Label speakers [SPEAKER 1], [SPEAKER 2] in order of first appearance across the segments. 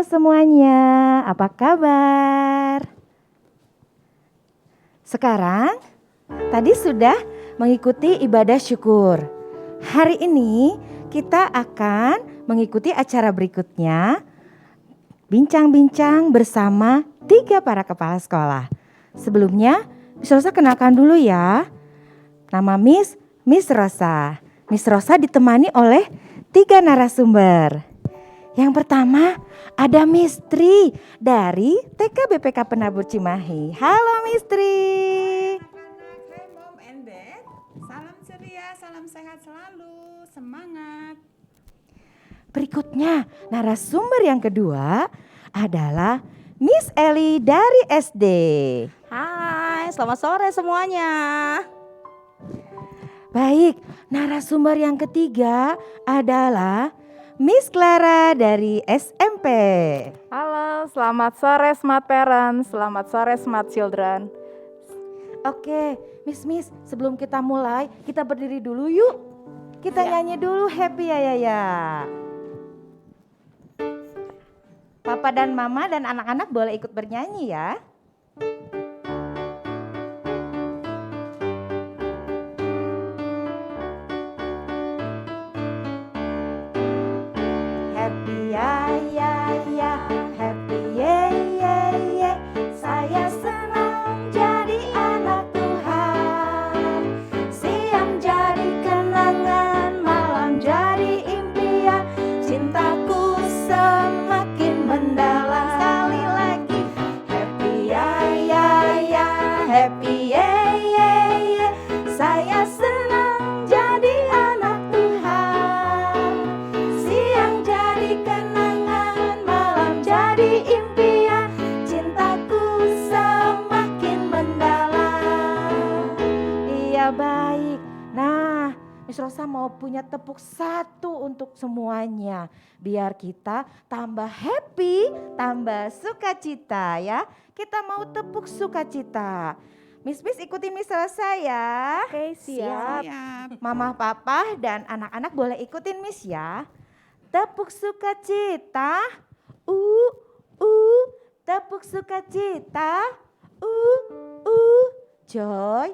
[SPEAKER 1] Halo semuanya, apa kabar? Sekarang, tadi sudah mengikuti ibadah syukur. Hari ini kita akan mengikuti acara berikutnya, bincang-bincang bersama 3 para kepala sekolah. Sebelumnya, Miss Rosa kenalkan dulu ya. Nama Miss Rosa. Miss Rosa ditemani oleh 3 narasumber. Yang pertama ada Miss Tri dari TK BPK Penabur Cimahi. Halo Miss Tri.
[SPEAKER 2] Hai Mom and Dad, salam ceria, salam sehat selalu, semangat.
[SPEAKER 1] Berikutnya narasumber yang kedua adalah Miss Eli dari SD.
[SPEAKER 3] Hai, selamat sore semuanya.
[SPEAKER 1] Baik, narasumber yang ketiga adalah Miss Clara dari SMP.
[SPEAKER 3] Halo, selamat sore Smart Parents, selamat sore Smart Children.
[SPEAKER 1] Oke, Miss, sebelum kita mulai, kita berdiri dulu yuk. Kita nyanyi dulu Happy ya. Papa dan Mama dan anak-anak boleh ikut bernyanyi ya. Happy ya, happy ye. Saya senang jadi anak Tuhan. Siang jadi kenangan, malam jadi impian. Cintaku semakin mendalam. Sekali lagi, happy ya, happy ye. Saya senang jadi anak Tuhan. Siang jadi kenangan, malam jadi impian. Cintaku semakin mendalam. Iya baik. Nah, Miss Rosa mau punya tepuk satu untuk semuanya. Biar kita tambah happy, tambah sukacita ya. Kita mau tepuk sukacita. Miss ikuti Miss Rosa ya.
[SPEAKER 3] Oke, siap.
[SPEAKER 1] Mama, papa, dan anak-anak boleh ikutin Miss ya. Tepuk sukacita, tepuk sukacita, joy,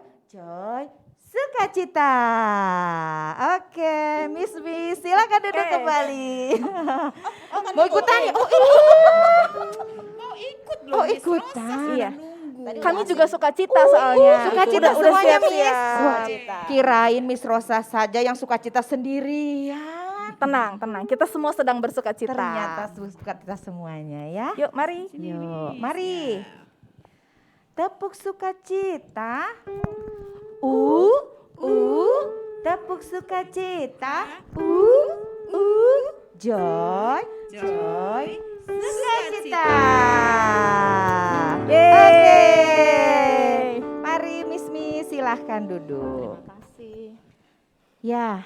[SPEAKER 1] sukacita. Oke, Miss, silakan duduk kembali. Mau ikutan ya?
[SPEAKER 2] Mau ikut loh,
[SPEAKER 1] Oh,
[SPEAKER 2] Miss Rosa
[SPEAKER 1] ikutan.
[SPEAKER 2] sudah
[SPEAKER 3] Iya.
[SPEAKER 2] nunggu.
[SPEAKER 3] Kami juga sukacita soalnya.
[SPEAKER 1] Sukacita
[SPEAKER 3] Udah
[SPEAKER 1] semuanya
[SPEAKER 3] siap-siap.
[SPEAKER 1] Miss.
[SPEAKER 3] Sukacita.
[SPEAKER 1] Kirain Miss Rosa saja yang sukacita sendirian.
[SPEAKER 3] Tenang. Kita semua sedang bersukacita.
[SPEAKER 1] Ternyata sukacita semuanya ya.
[SPEAKER 3] Yuk, mari.
[SPEAKER 1] Yuk, mari. Tepuk sukacita. Tepuk sukacita. Joy, sukacita. Oke. Mari Miss, silahkan duduk.
[SPEAKER 3] Terima kasih.
[SPEAKER 1] Ya.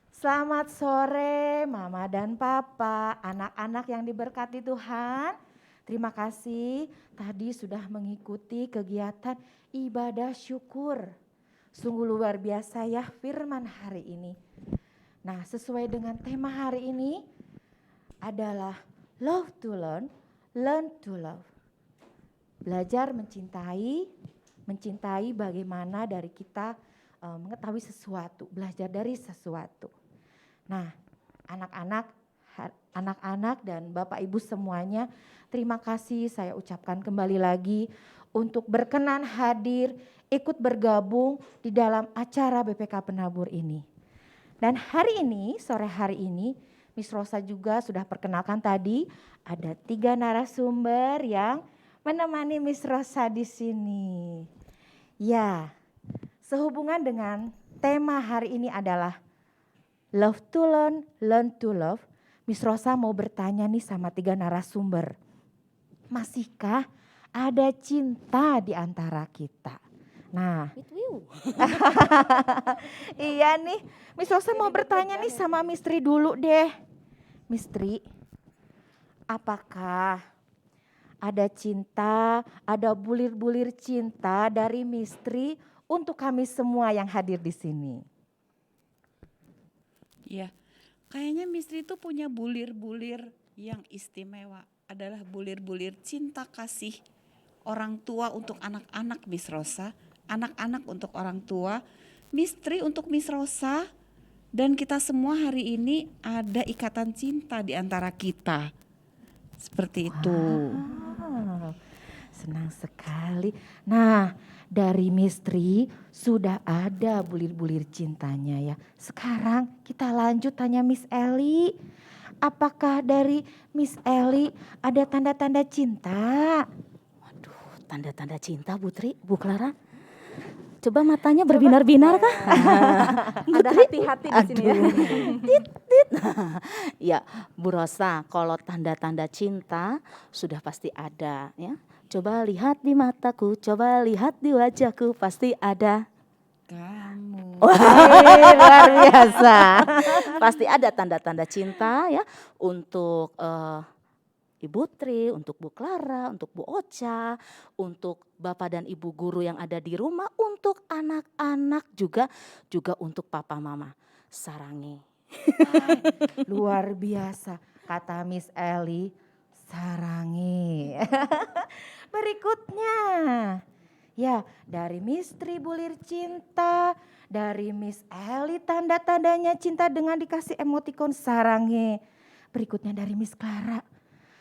[SPEAKER 1] Selamat sore Mama dan Papa, anak-anak yang diberkati Tuhan. Terima kasih tadi sudah mengikuti kegiatan ibadah syukur. Sungguh luar biasa ya firman hari ini. Nah, sesuai dengan tema hari ini adalah love to learn to love. Belajar mencintai bagaimana dari kita mengetahui sesuatu, belajar dari sesuatu. Nah, anak-anak dan Bapak Ibu semuanya, terima kasih saya ucapkan kembali lagi untuk berkenan hadir, ikut bergabung di dalam acara BPK Penabur ini. Dan hari ini, sore hari ini, Miss Rosa juga sudah perkenalkan tadi, ada 3 narasumber yang menemani Miss Rosa di sini. Ya, sehubungan dengan tema hari ini adalah love to learn to love. Miss Rosa mau bertanya nih sama 3 narasumber. Masihkah ada cinta di antara kita? Nah, iya nih, Miss Rosa mau bertanya nih sama Miss Tri dulu deh. Miss Tri, apakah ada cinta, ada bulir-bulir cinta dari Miss Tri untuk kami semua yang hadir di sini?
[SPEAKER 2] Iya, kayaknya Miss Tri itu punya bulir-bulir yang istimewa adalah bulir-bulir cinta kasih orang tua untuk anak-anak Miss Rosa, anak-anak untuk orang tua, misteri untuk Miss Rosa, dan kita semua hari ini ada ikatan cinta di antara kita. Seperti itu.
[SPEAKER 1] Wow, senang sekali. Nah, dari misteri sudah ada bulir-bulir cintanya ya. Sekarang kita lanjut tanya Miss Eli. Apakah dari Miss Eli ada tanda-tanda cinta?
[SPEAKER 4] Waduh, tanda-tanda cinta Bu Clara. Coba matanya berbinar-binar kah?
[SPEAKER 3] Ada hati-hati di sini ya.
[SPEAKER 4] Tit. Ya, Bu Rosa, kalau tanda-tanda cinta sudah pasti ada ya. Coba lihat di mataku, coba lihat di wajahku, pasti ada.
[SPEAKER 2] Kamu.
[SPEAKER 1] Luar biasa.
[SPEAKER 4] Pasti ada tanda-tanda cinta ya untuk Ibu Tri, untuk Bu Clara, untuk Bu Ocha, untuk Bapak dan Ibu guru yang ada di rumah, untuk anak-anak juga untuk Papa Mama. Sarangi.
[SPEAKER 1] Luar biasa, kata Miss Eli, sarangi. Berikutnya, ya dari misteri bulir cinta, dari Miss Eli tanda-tandanya cinta dengan dikasih emotikon sarangi. Berikutnya dari Miss Clara,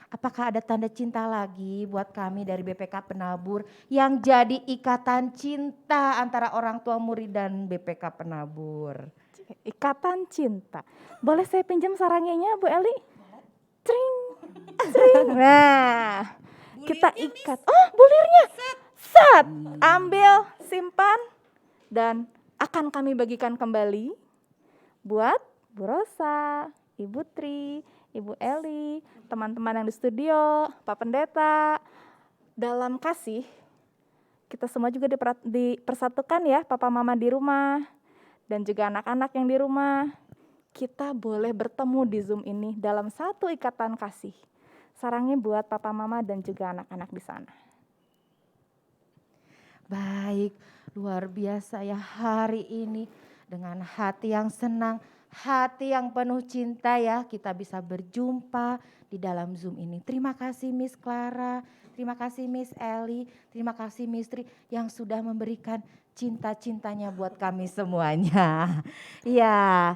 [SPEAKER 1] apakah ada tanda cinta lagi buat kami dari BPK Penabur yang jadi ikatan cinta antara orang tua murid dan BPK Penabur?
[SPEAKER 3] Ikatan cinta. Boleh saya pinjam saranginya Bu Eli? Cring. Cring. Nah, kita ikat. Oh, bulirnya. Set. Ambil, simpan, dan akan kami bagikan kembali buat Bu Rosa, Ibu Tri, Ibu Eli, teman-teman yang di studio, Pak Pendeta. Dalam kasih, kita semua juga dipersatukan ya, Papa Mama di rumah, dan juga anak-anak yang di rumah. Kita boleh bertemu di Zoom ini dalam satu ikatan kasih. Sarangnya buat Papa Mama dan juga anak-anak di sana.
[SPEAKER 1] Baik, luar biasa ya hari ini dengan hati yang senang, hati yang penuh cinta ya kita bisa berjumpa di dalam Zoom ini. Terima kasih Miss Clara, terima kasih Miss Eli, terima kasih Miss Tri yang sudah memberikan cinta-cintanya buat kami semuanya. Ya,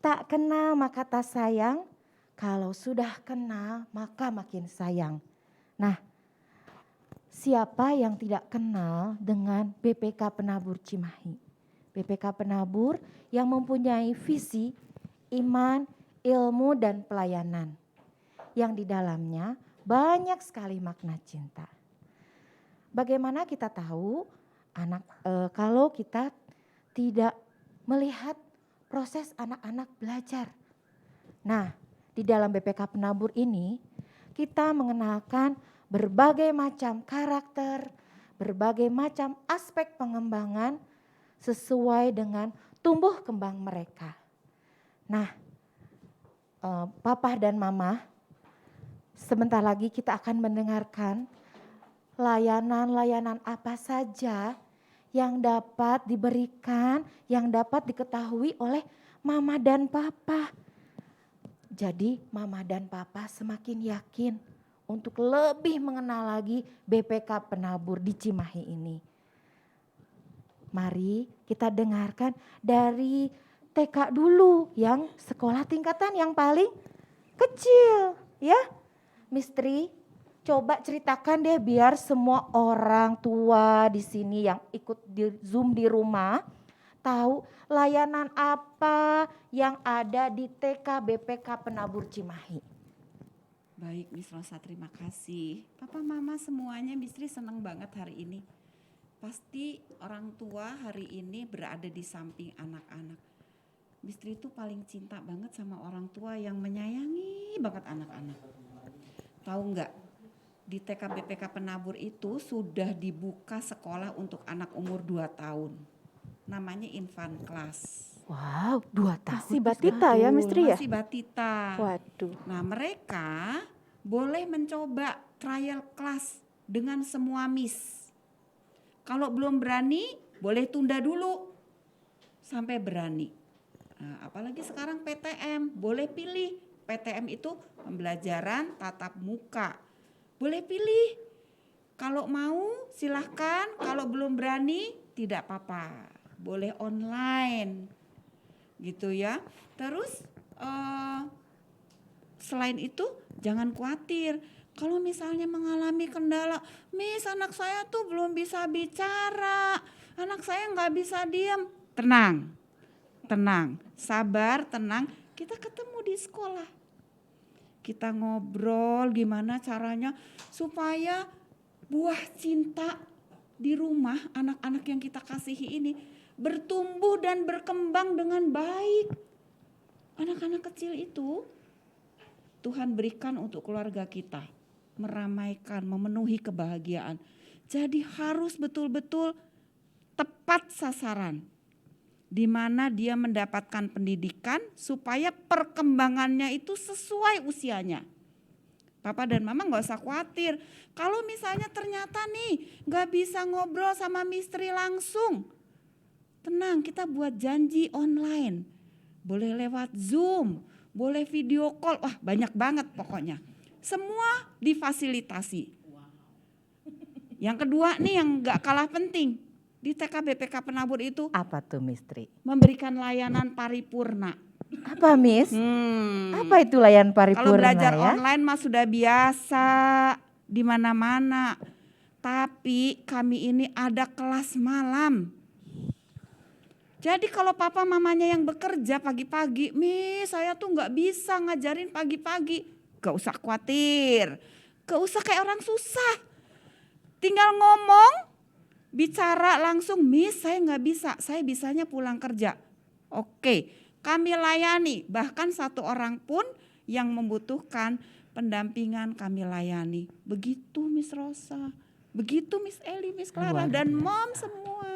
[SPEAKER 1] tak kenal maka tak sayang, kalau sudah kenal maka makin sayang. Nah, siapa yang tidak kenal dengan BPK Penabur Cimahi? BPK Penabur yang mempunyai visi, iman, ilmu, dan pelayanan. Yang di dalamnya banyak sekali makna cinta. Bagaimana kita tahu kalau kita tidak melihat proses anak-anak belajar? Nah, di dalam BPK Penabur ini kita mengenalkan berbagai macam karakter, berbagai macam aspek pengembangan sesuai dengan tumbuh kembang mereka. Nah, Papa dan Mama, sebentar lagi kita akan mendengarkan layanan-layanan apa saja yang dapat diberikan, yang dapat diketahui oleh Mama dan Papa. Jadi Mama dan Papa semakin yakin untuk lebih mengenal lagi BPK Penabur di Cimahi ini. Mari kita dengarkan dari TK dulu yang sekolah tingkatan yang paling kecil ya. Misteri, coba ceritakan deh biar semua orang tua di sini yang ikut di Zoom di rumah tahu layanan apa yang ada di TK BPK Penabur Cimahi.
[SPEAKER 2] Baik Miss Rosa, terima kasih. Papa Mama semuanya Miss Tri senang banget hari ini. Pasti orang tua hari ini berada di samping anak-anak. Miss Tri itu paling cinta banget sama orang tua yang menyayangi banget anak-anak. Tahu nggak? Di TK BPK Penabur itu sudah dibuka sekolah untuk anak umur 2 tahun. Namanya infant class.
[SPEAKER 1] Wow, 2 tahun.
[SPEAKER 3] Masih batita ya, Mistri ya?
[SPEAKER 2] Masih batita.
[SPEAKER 3] Waduh.
[SPEAKER 2] Nah, mereka boleh mencoba trial class dengan semua miss. Kalau belum berani, boleh tunda dulu sampai berani. Nah, apalagi sekarang PTM, boleh pilih PTM itu pembelajaran tatap muka. Boleh pilih. Kalau mau silahkan, kalau belum berani tidak apa-apa. Boleh online gitu ya. Terus selain itu jangan khawatir. Kalau misalnya mengalami kendala, Miss anak saya tuh belum bisa bicara, anak saya nggak bisa diam. Tenang, tenang, sabar, tenang. Kita ketemu di sekolah. Kita ngobrol gimana caranya supaya buah cinta di rumah anak-anak yang kita kasihi ini bertumbuh dan berkembang dengan baik. Anak-anak kecil itu Tuhan berikan untuk keluarga kita, meramaikan, memenuhi kebahagiaan. Jadi harus betul-betul tepat sasaran, di mana dia mendapatkan pendidikan supaya perkembangannya itu sesuai usianya. Papa dan mama gak usah khawatir. Kalau misalnya ternyata nih gak bisa ngobrol sama misteri langsung, tenang, kita buat janji online. Boleh lewat Zoom, boleh video call, wah banyak banget pokoknya. Semua difasilitasi. Yang kedua nih yang gak kalah penting, di TK BPK Penabur itu
[SPEAKER 1] Apa tuh misteri?
[SPEAKER 2] memberikan layanan paripurna.
[SPEAKER 1] Apa Miss? Apa itu layan paripurna
[SPEAKER 2] Kalau belajar
[SPEAKER 1] ya?
[SPEAKER 2] online mah sudah biasa di mana-mana. Tapi kami ini ada kelas malam. Jadi kalau papa mamanya yang bekerja pagi-pagi, Miss saya tuh nggak bisa ngajarin pagi-pagi. Gak usah khawatir, gak usah kayak orang susah. Tinggal ngomong, bicara langsung, Miss saya nggak bisa, saya bisanya pulang kerja. Oke, kami layani, bahkan satu orang pun yang membutuhkan pendampingan kami layani. Begitu Miss Rosa, begitu Miss Eli, Miss Clara,
[SPEAKER 1] Luar
[SPEAKER 2] dan
[SPEAKER 1] biasa.
[SPEAKER 2] Mom semua.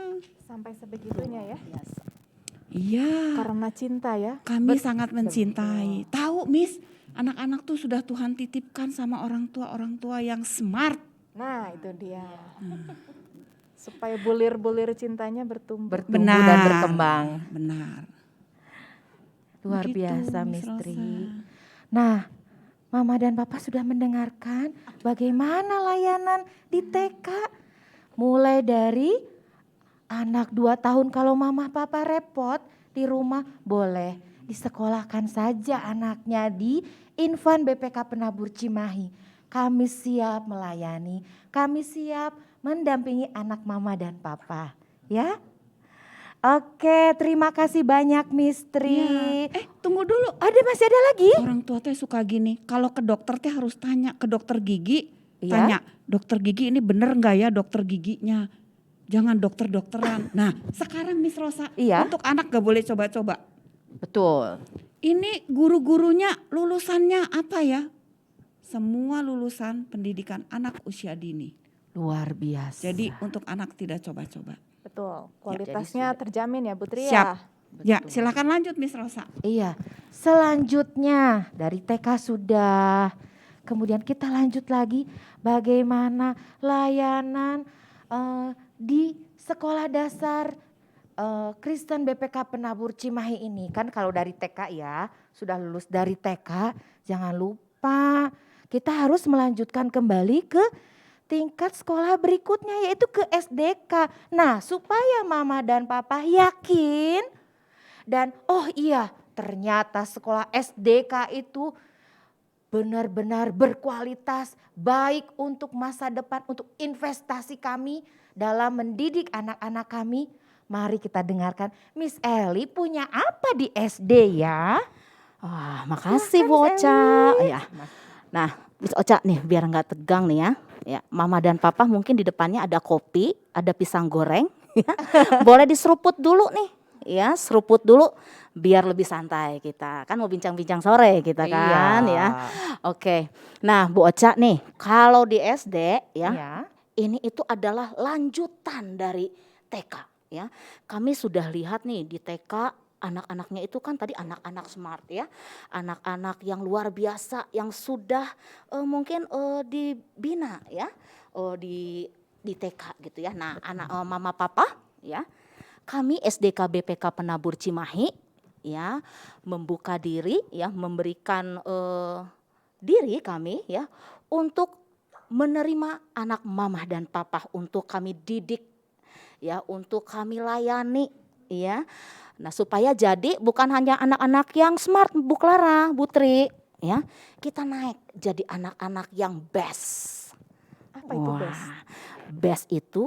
[SPEAKER 3] Sampai sebegitunya ya.
[SPEAKER 2] Iya,
[SPEAKER 3] Karena cinta ya.
[SPEAKER 2] kami sangat mencintai. Tahu Miss, anak-anak tuh sudah Tuhan titipkan sama orang tua yang smart.
[SPEAKER 3] Nah itu dia. Supaya bulir-bulir cintanya bertumbuh.
[SPEAKER 1] Bertumbuh dan berkembang.
[SPEAKER 2] Benar.
[SPEAKER 1] Luar
[SPEAKER 2] Begitu,
[SPEAKER 1] biasa
[SPEAKER 2] Miss
[SPEAKER 1] misteri.
[SPEAKER 2] Rosa.
[SPEAKER 1] Nah, Mama dan Papa sudah mendengarkan bagaimana layanan di TK. Mulai dari anak 2 tahun kalau Mama Papa repot di rumah, boleh disekolahkan saja anaknya di Infan BPK Penabur Cimahi. Kami siap melayani, kami siap mendampingi anak Mama dan Papa. Ya. Oke, terima kasih banyak misteri.
[SPEAKER 2] Ya. Tunggu dulu.
[SPEAKER 1] Masih ada lagi?
[SPEAKER 2] Orang tua teh suka gini, kalau ke dokter teh harus tanya ke dokter gigi,
[SPEAKER 1] Iya.
[SPEAKER 2] tanya, dokter gigi ini bener nggak ya dokter giginya? Jangan dokter-dokteran. Nah, sekarang Miss Rosa,
[SPEAKER 1] Iya.
[SPEAKER 2] untuk anak gak boleh coba-coba.
[SPEAKER 1] Betul.
[SPEAKER 2] Ini guru-gurunya lulusannya apa ya? Semua lulusan pendidikan anak usia dini.
[SPEAKER 1] Luar biasa.
[SPEAKER 2] Jadi untuk anak tidak coba-coba.
[SPEAKER 3] Betul. Kualitasnya terjamin ya Putri
[SPEAKER 2] Siap.
[SPEAKER 3] ya.
[SPEAKER 2] Ya, silakan lanjut Miss Rosa.
[SPEAKER 1] Iya, selanjutnya dari TK sudah, kemudian kita lanjut lagi bagaimana layanan di sekolah dasar Kristen BPK Penabur Cimahi ini. Kan kalau dari TK ya, sudah lulus dari TK, jangan lupa kita harus melanjutkan kembali ke tingkat sekolah berikutnya yaitu ke SDK. Nah, supaya Mama dan Papa yakin dan oh iya, ternyata sekolah SDK itu benar-benar berkualitas, baik untuk masa depan, untuk investasi kami dalam mendidik anak-anak kami. Mari kita dengarkan Miss Eli punya apa di SD ya?
[SPEAKER 4] Wah, makasih Bu Ocha. Ya. Nah, Miss Ocha nih biar nggak tegang nih ya. Ya, Mama dan Papa mungkin di depannya ada kopi, ada pisang goreng. Ya. Boleh diseruput dulu nih. Ya, seruput dulu biar lebih santai kita. Kan mau bincang-bincang sore kita kan ya. Oke. Nah, Bu Ocha nih, kalau di SD ya,
[SPEAKER 1] Ya.
[SPEAKER 4] ini itu adalah lanjutan dari TK ya. Kami sudah lihat nih di TK anak-anaknya itu kan tadi anak-anak smart ya. Anak-anak yang luar biasa yang sudah mungkin dibina ya di TK gitu ya. Nah, anak Mama Papa ya. Kami SDK BPK Penabur Cimahi ya, membuka diri ya, memberikan diri kami ya untuk menerima anak mama dan papa, untuk kami didik ya, untuk kami layani ya. Nah, supaya jadi bukan hanya anak-anak yang smart Bu Clara, Bu Tri ya. Kita naik jadi anak-anak yang best.
[SPEAKER 3] Apa itu best?
[SPEAKER 4] Wah, best itu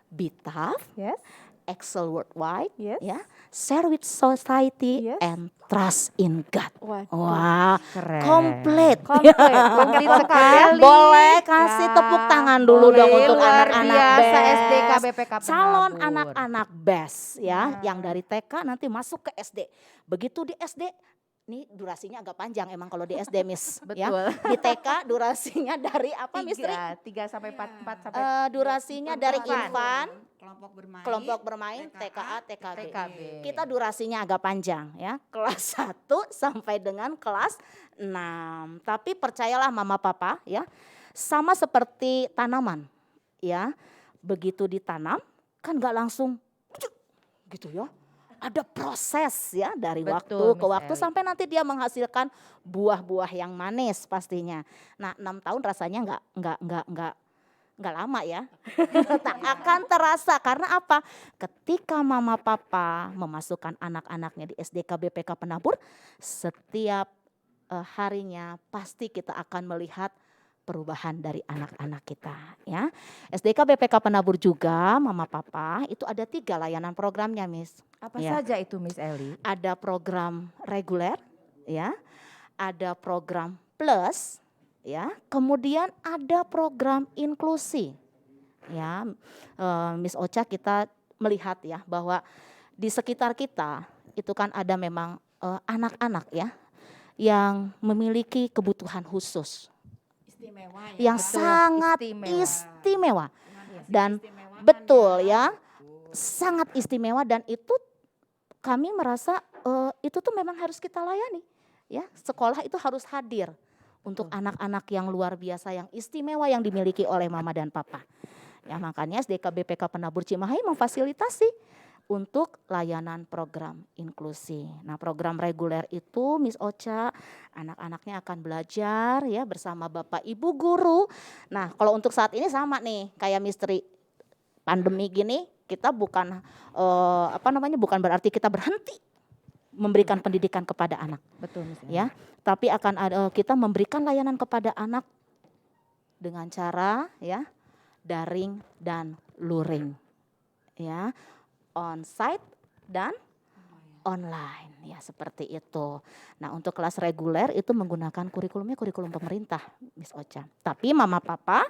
[SPEAKER 4] be tough,
[SPEAKER 3] Yes.
[SPEAKER 4] excel worldwide,
[SPEAKER 3] Yes.
[SPEAKER 4] ya, share with society,
[SPEAKER 3] Yes.
[SPEAKER 4] and trust in God.
[SPEAKER 3] Waduh.
[SPEAKER 4] Wah,
[SPEAKER 1] Keren.
[SPEAKER 4] komplit.
[SPEAKER 3] Komplit.
[SPEAKER 1] Komplit sekali.
[SPEAKER 4] Boleh kasih
[SPEAKER 1] Ya,
[SPEAKER 4] tepuk tangan dulu dong
[SPEAKER 1] boleh.
[SPEAKER 4] untuk
[SPEAKER 1] Luar
[SPEAKER 4] anak-anak
[SPEAKER 1] biasa
[SPEAKER 4] best.
[SPEAKER 1] SDK BPK
[SPEAKER 4] Calon
[SPEAKER 1] Penabur.
[SPEAKER 4] anak-anak best ya,
[SPEAKER 1] Nah.
[SPEAKER 4] yang dari TK nanti masuk ke SD. Begitu di SD, ini durasinya agak panjang emang kalau di SD Miss. Ya.
[SPEAKER 1] Betul.
[SPEAKER 4] Di TK durasinya dari apa Miss Tri?
[SPEAKER 1] 3 sampai 4 sampai
[SPEAKER 4] Durasinya dari infan,
[SPEAKER 2] kelompok bermain,
[SPEAKER 4] kelompok bermain, TKA, TKB.
[SPEAKER 1] TKB.
[SPEAKER 4] Kita durasinya agak panjang ya, kelas 1 sampai dengan kelas 6. Tapi percayalah mama papa ya, sama seperti tanaman ya. Begitu ditanam kan gak langsung gitu ya. Ada proses ya dari
[SPEAKER 1] Betul,
[SPEAKER 4] waktu ke
[SPEAKER 1] Miss
[SPEAKER 4] waktu
[SPEAKER 1] Eli.
[SPEAKER 4] sampai nanti dia menghasilkan buah-buah yang manis pastinya. Nah, 6 tahun rasanya nggak lama ya. Tak akan terasa karena apa? Ketika mama papa memasukkan anak-anaknya di SDK BPK Penabur, setiap harinya pasti kita akan melihat perubahan dari anak-anak kita ya. SDK BPK Penabur juga mama papa itu ada 3 layanan programnya Miss.
[SPEAKER 1] Apa
[SPEAKER 4] Ya.
[SPEAKER 1] saja itu Miss Eli?
[SPEAKER 4] Ada program reguler ya, ada program plus ya, kemudian ada program inklusi ya. Miss Ocha kita melihat ya bahwa di sekitar kita itu kan ada memang anak-anak ya yang memiliki kebutuhan khusus
[SPEAKER 2] istimewa ya.
[SPEAKER 4] yang
[SPEAKER 1] Betul,
[SPEAKER 4] sangat
[SPEAKER 1] istimewa.
[SPEAKER 4] istimewa
[SPEAKER 2] Dengan
[SPEAKER 4] dan
[SPEAKER 2] keistimewaan
[SPEAKER 4] betul ya, sangat istimewa dan itu kami merasa itu tuh memang harus kita layani ya. Sekolah itu harus hadir untuk anak-anak yang luar biasa, yang istimewa yang dimiliki oleh mama dan papa. Ya, makanya SDK BPK Penabur Cimahi memfasilitasi untuk layanan program inklusi. Nah, program reguler itu Miss Ocha, anak-anaknya akan belajar ya bersama Bapak Ibu guru. Nah, kalau untuk saat ini sama nih kayak Misteri pandemi gini, kita bukan bukan berarti kita berhenti memberikan pendidikan kepada anak
[SPEAKER 1] Betul Miss Eli.
[SPEAKER 4] ya, tapi akan ada kita memberikan layanan kepada anak dengan cara ya daring dan luring ya, on-site dan online ya, seperti itu. Nah, untuk kelas reguler itu menggunakan kurikulum pemerintah Miss Ocha. Tapi mama papa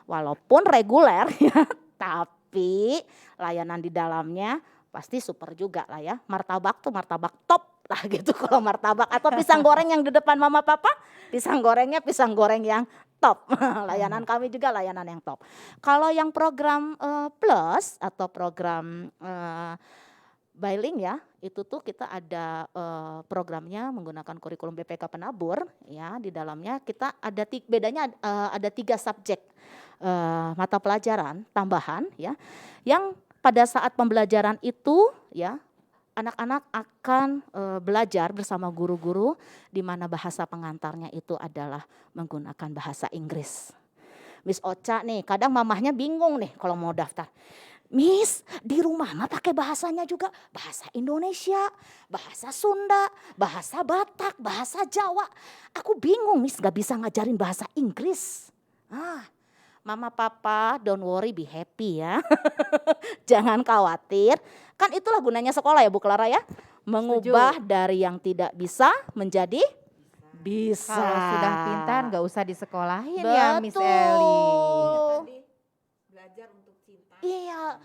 [SPEAKER 4] walaupun reguler ya, tapi layanan di dalamnya pasti super juga lah ya. Martabak tuh martabak top lah gitu kalau martabak, atau pisang goreng yang di depan mama papa, pisang gorengnya pisang goreng yang top. Layanan kami juga layanan yang top. Kalau yang program plus atau program Bailing ya, itu tuh kita ada programnya menggunakan kurikulum BPK Penabur ya. Di dalamnya kita ada bedanya ada 3 subjek mata pelajaran tambahan ya, yang pada saat pembelajaran itu ya anak-anak akan belajar bersama guru-guru di mana bahasa pengantarnya itu adalah menggunakan bahasa Inggris. Miss Ocha nih kadang mamahnya bingung nih kalau mau daftar. Miss, di rumah mah pakai bahasanya juga bahasa Indonesia, bahasa Sunda, bahasa Batak, bahasa Jawa. Aku bingung Miss gak bisa ngajarin bahasa Inggris. Mama papa don't worry, be happy ya. Jangan khawatir. Kan itulah gunanya sekolah ya Bu Clara ya. Mengubah dari yang tidak bisa menjadi bisa.
[SPEAKER 1] Kalau sudah pintar gak usah disekolahin ya Miss Eli.
[SPEAKER 4] Betul.
[SPEAKER 2] belajar untuk cinta.
[SPEAKER 4] Iya,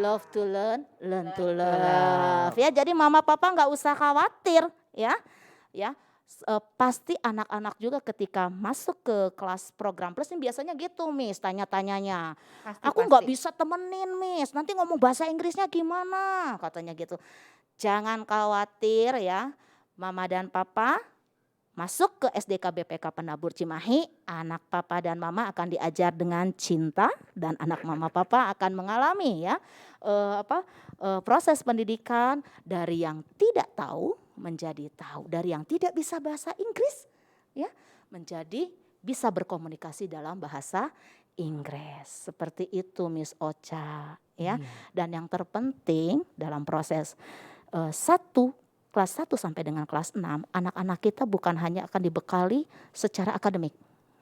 [SPEAKER 4] love to learn to love. Ya, jadi mama papa nggak usah khawatir ya. Pasti anak-anak juga ketika masuk ke kelas program plus ini biasanya gitu Miss, tanya-tanyanya. Aku nggak bisa temenin Miss, nanti ngomong bahasa Inggrisnya gimana katanya gitu. Jangan khawatir ya, mama dan papa masuk ke SDK BPK Penabur Cimahi, anak papa dan mama akan diajar dengan cinta dan anak mama papa akan mengalami ya proses pendidikan dari yang tidak tahu menjadi tahu. Dari yang tidak bisa bahasa Inggris ya menjadi bisa berkomunikasi dalam bahasa Inggris. Seperti itu Miss Ocha ya. Dan yang terpenting dalam proses kelas 1 sampai dengan kelas 6, anak-anak kita bukan hanya akan dibekali secara akademik,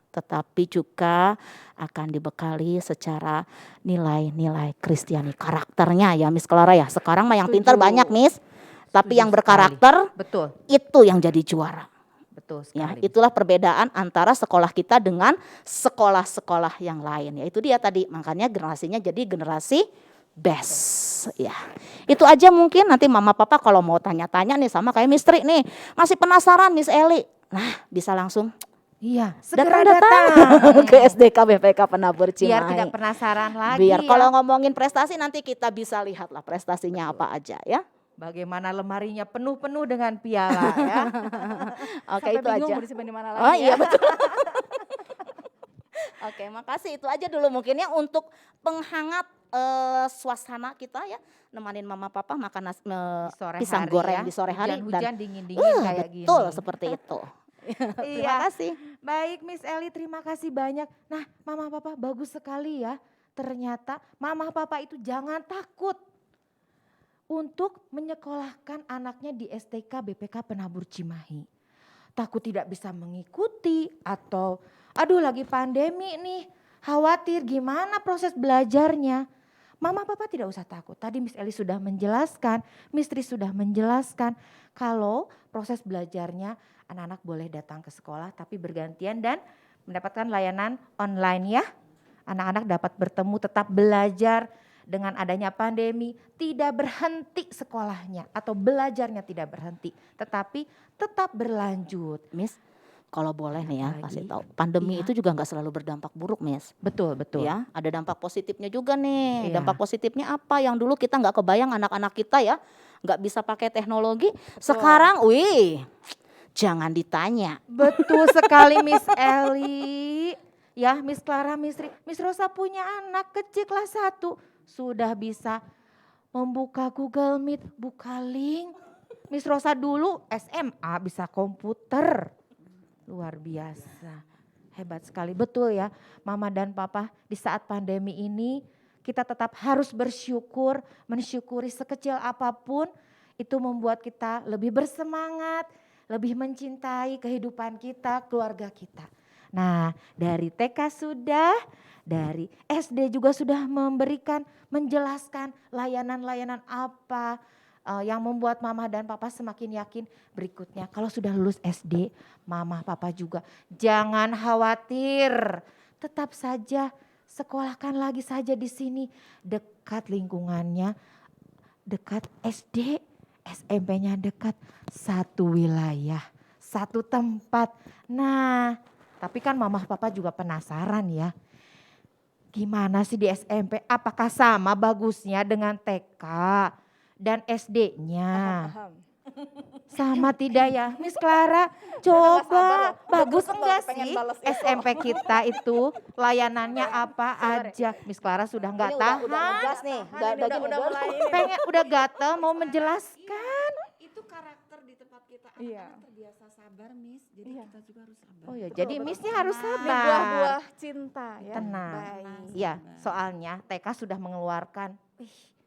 [SPEAKER 4] tetapi juga akan dibekali secara nilai-nilai Kristiani, karakternya ya Miss Clara ya. Sekarang mah yang pintar
[SPEAKER 1] Setuju.
[SPEAKER 4] banyak Miss, tapi
[SPEAKER 1] Setuju
[SPEAKER 4] yang berkarakter
[SPEAKER 1] Betul,
[SPEAKER 4] itu yang jadi juara.
[SPEAKER 1] betul
[SPEAKER 4] Ya,
[SPEAKER 1] sekali.
[SPEAKER 4] itulah perbedaan antara sekolah kita dengan sekolah-sekolah yang lain. Ya, itu dia tadi, makanya generasinya jadi generasi best. Ya, itu aja mungkin. Nanti mama papa kalau mau tanya-tanya nih sama kayak Miss Tri nih, masih penasaran Miss Eli. Nah, bisa langsung
[SPEAKER 1] Iya, segera
[SPEAKER 4] datang
[SPEAKER 1] datang.
[SPEAKER 4] ke SDK BPK Penabur Cimahi.
[SPEAKER 1] Biar tidak penasaran lagi
[SPEAKER 4] Biar
[SPEAKER 1] ya.
[SPEAKER 4] kalau ngomongin prestasi nanti kita bisa lihat lah prestasinya apa aja ya.
[SPEAKER 1] Bagaimana lemarinya penuh-penuh dengan piala ya.
[SPEAKER 4] Oke,
[SPEAKER 3] Sampai
[SPEAKER 4] itu
[SPEAKER 3] bingung
[SPEAKER 4] aja.
[SPEAKER 3] mau disimpan di mana lagi
[SPEAKER 4] Oh
[SPEAKER 3] ya.
[SPEAKER 4] iya betul. Oke, makasih. Itu aja dulu mungkin ya untuk penghangat suasana kita ya. Nemanin mama papa makan
[SPEAKER 1] Di sore
[SPEAKER 4] pisang
[SPEAKER 1] hari
[SPEAKER 4] goreng
[SPEAKER 1] ya.
[SPEAKER 4] di sore hari.
[SPEAKER 1] Hujan-hujan dingin-dingin kayak gini.
[SPEAKER 4] Betul seperti itu. Terima
[SPEAKER 1] Iya.
[SPEAKER 4] kasih.
[SPEAKER 1] Baik Miss Eli, terima kasih banyak. Nah, mama papa bagus sekali ya. Ternyata mama papa itu jangan takut untuk menyekolahkan anaknya di STK BPK Penabur Cimahi. Takut tidak bisa mengikuti atau aduh lagi pandemi nih, khawatir gimana proses belajarnya. Mama papa tidak usah takut. Tadi Miss Eli sudah menjelaskan, Miss Tri sudah menjelaskan kalau proses belajarnya anak-anak boleh datang ke sekolah tapi bergantian dan mendapatkan layanan online ya. Anak-anak dapat bertemu, tetap belajar. Dengan adanya pandemi tidak berhenti sekolahnya atau belajarnya tidak berhenti, tetapi tetap berlanjut.
[SPEAKER 4] Miss, kalau boleh nih ya
[SPEAKER 1] Lagi.
[SPEAKER 4] kasih tahu. Pandemi
[SPEAKER 1] Iya.
[SPEAKER 4] itu juga nggak selalu berdampak buruk, Miss.
[SPEAKER 1] Betul, betul.
[SPEAKER 4] Ya, ada dampak positifnya juga nih.
[SPEAKER 1] Iya.
[SPEAKER 4] Dampak positifnya apa? Yang dulu kita nggak kebayang anak-anak kita ya nggak bisa pakai teknologi. Sekarang, wih, jangan ditanya.
[SPEAKER 1] Betul sekali Miss Eli. Ya, Miss Clara, Miss Ri, Miss Rosa punya anak kecil kelas 1. Sudah bisa membuka Google Meet, buka link. Miss Rosa dulu SMA bisa komputer. Luar biasa. Hebat sekali, betul ya Mama dan Papa, di saat pandemi ini kita tetap harus bersyukur, mensyukuri sekecil apapun. Itu membuat kita lebih bersemangat, lebih mencintai kehidupan kita, keluarga kita. Nah, dari TK sudah, dari SD juga sudah memberikan, menjelaskan layanan-layanan apa yang membuat mama dan papa semakin yakin. Berikutnya kalau sudah lulus SD, mama papa juga jangan khawatir. Tetap saja sekolahkan lagi saja di sini, dekat lingkungannya, dekat SD, SMP-nya dekat, satu wilayah, satu tempat. Nah, tapi kan mama papa juga penasaran ya. Gimana sih di SMP? Apakah sama bagusnya dengan TK dan SD-nya?
[SPEAKER 3] Paham.
[SPEAKER 1] Sama tidak ya? Miss Clara, coba bagus enggak sih SMP kita itu layanannya apa aja? Miss Clara sudah enggak tahan.
[SPEAKER 4] Udah ngegas nih.
[SPEAKER 1] Udah gatel mau menjelaskan.
[SPEAKER 2] Itu karakter di tempat kita.
[SPEAKER 3] Iya.
[SPEAKER 2] Anak-anak terbiasa sabar, Miss. Jadi
[SPEAKER 3] Iya.
[SPEAKER 2] kita juga harus sabar.
[SPEAKER 1] Oh ya, jadi Missnya harus
[SPEAKER 3] Ini
[SPEAKER 1] sabar.
[SPEAKER 3] buah-buah cinta ya.
[SPEAKER 1] Tenang.
[SPEAKER 3] Baik.
[SPEAKER 1] Ya, soalnya TK sudah mengeluarkan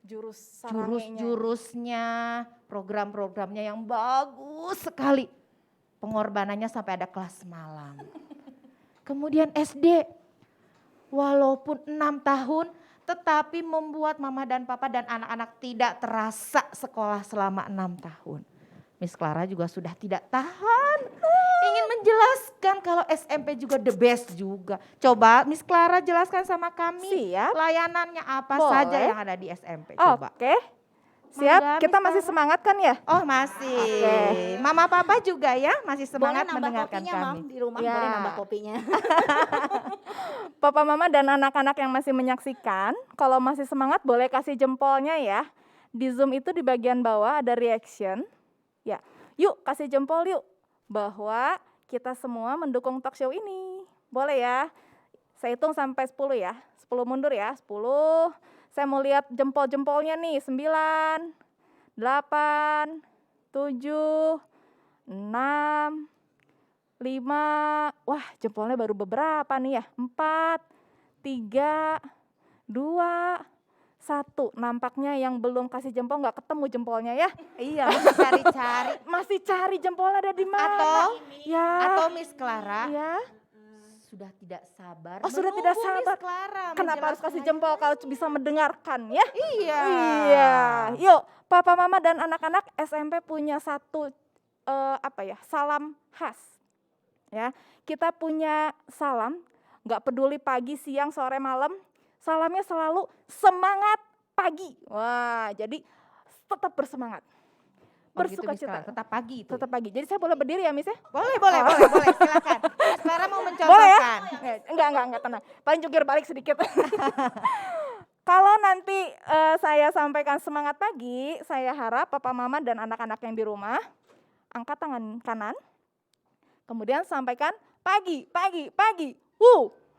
[SPEAKER 3] Jurus sarangenya.
[SPEAKER 1] jurus-jurusnya, program-programnya yang bagus sekali. Pengorbanannya sampai ada kelas malam. Kemudian SD, walaupun 6 tahun, tetapi membuat mama dan papa dan anak-anak tidak terasa sekolah selama 6 tahun. Miss Clara juga sudah tidak tahan, ingin menjelaskan kalau SMP juga the best juga. Coba Miss Clara jelaskan sama kami
[SPEAKER 3] Siap.
[SPEAKER 1] layanannya apa
[SPEAKER 3] Boleh.
[SPEAKER 1] saja yang ada di SMP. Coba.
[SPEAKER 3] Oke. Siap,
[SPEAKER 1] Mangga,
[SPEAKER 3] kita
[SPEAKER 1] Miss
[SPEAKER 3] masih
[SPEAKER 1] Clara.
[SPEAKER 3] semangat kan ya?
[SPEAKER 1] Oh masih.
[SPEAKER 3] Oke.
[SPEAKER 1] Mama papa juga ya masih
[SPEAKER 4] Boleh
[SPEAKER 1] semangat
[SPEAKER 4] nambah
[SPEAKER 1] mendengarkan
[SPEAKER 4] kopinya,
[SPEAKER 1] kami.
[SPEAKER 4] Mam. Di rumah
[SPEAKER 3] Ya.
[SPEAKER 4] boleh nambah kopinya.
[SPEAKER 3] Papa mama dan anak-anak yang masih menyaksikan, kalau masih semangat boleh kasih jempolnya ya. Di Zoom itu di bagian bawah ada reaction. Ya, yuk kasih jempol yuk. Bahwa kita semua mendukung talk show ini. Boleh ya? Saya hitung sampai 10 ya. 10 mundur ya. 10. Saya mau lihat jempol-jempolnya nih. 9, 8, 7, 6, 5. Wah, jempolnya baru beberapa nih ya. 4, 3, 2, 1. Nampaknya yang belum kasih jempol nggak ketemu jempolnya ya.
[SPEAKER 1] Iya, masih cari-cari.
[SPEAKER 3] Masih cari jempol ada di mana.
[SPEAKER 1] Atau Miss Clara
[SPEAKER 3] Ya.
[SPEAKER 1] sudah tidak sabar.
[SPEAKER 3] Oh, sudah tidak
[SPEAKER 1] menunggu
[SPEAKER 3] sabar.
[SPEAKER 1] Miss Clara
[SPEAKER 3] Kenapa harus
[SPEAKER 1] menjelaskan
[SPEAKER 3] kasih
[SPEAKER 1] lagi.
[SPEAKER 3] jempol kalau bisa mendengarkan ya?
[SPEAKER 1] Iya.
[SPEAKER 3] Iya. Yuk, Papa, Mama dan anak-anak SMP punya satu salam khas. Ya, kita punya salam, nggak peduli pagi, siang, sore, malam, salamnya selalu semangat pagi. Wah, jadi tetap bersemangat,
[SPEAKER 1] Oh gitu,
[SPEAKER 3] bersuka
[SPEAKER 1] Miss Clara,
[SPEAKER 3] cita,
[SPEAKER 1] tetap pagi itu.
[SPEAKER 3] tetap pagi. Jadi saya boleh berdiri ya, Miss ya?
[SPEAKER 1] Boleh,
[SPEAKER 3] Oh.
[SPEAKER 1] boleh, silakan. Miss Clara mau
[SPEAKER 3] Boleh ya?
[SPEAKER 1] mencontohkan.
[SPEAKER 3] Enggak, tenang. Paling jungkir balik sedikit. Kalau nanti saya sampaikan semangat pagi, saya harap Papa, Mama dan anak-anak yang di rumah angkat tangan kanan, kemudian sampaikan pagi.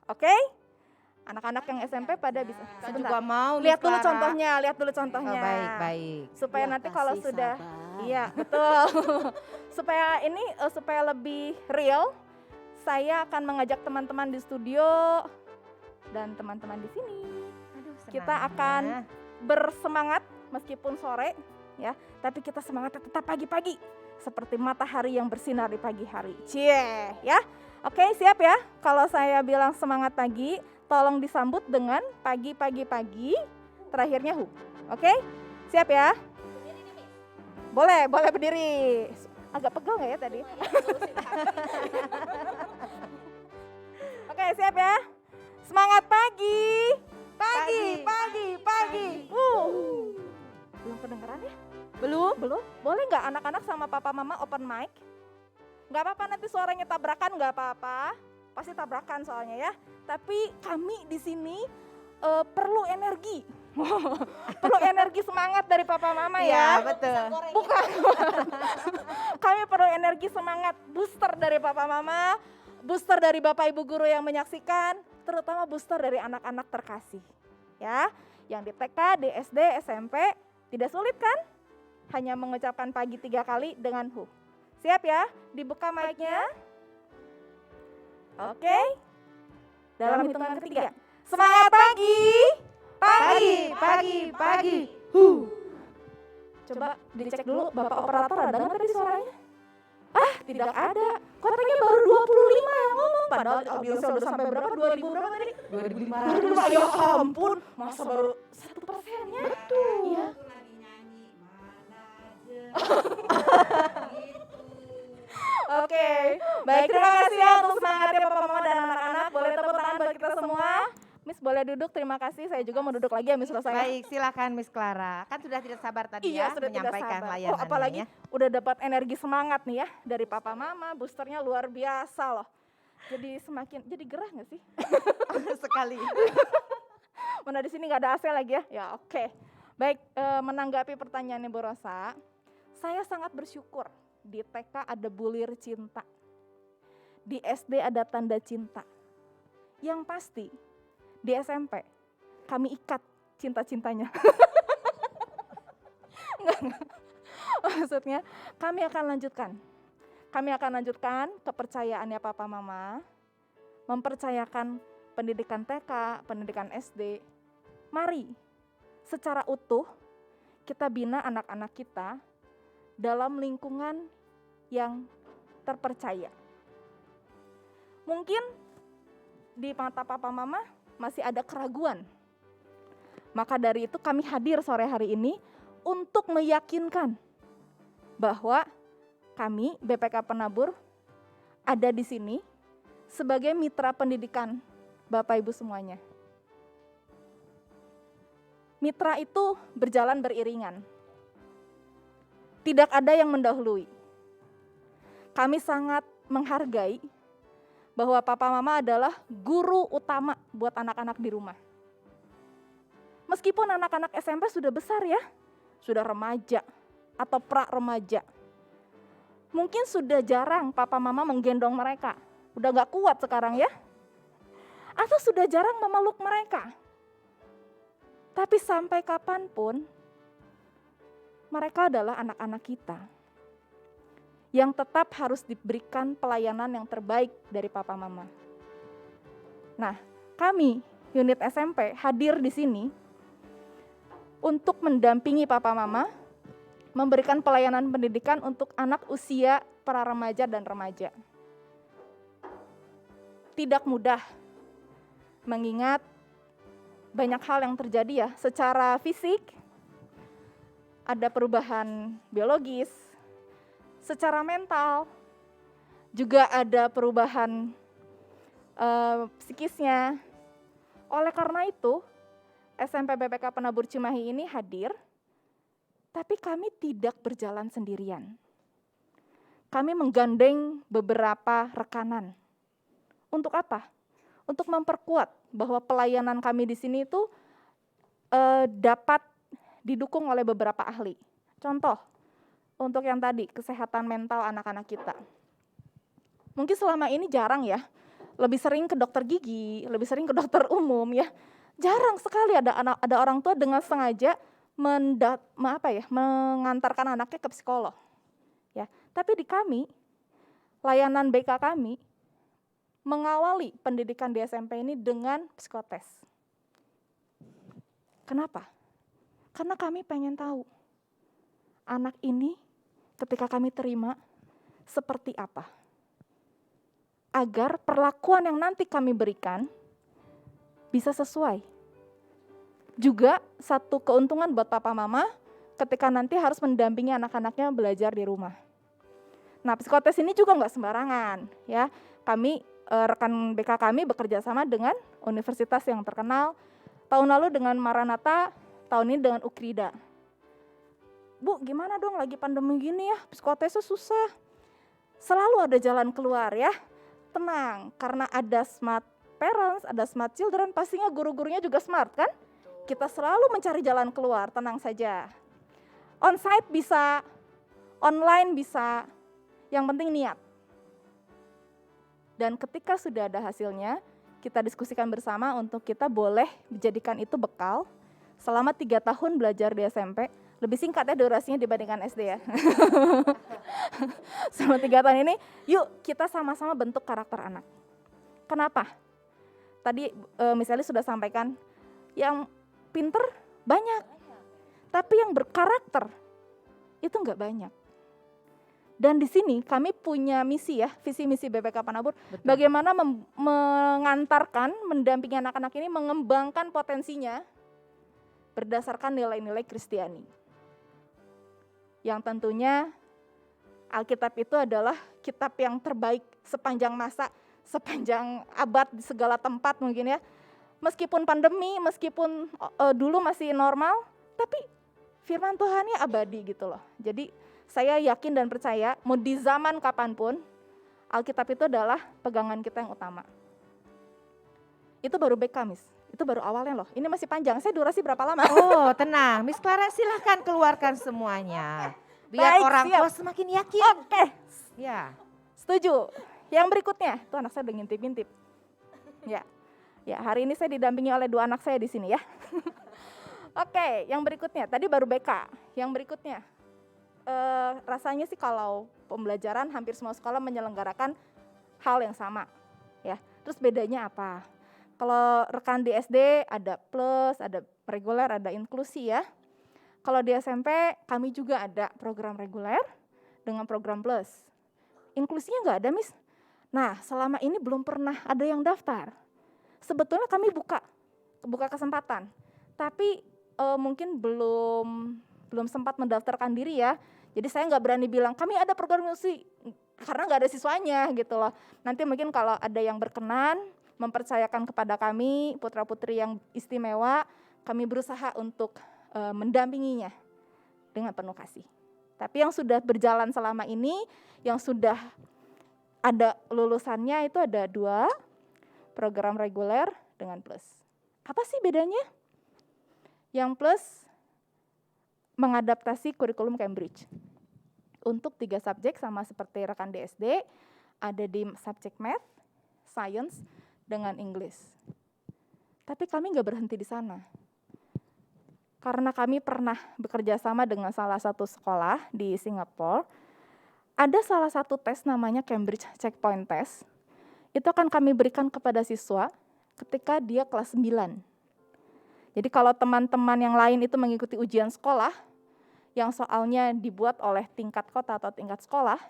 [SPEAKER 3] Oke? Anak-anak yang SMP pada bisa.
[SPEAKER 1] Saya
[SPEAKER 3] Sebentar.
[SPEAKER 1] juga mau
[SPEAKER 3] Lihat
[SPEAKER 1] Miss
[SPEAKER 3] dulu
[SPEAKER 1] Clara.
[SPEAKER 3] contohnya,
[SPEAKER 1] Oh, baik.
[SPEAKER 3] Supaya
[SPEAKER 4] Wah,
[SPEAKER 3] nanti kalau
[SPEAKER 4] kasih
[SPEAKER 3] sudah
[SPEAKER 4] sabar.
[SPEAKER 3] iya, betul. supaya lebih real, saya akan mengajak teman-teman di studio dan teman-teman di sini
[SPEAKER 1] Aduh,
[SPEAKER 3] Kita
[SPEAKER 1] senangnya.
[SPEAKER 3] akan bersemangat meskipun sore ya, tapi kita semangatnya tetap pagi-pagi seperti matahari yang bersinar di pagi hari. Cie, ya. Oke, siap ya? Kalau saya bilang semangat pagi, tolong disambut dengan pagi. Terakhirnya hu. Oke? Siap ya? Boleh berdiri. Agak pegel nggak ya tadi? Oke, siap ya? Semangat pagi. Belum kedengeran ya? Belum. Boleh nggak anak-anak sama papa mama open mic? Nggak apa-apa, nanti suaranya tabrakan nggak apa-apa. Pasti tabrakan soalnya ya. Tapi kami di sini perlu energi. Perlu energi semangat dari papa mama
[SPEAKER 1] Iya,
[SPEAKER 3] ya.
[SPEAKER 1] betul.
[SPEAKER 3] Bukan. Kami perlu energi semangat booster dari papa mama, booster dari bapak ibu guru yang menyaksikan, terutama booster dari anak-anak terkasih. Ya, yang di TK, di SD, SMP, tidak sulit kan? Hanya mengucapkan pagi 3 kali dengan hu. Siap ya? Dibuka mic-nya. Oke. Dalam hitungan ketiga. Semangat pagi.
[SPEAKER 1] Pagi.
[SPEAKER 3] Coba dicek dulu Bapak operator ada nggak tadi suaranya? Ah, tidak ada. Katanya baru 25 yang ngomong. Padahal audiensnya udah sampai berapa? 2000 berapa tadi?
[SPEAKER 1] 2500.
[SPEAKER 3] Ya ampun, masa baru 1%-nya? Betul. Iya.
[SPEAKER 2] Aku lagi nyanyi mana aja.
[SPEAKER 3] Oke, baik, terima kasih ya untuk semangatnya Papa Mama dan anak-anak. Boleh tepuk tangan buat kita semua. Miss boleh duduk, terima kasih. Saya juga mau duduk lagi ya Miss Rosa.
[SPEAKER 1] Baik, silakan Miss Clara. Kan sudah tidak sabar tadi
[SPEAKER 3] Iya,
[SPEAKER 1] ya
[SPEAKER 3] sudah tidak
[SPEAKER 1] menyampaikan
[SPEAKER 3] sabar.
[SPEAKER 1] layanannya.
[SPEAKER 3] Apalagi
[SPEAKER 1] ya.
[SPEAKER 3] udah dapat energi semangat nih ya dari Papa Mama, boosternya luar biasa loh. Jadi jadi gerah nggak sih?
[SPEAKER 1] Sekali.
[SPEAKER 3] Mana di sini nggak ada AC lagi ya? Ya oke. Baik, menanggapi pertanyaannya Bu Rosa, saya sangat bersyukur di TK ada bulir cinta, di SD ada tanda cinta. Yang pasti di SMP kami ikat cinta-cintanya. Enggak. Maksudnya kami akan lanjutkan kepercayaannya Papa Mama, mempercayakan pendidikan TK, pendidikan SD. Mari secara utuh kita bina anak-anak kita dalam lingkungan yang terpercaya. Mungkin di mata Papa Mama masih ada keraguan. Maka dari itu kami hadir sore hari ini untuk meyakinkan bahwa kami BPK Penabur ada di sini sebagai mitra pendidikan Bapak Ibu semuanya. Mitra itu berjalan beriringan. Tidak ada yang mendahului. Kami sangat menghargai bahwa Papa Mama adalah guru utama buat anak-anak di rumah. Meskipun anak-anak SMP sudah besar ya, sudah remaja atau pra-remaja. Mungkin sudah jarang Papa Mama menggendong mereka, udah gak kuat sekarang ya. Atau sudah jarang memeluk mereka. Tapi sampai kapanpun, mereka adalah anak-anak kita. yang tetap harus diberikan pelayanan yang terbaik dari papa mama. Nah, kami unit SMP hadir di sini untuk mendampingi papa mama, memberikan pelayanan pendidikan untuk anak usia pra remaja dan remaja. Tidak mudah, mengingat banyak hal yang terjadi ya, secara fisik, ada perubahan biologis, secara mental, juga ada perubahan psikisnya. Oleh karena itu, SMP BPK Penabur Cimahi ini hadir, tapi kami tidak berjalan sendirian. Kami menggandeng beberapa rekanan. Untuk apa? Untuk memperkuat bahwa pelayanan kami di sini itu dapat didukung oleh beberapa ahli. Contoh, untuk yang tadi, kesehatan mental anak-anak kita. Mungkin selama ini jarang ya, lebih sering ke dokter gigi, lebih sering ke dokter umum ya. Jarang sekali ada orang tua dengan sengaja mengantarkan anaknya ke psikolog. Ya, tapi di kami, layanan BK kami mengawali pendidikan di SMP ini dengan psikotes. Kenapa? Karena kami pengen tahu anak ini ketika kami terima seperti apa. Agar perlakuan yang nanti kami berikan bisa sesuai. Juga satu keuntungan buat papa mama ketika nanti harus mendampingi anak-anaknya belajar di rumah. Nah, psikotes ini juga nggak sembarangan ya. Kami rekan BK kami bekerja sama dengan universitas yang terkenal. Tahun lalu dengan Maranatha, tahun ini dengan Ukrida. Bu, gimana dong lagi pandemi gini ya, psikotesnya susah. Selalu ada jalan keluar ya. Tenang, karena ada smart parents, ada smart children, pastinya guru-gurunya juga smart kan? Kita selalu mencari jalan keluar, tenang saja. On-site bisa, online bisa, yang penting niat. Dan ketika sudah ada hasilnya, kita diskusikan bersama untuk kita boleh dijadikan itu bekal selama 3 tahun belajar di SMP. Lebih singkat ya durasinya dibandingkan SD ya. Selama 3 tahun ini, yuk kita sama-sama bentuk karakter anak. Kenapa? Tadi misalnya sudah sampaikan, yang pinter banyak, tapi yang berkarakter itu enggak banyak. Dan di sini kami punya misi ya, visi misi BPK Penabur, bagaimana mengantarkan, mendampingi anak-anak ini mengembangkan potensinya berdasarkan nilai-nilai Kristiani. Yang tentunya Alkitab itu adalah kitab yang terbaik sepanjang masa, sepanjang abad di segala tempat mungkin ya. Meskipun pandemi, meskipun dulu masih normal, tapi firman Tuhannya abadi gitu loh. Jadi saya yakin dan percaya, mau di zaman kapanpun, Alkitab itu adalah pegangan kita yang utama. Itu baru BK, Miss. Itu baru awalnya loh. Ini masih panjang. Saya durasi berapa lama?
[SPEAKER 1] Oh, tenang. Miss Clara silahkan keluarkan semuanya. Biar
[SPEAKER 3] Baik,
[SPEAKER 1] orang
[SPEAKER 3] siap.
[SPEAKER 1] tua semakin yakin.
[SPEAKER 3] Oke,
[SPEAKER 1] Ya.
[SPEAKER 3] setuju. Yang berikutnya, tuh anak saya udah ngintip-ngintip. Ya, hari ini saya didampingi oleh 2 anak saya di sini ya. Oke, yang berikutnya. Tadi baru BK. Yang berikutnya. Rasanya sih kalau pembelajaran hampir semua sekolah menyelenggarakan hal yang sama ya. Terus bedanya apa? Kalau rekan di SD ada plus, ada reguler, ada inklusi ya. Kalau di SMP kami juga ada program reguler dengan program plus. Inklusinya nggak ada, Miss. Nah, selama ini belum pernah ada yang daftar. Sebetulnya kami buka kesempatan, tapi mungkin belum sempat mendaftarkan diri ya. Jadi saya nggak berani bilang kami ada program inklusi karena nggak ada siswanya gitu loh. Nanti mungkin kalau ada yang berkenan mempercayakan kepada kami putra-putri yang istimewa, kami berusaha untuk mendampinginya dengan penuh kasih. Tapi yang sudah berjalan selama ini, yang sudah ada lulusannya itu ada 2 program reguler dengan plus. Apa sih bedanya? Yang plus mengadaptasi kurikulum Cambridge. Untuk 3 subjek sama seperti rekan di SD, ada di subjek Math, Science, dengan English. Tapi kami nggak berhenti di sana. Karena kami pernah bekerja sama dengan salah satu sekolah di Singapura, ada salah satu tes namanya Cambridge Checkpoint Test. Itu akan kami berikan kepada siswa ketika dia kelas 9. Jadi kalau teman-teman yang lain itu mengikuti ujian sekolah, yang soalnya dibuat oleh tingkat kota atau tingkat sekolah,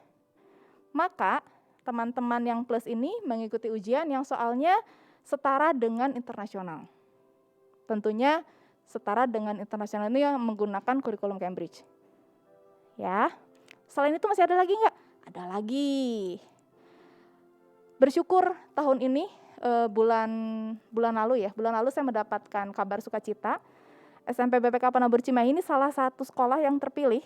[SPEAKER 3] maka teman-teman yang plus ini mengikuti ujian yang soalnya setara dengan internasional. Tentunya setara dengan internasional ini yang menggunakan kurikulum Cambridge. Ya, selain itu masih ada lagi nggak? Ada lagi. Bersyukur tahun ini bulan lalu saya mendapatkan kabar sukacita. SMP BPK Penabur Cimahi ini salah satu sekolah yang terpilih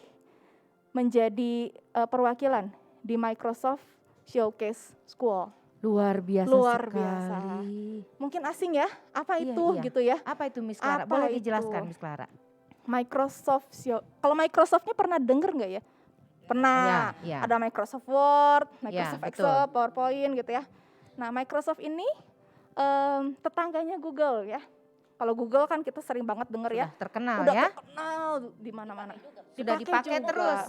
[SPEAKER 3] menjadi perwakilan di Microsoft Showcase School.
[SPEAKER 1] Luar biasa
[SPEAKER 3] Luar
[SPEAKER 1] sekali.
[SPEAKER 3] biasa. Mungkin asing ya, apa
[SPEAKER 1] Iya,
[SPEAKER 3] itu
[SPEAKER 1] iya.
[SPEAKER 3] gitu ya?
[SPEAKER 1] Apa itu Miss Clara?
[SPEAKER 3] Apa
[SPEAKER 1] Boleh
[SPEAKER 3] itu?
[SPEAKER 1] dijelaskan Miss Clara?
[SPEAKER 3] Microsoft kalau Microsoftnya pernah denger nggak ya? Pernah.
[SPEAKER 1] Ya, ya.
[SPEAKER 3] Ada Microsoft Word,
[SPEAKER 1] Ya,
[SPEAKER 3] Microsoft
[SPEAKER 1] betul.
[SPEAKER 3] Excel, PowerPoint gitu ya. Nah, Microsoft ini tetangganya Google ya. Kalau Google kan kita sering banget denger ya.
[SPEAKER 1] Sudah terkenal
[SPEAKER 3] Udah
[SPEAKER 1] ya.
[SPEAKER 3] terkenal di mana-mana.
[SPEAKER 1] Sudah dipakai
[SPEAKER 3] juga.
[SPEAKER 1] terus.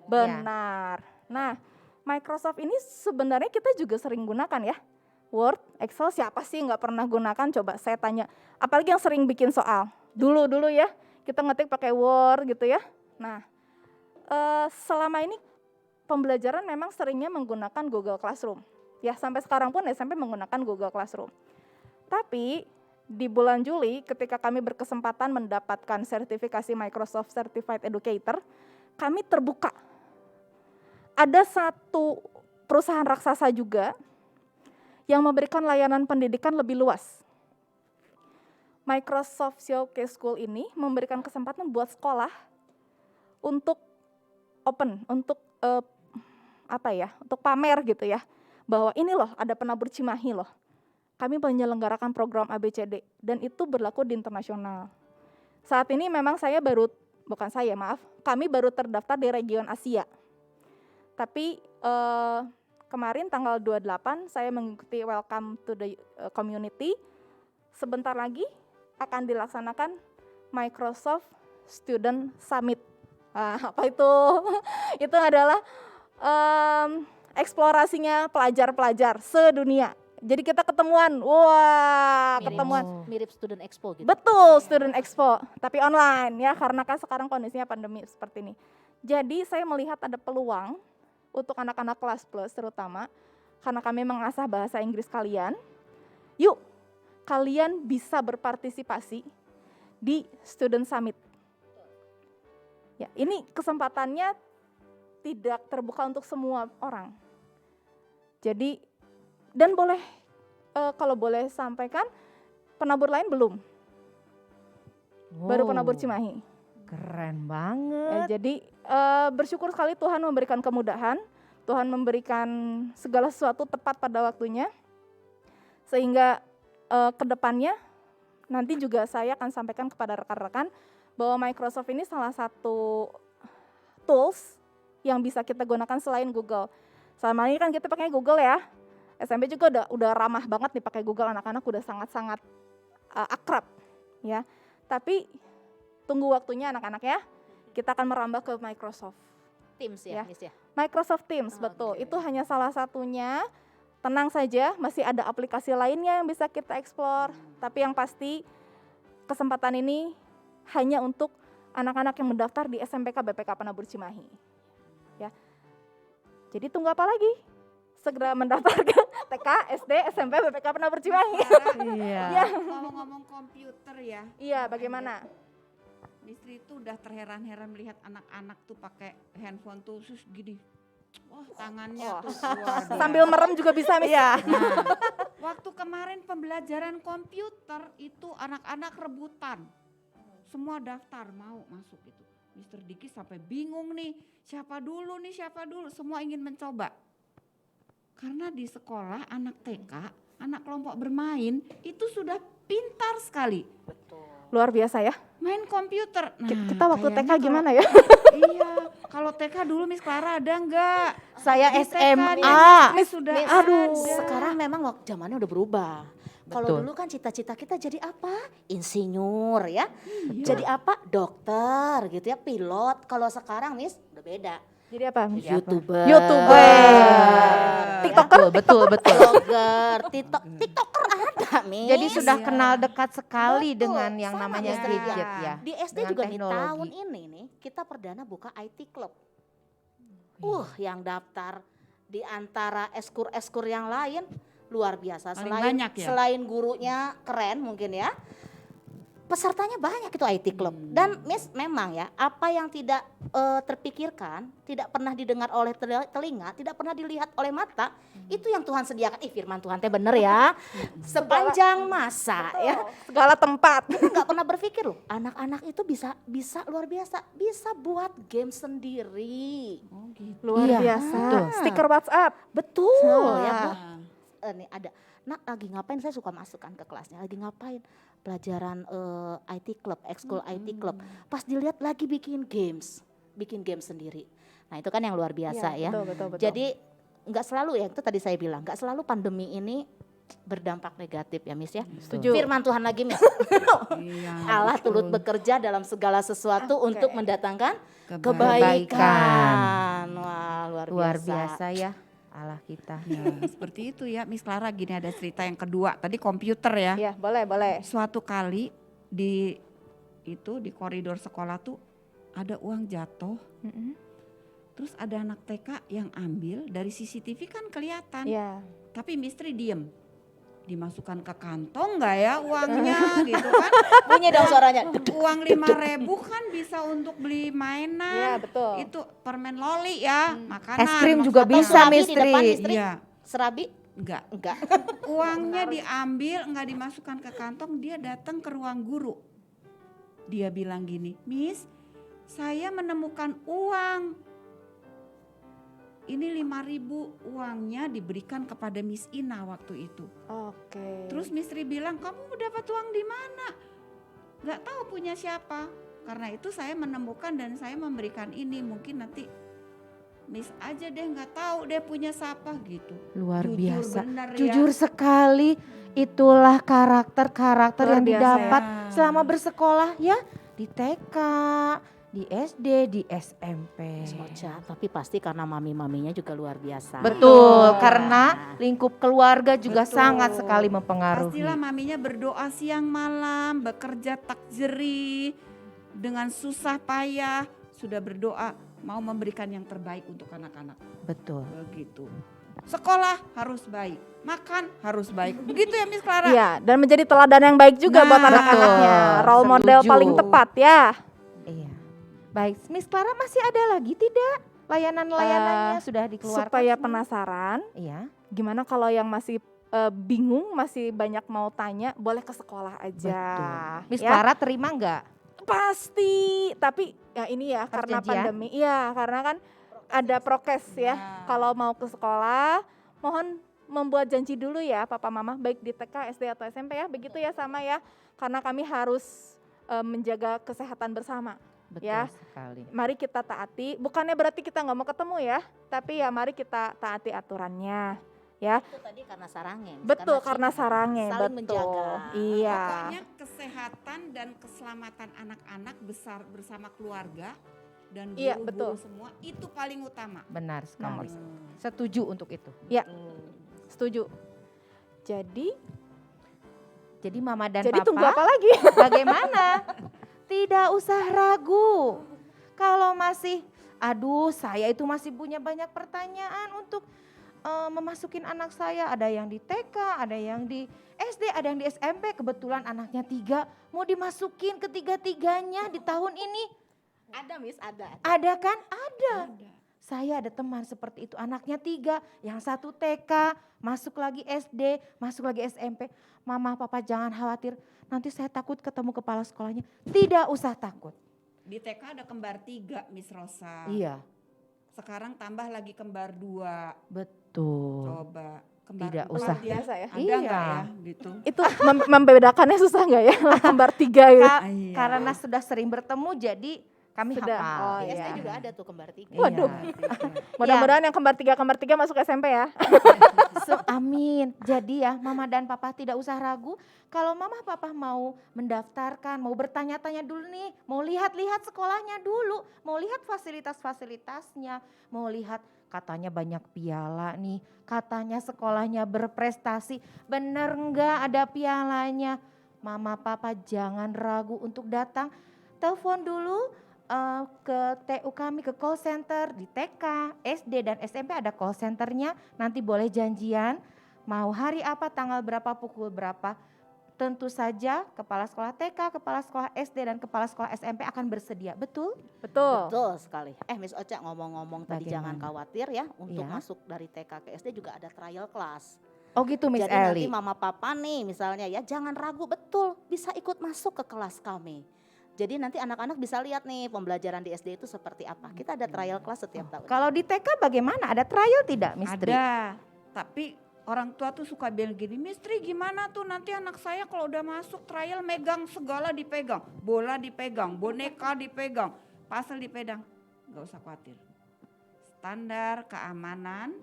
[SPEAKER 3] Benar. Nah, Microsoft ini sebenarnya kita juga sering gunakan ya. Word, Excel, siapa sih nggak pernah gunakan? Coba saya tanya. Apalagi yang sering bikin soal. Dulu ya, kita ngetik pakai Word gitu ya. Nah, selama ini pembelajaran memang seringnya menggunakan Google Classroom. Ya, sampai sekarang pun SMP menggunakan Google Classroom. Tapi di bulan Juli ketika kami berkesempatan mendapatkan sertifikasi Microsoft Certified Educator, kami terbuka. Ada satu perusahaan raksasa juga yang memberikan layanan pendidikan lebih luas. Microsoft Showcase School ini memberikan kesempatan buat sekolah untuk open, untuk untuk pamer gitu ya, bahwa ini loh ada Penabur Cimahi loh. Kami menyelenggarakan program ABCD dan itu berlaku di internasional. Saat ini memang kami baru terdaftar di region Asia. Tapi kemarin tanggal 28 saya mengikuti Welcome to the Community. Sebentar lagi akan dilaksanakan Microsoft Student Summit. Apa itu? Itu adalah eksplorasinya pelajar-pelajar sedunia. Jadi kita ketemuan,
[SPEAKER 4] Mirip student expo gitu.
[SPEAKER 3] Betul, student expo, tapi online ya, karena kan sekarang kondisinya pandemi seperti ini. Jadi saya melihat ada peluang untuk anak-anak kelas plus terutama, karena kami mengasah bahasa Inggris kalian. Yuk, kalian bisa berpartisipasi di Student Summit. Ya, ini kesempatannya tidak terbuka untuk semua orang. Jadi, dan kalau boleh sampaikan, penabur lain belum. Baru penabur Cimahi.
[SPEAKER 1] Keren banget.
[SPEAKER 3] Jadi bersyukur sekali Tuhan memberikan kemudahan, Tuhan memberikan segala sesuatu tepat pada waktunya, sehingga kedepannya nanti juga saya akan sampaikan kepada rekan-rekan bahwa Microsoft ini salah satu tools yang bisa kita gunakan selain Google. Selama ini kan kita pakai Google ya. SMP juga udah ramah banget nih pakai Google, anak-anak udah sangat-sangat akrab ya. Tapi tunggu waktunya anak-anak ya. Kita akan merambah ke Microsoft
[SPEAKER 4] Teams ya, Miss ya.
[SPEAKER 3] Microsoft Teams, betul. Itu hanya salah satunya. Tenang saja, masih ada aplikasi lainnya yang bisa kita explore. Tapi yang pasti kesempatan ini hanya untuk anak-anak yang mendaftar di SMPK BPK Penabur Cimahi. Ya. Jadi tunggu apa lagi? Segera mendaftar ke TK, SD, SMP, BPK Penabur Cimahi.
[SPEAKER 1] Iya.
[SPEAKER 3] Ya.
[SPEAKER 2] Ngomong-ngomong komputer ya.
[SPEAKER 3] Iya, bagaimana?
[SPEAKER 2] Istri itu udah terheran-heran melihat anak-anak tuh pakai handphone tuh terus gini. Wah, tangannya tuh luar biasa.
[SPEAKER 3] Sambil merem juga bisa, Miss.
[SPEAKER 1] Iya.
[SPEAKER 2] Nah, waktu kemarin pembelajaran komputer itu anak-anak rebutan. Semua daftar mau masuk itu. Mr. Diki sampai bingung nih, siapa dulu, semua ingin mencoba. Karena di sekolah anak TK, anak kelompok bermain itu sudah pintar sekali.
[SPEAKER 3] Luar biasa ya.
[SPEAKER 2] Main komputer. Nah,
[SPEAKER 3] Kita waktu TK
[SPEAKER 2] kayaknya
[SPEAKER 3] gimana ya?
[SPEAKER 2] Iya, kalau TK dulu Miss Clara ada enggak?
[SPEAKER 1] Saya
[SPEAKER 2] Di TK
[SPEAKER 1] SMA.
[SPEAKER 2] Miss sudah
[SPEAKER 4] Miss,
[SPEAKER 2] ada.
[SPEAKER 4] sekarang memang zamannya udah berubah. Kalau
[SPEAKER 1] Betul.
[SPEAKER 4] dulu kan cita-cita kita jadi apa? Insinyur ya.
[SPEAKER 2] Iya.
[SPEAKER 4] Jadi apa? Dokter gitu ya, pilot. Kalau sekarang Miss udah beda.
[SPEAKER 3] Jadi apa?
[SPEAKER 4] YouTuber.
[SPEAKER 3] TikToker.
[SPEAKER 1] Betul.
[SPEAKER 4] Blogger, TikToker ada, Miss.
[SPEAKER 1] Jadi sudah kenal dekat sekali
[SPEAKER 4] Betul,
[SPEAKER 1] dengan yang
[SPEAKER 4] sama
[SPEAKER 1] namanya
[SPEAKER 4] Miss Ria.
[SPEAKER 1] gadget ya.
[SPEAKER 4] Di SD
[SPEAKER 1] dengan
[SPEAKER 4] juga nih
[SPEAKER 1] teknologi.
[SPEAKER 4] tahun ini nih kita perdana buka IT Club. Yang daftar di antara eskur-eskur yang lain luar biasa.
[SPEAKER 2] Paling
[SPEAKER 4] Selain
[SPEAKER 2] banyak ya?
[SPEAKER 4] selain gurunya keren mungkin ya. Pesertanya banyak itu IT Club. Dan Miss memang ya apa yang tidak terpikirkan, tidak pernah didengar oleh telinga, tidak pernah dilihat oleh mata, itu yang Tuhan sediakan. Firman Tuhan teh bener ya. Sepanjang masa ya.
[SPEAKER 3] Segala tempat.
[SPEAKER 4] Kita nggak pernah berpikir loh, anak-anak itu bisa luar biasa, bisa buat game sendiri.
[SPEAKER 2] Oh gitu.
[SPEAKER 3] Luar
[SPEAKER 1] Iya,
[SPEAKER 3] biasa.
[SPEAKER 1] betul.
[SPEAKER 3] Stiker WhatsApp.
[SPEAKER 4] Betul ya Bu.
[SPEAKER 2] Nah,
[SPEAKER 4] Nih ada, nak lagi ngapain, saya suka masukkan ke kelasnya, lagi ngapain? Pelajaran IT Club, ekskul IT Club. Pas dilihat lagi bikin game sendiri. Nah itu kan yang luar biasa ya.
[SPEAKER 3] Betul.
[SPEAKER 4] Jadi nggak selalu ya, itu tadi saya bilang, nggak selalu pandemi ini berdampak negatif ya Miss ya.
[SPEAKER 3] Setuju.
[SPEAKER 4] Firman Tuhan lagi Miss.
[SPEAKER 2] iya,
[SPEAKER 4] Allah
[SPEAKER 2] betul.
[SPEAKER 4] turut bekerja dalam segala sesuatu
[SPEAKER 3] Oke.
[SPEAKER 4] untuk mendatangkan
[SPEAKER 2] Kebaikan.
[SPEAKER 4] kebaikan. Wah
[SPEAKER 1] Luar biasa ya Allah kita.
[SPEAKER 2] Ya, seperti itu ya Miss Clara. Gini ada cerita yang kedua. Tadi komputer ya.
[SPEAKER 3] Iya, boleh.
[SPEAKER 2] Suatu kali di koridor sekolah tuh ada uang jatuh. Terus ada anak TK yang ambil, dari CCTV kan kelihatan.
[SPEAKER 3] Iya.
[SPEAKER 2] Tapi misteri diem. Dimasukkan ke kantong nggak ya uangnya gitu kan.
[SPEAKER 4] Bunyi dong suaranya.
[SPEAKER 2] Uang 5.000 kan bisa untuk beli
[SPEAKER 3] Iya,
[SPEAKER 2] mainan.
[SPEAKER 3] betul.
[SPEAKER 2] Itu permen loli ya, makanan.
[SPEAKER 1] Es krim juga
[SPEAKER 2] maksudnya.
[SPEAKER 1] bisa,
[SPEAKER 4] Serabi di
[SPEAKER 1] Mistri.
[SPEAKER 4] depan, Mistri.
[SPEAKER 2] Iya,
[SPEAKER 4] Serabi?
[SPEAKER 2] enggak.
[SPEAKER 4] Enggak.
[SPEAKER 2] Uangnya diambil, nggak dimasukkan ke kantong, dia datang ke ruang guru. Dia bilang gini, Miss, saya menemukan uang. Ini 5.000 uangnya diberikan kepada Miss Ina waktu itu.
[SPEAKER 3] Oke.
[SPEAKER 2] Terus Mistri bilang, kamu dapat uang di mana? Gak tahu punya siapa. Karena itu saya menemukan dan saya memberikan ini. Mungkin nanti Miss aja deh, gak tahu deh punya siapa gitu.
[SPEAKER 1] Luar
[SPEAKER 2] Jujur
[SPEAKER 1] biasa.
[SPEAKER 2] bener ya.
[SPEAKER 1] Jujur sekali, itulah karakter-karakter
[SPEAKER 3] Luar
[SPEAKER 1] yang
[SPEAKER 3] biasa
[SPEAKER 1] didapat
[SPEAKER 2] ya.
[SPEAKER 1] selama bersekolah ya. Di TK, di SD, di SMP.
[SPEAKER 4] Ocha, tapi pasti karena mami-maminya juga luar biasa.
[SPEAKER 1] Betul,
[SPEAKER 3] Nah.
[SPEAKER 1] karena lingkup keluarga juga
[SPEAKER 2] Betul.
[SPEAKER 1] sangat sekali mempengaruhi.
[SPEAKER 2] Pastilah maminya berdoa siang malam, bekerja tak jerih, dengan susah payah, sudah berdoa mau memberikan yang terbaik untuk anak-anak.
[SPEAKER 1] Betul.
[SPEAKER 2] Begitu. Sekolah harus baik, makan harus baik. Begitu ya Miss Clara?
[SPEAKER 3] Iya, dan menjadi teladan yang baik juga buat
[SPEAKER 2] Nah,
[SPEAKER 3] anak-anaknya.
[SPEAKER 1] betul.
[SPEAKER 3] Role model
[SPEAKER 1] Setuju.
[SPEAKER 3] paling tepat ya.
[SPEAKER 1] Iya. Baik, Miss Clara masih ada lagi tidak layanan-layanannya sudah dikeluarkan?
[SPEAKER 3] Supaya
[SPEAKER 1] semua?
[SPEAKER 3] penasaran,
[SPEAKER 1] Iya.
[SPEAKER 3] gimana kalau yang masih bingung, masih banyak mau tanya, boleh ke sekolah aja.
[SPEAKER 1] Betul. Miss
[SPEAKER 3] Ya.
[SPEAKER 1] Clara terima enggak?
[SPEAKER 3] Pasti, tapi ya ini ya karena
[SPEAKER 1] Perjanjian?
[SPEAKER 3] pandemi. Iya, karena kan ada prokes ya.
[SPEAKER 2] Nah.
[SPEAKER 3] Kalau mau ke sekolah, mohon membuat janji dulu ya Papa Mama, baik di TK, SD atau SMP ya. Begitu ya sama ya. Karena kami harus menjaga kesehatan bersama.
[SPEAKER 1] Betul
[SPEAKER 3] Ya.
[SPEAKER 1] sekali.
[SPEAKER 3] Mari kita taati, bukannya berarti kita nggak mau ketemu ya, tapi ya mari kita taati aturannya. Ya,
[SPEAKER 4] Itu tadi karena sarangnya. Miss,
[SPEAKER 3] betul karena
[SPEAKER 4] cinta.
[SPEAKER 3] sarangnya,
[SPEAKER 4] Saling
[SPEAKER 3] betul.
[SPEAKER 4] menjaga.
[SPEAKER 3] Iya.
[SPEAKER 2] Pokoknya kesehatan dan keselamatan anak-anak besar bersama keluarga dan
[SPEAKER 3] Iya,
[SPEAKER 2] guru-guru
[SPEAKER 3] betul.
[SPEAKER 2] semua itu paling utama.
[SPEAKER 1] Benar sekali.
[SPEAKER 2] Hmm.
[SPEAKER 1] Setuju untuk itu.
[SPEAKER 3] Ya, setuju.
[SPEAKER 1] Jadi Mama dan
[SPEAKER 3] Jadi
[SPEAKER 1] Papa
[SPEAKER 3] tunggu apa lagi?
[SPEAKER 1] bagaimana? Tidak usah ragu. Kalau masih, aduh saya itu masih punya banyak pertanyaan untuk memasukin anak saya. Ada yang di TK, ada yang di SD, ada yang di SMP. Kebetulan anaknya 3, mau dimasukin ketiga-tiganya di tahun ini.
[SPEAKER 4] Ada Miss, ada.
[SPEAKER 1] Ada kan? Ada. Saya ada teman seperti itu, anaknya 3, yang 1 TK, masuk lagi SD, masuk lagi SMP. Mama, Papa jangan khawatir, nanti saya takut ketemu kepala sekolahnya. Tidak usah takut.
[SPEAKER 2] Di TK ada kembar 3 Miss Rosa.
[SPEAKER 1] Iya,
[SPEAKER 2] Sekarang tambah lagi kembar 2.
[SPEAKER 1] betul.
[SPEAKER 2] Coba kembar
[SPEAKER 1] Tidak
[SPEAKER 2] 4
[SPEAKER 1] usah.
[SPEAKER 2] ya.
[SPEAKER 3] Biasa ya.
[SPEAKER 2] Ada
[SPEAKER 1] Iya.
[SPEAKER 2] nggak ya gitu?
[SPEAKER 3] Itu membedakannya susah nggak ya? Kembar 3 gitu.
[SPEAKER 1] Karena sudah sering bertemu jadi Kami
[SPEAKER 3] Sudah.
[SPEAKER 1] hafal.
[SPEAKER 3] Oh,
[SPEAKER 4] Di SD
[SPEAKER 3] iya.
[SPEAKER 4] juga ada tuh kembar 3.
[SPEAKER 3] Waduh. Mudah-mudahan yang kembar tiga masuk SMP ya.
[SPEAKER 1] Amin. Jadi ya mama dan papa tidak usah ragu. Kalau mama papa mau mendaftarkan, mau bertanya-tanya dulu nih, mau lihat-lihat sekolahnya dulu, mau lihat fasilitas-fasilitasnya, mau lihat katanya banyak piala nih, katanya sekolahnya berprestasi. Bener enggak ada pialanya? Mama papa jangan ragu untuk datang. Telepon dulu ke TU kami, ke call center di TK, SD dan SMP ada call centernya. Nanti boleh janjian mau hari apa, tanggal berapa, pukul berapa. Tentu saja kepala sekolah TK, kepala sekolah SD dan kepala sekolah SMP akan bersedia. Betul?
[SPEAKER 3] Betul.
[SPEAKER 4] Betul sekali. Miss Ocha ngomong-ngomong tadi jangan
[SPEAKER 1] Bagaimana?
[SPEAKER 4] khawatir ya, untuk
[SPEAKER 1] Iya.
[SPEAKER 4] masuk dari TK ke SD juga ada trial class.
[SPEAKER 1] Oh gitu Miss
[SPEAKER 4] Jadi nanti
[SPEAKER 1] Eli.
[SPEAKER 4] mama papa nih misalnya ya, jangan ragu, betul bisa ikut masuk ke kelas kami. Jadi nanti anak-anak bisa lihat nih pembelajaran di SD itu seperti apa. Kita ada trial class setiap tahun.
[SPEAKER 1] Kalau di TK bagaimana? Ada trial tidak Miss Tri?
[SPEAKER 2] Ada, tapi orang tua tuh suka bilang gini, Mistri gimana tuh nanti anak saya kalau udah masuk trial megang segala dipegang, bola dipegang, boneka dipegang, pasal dipegang. Gak usah khawatir. Standar keamanan,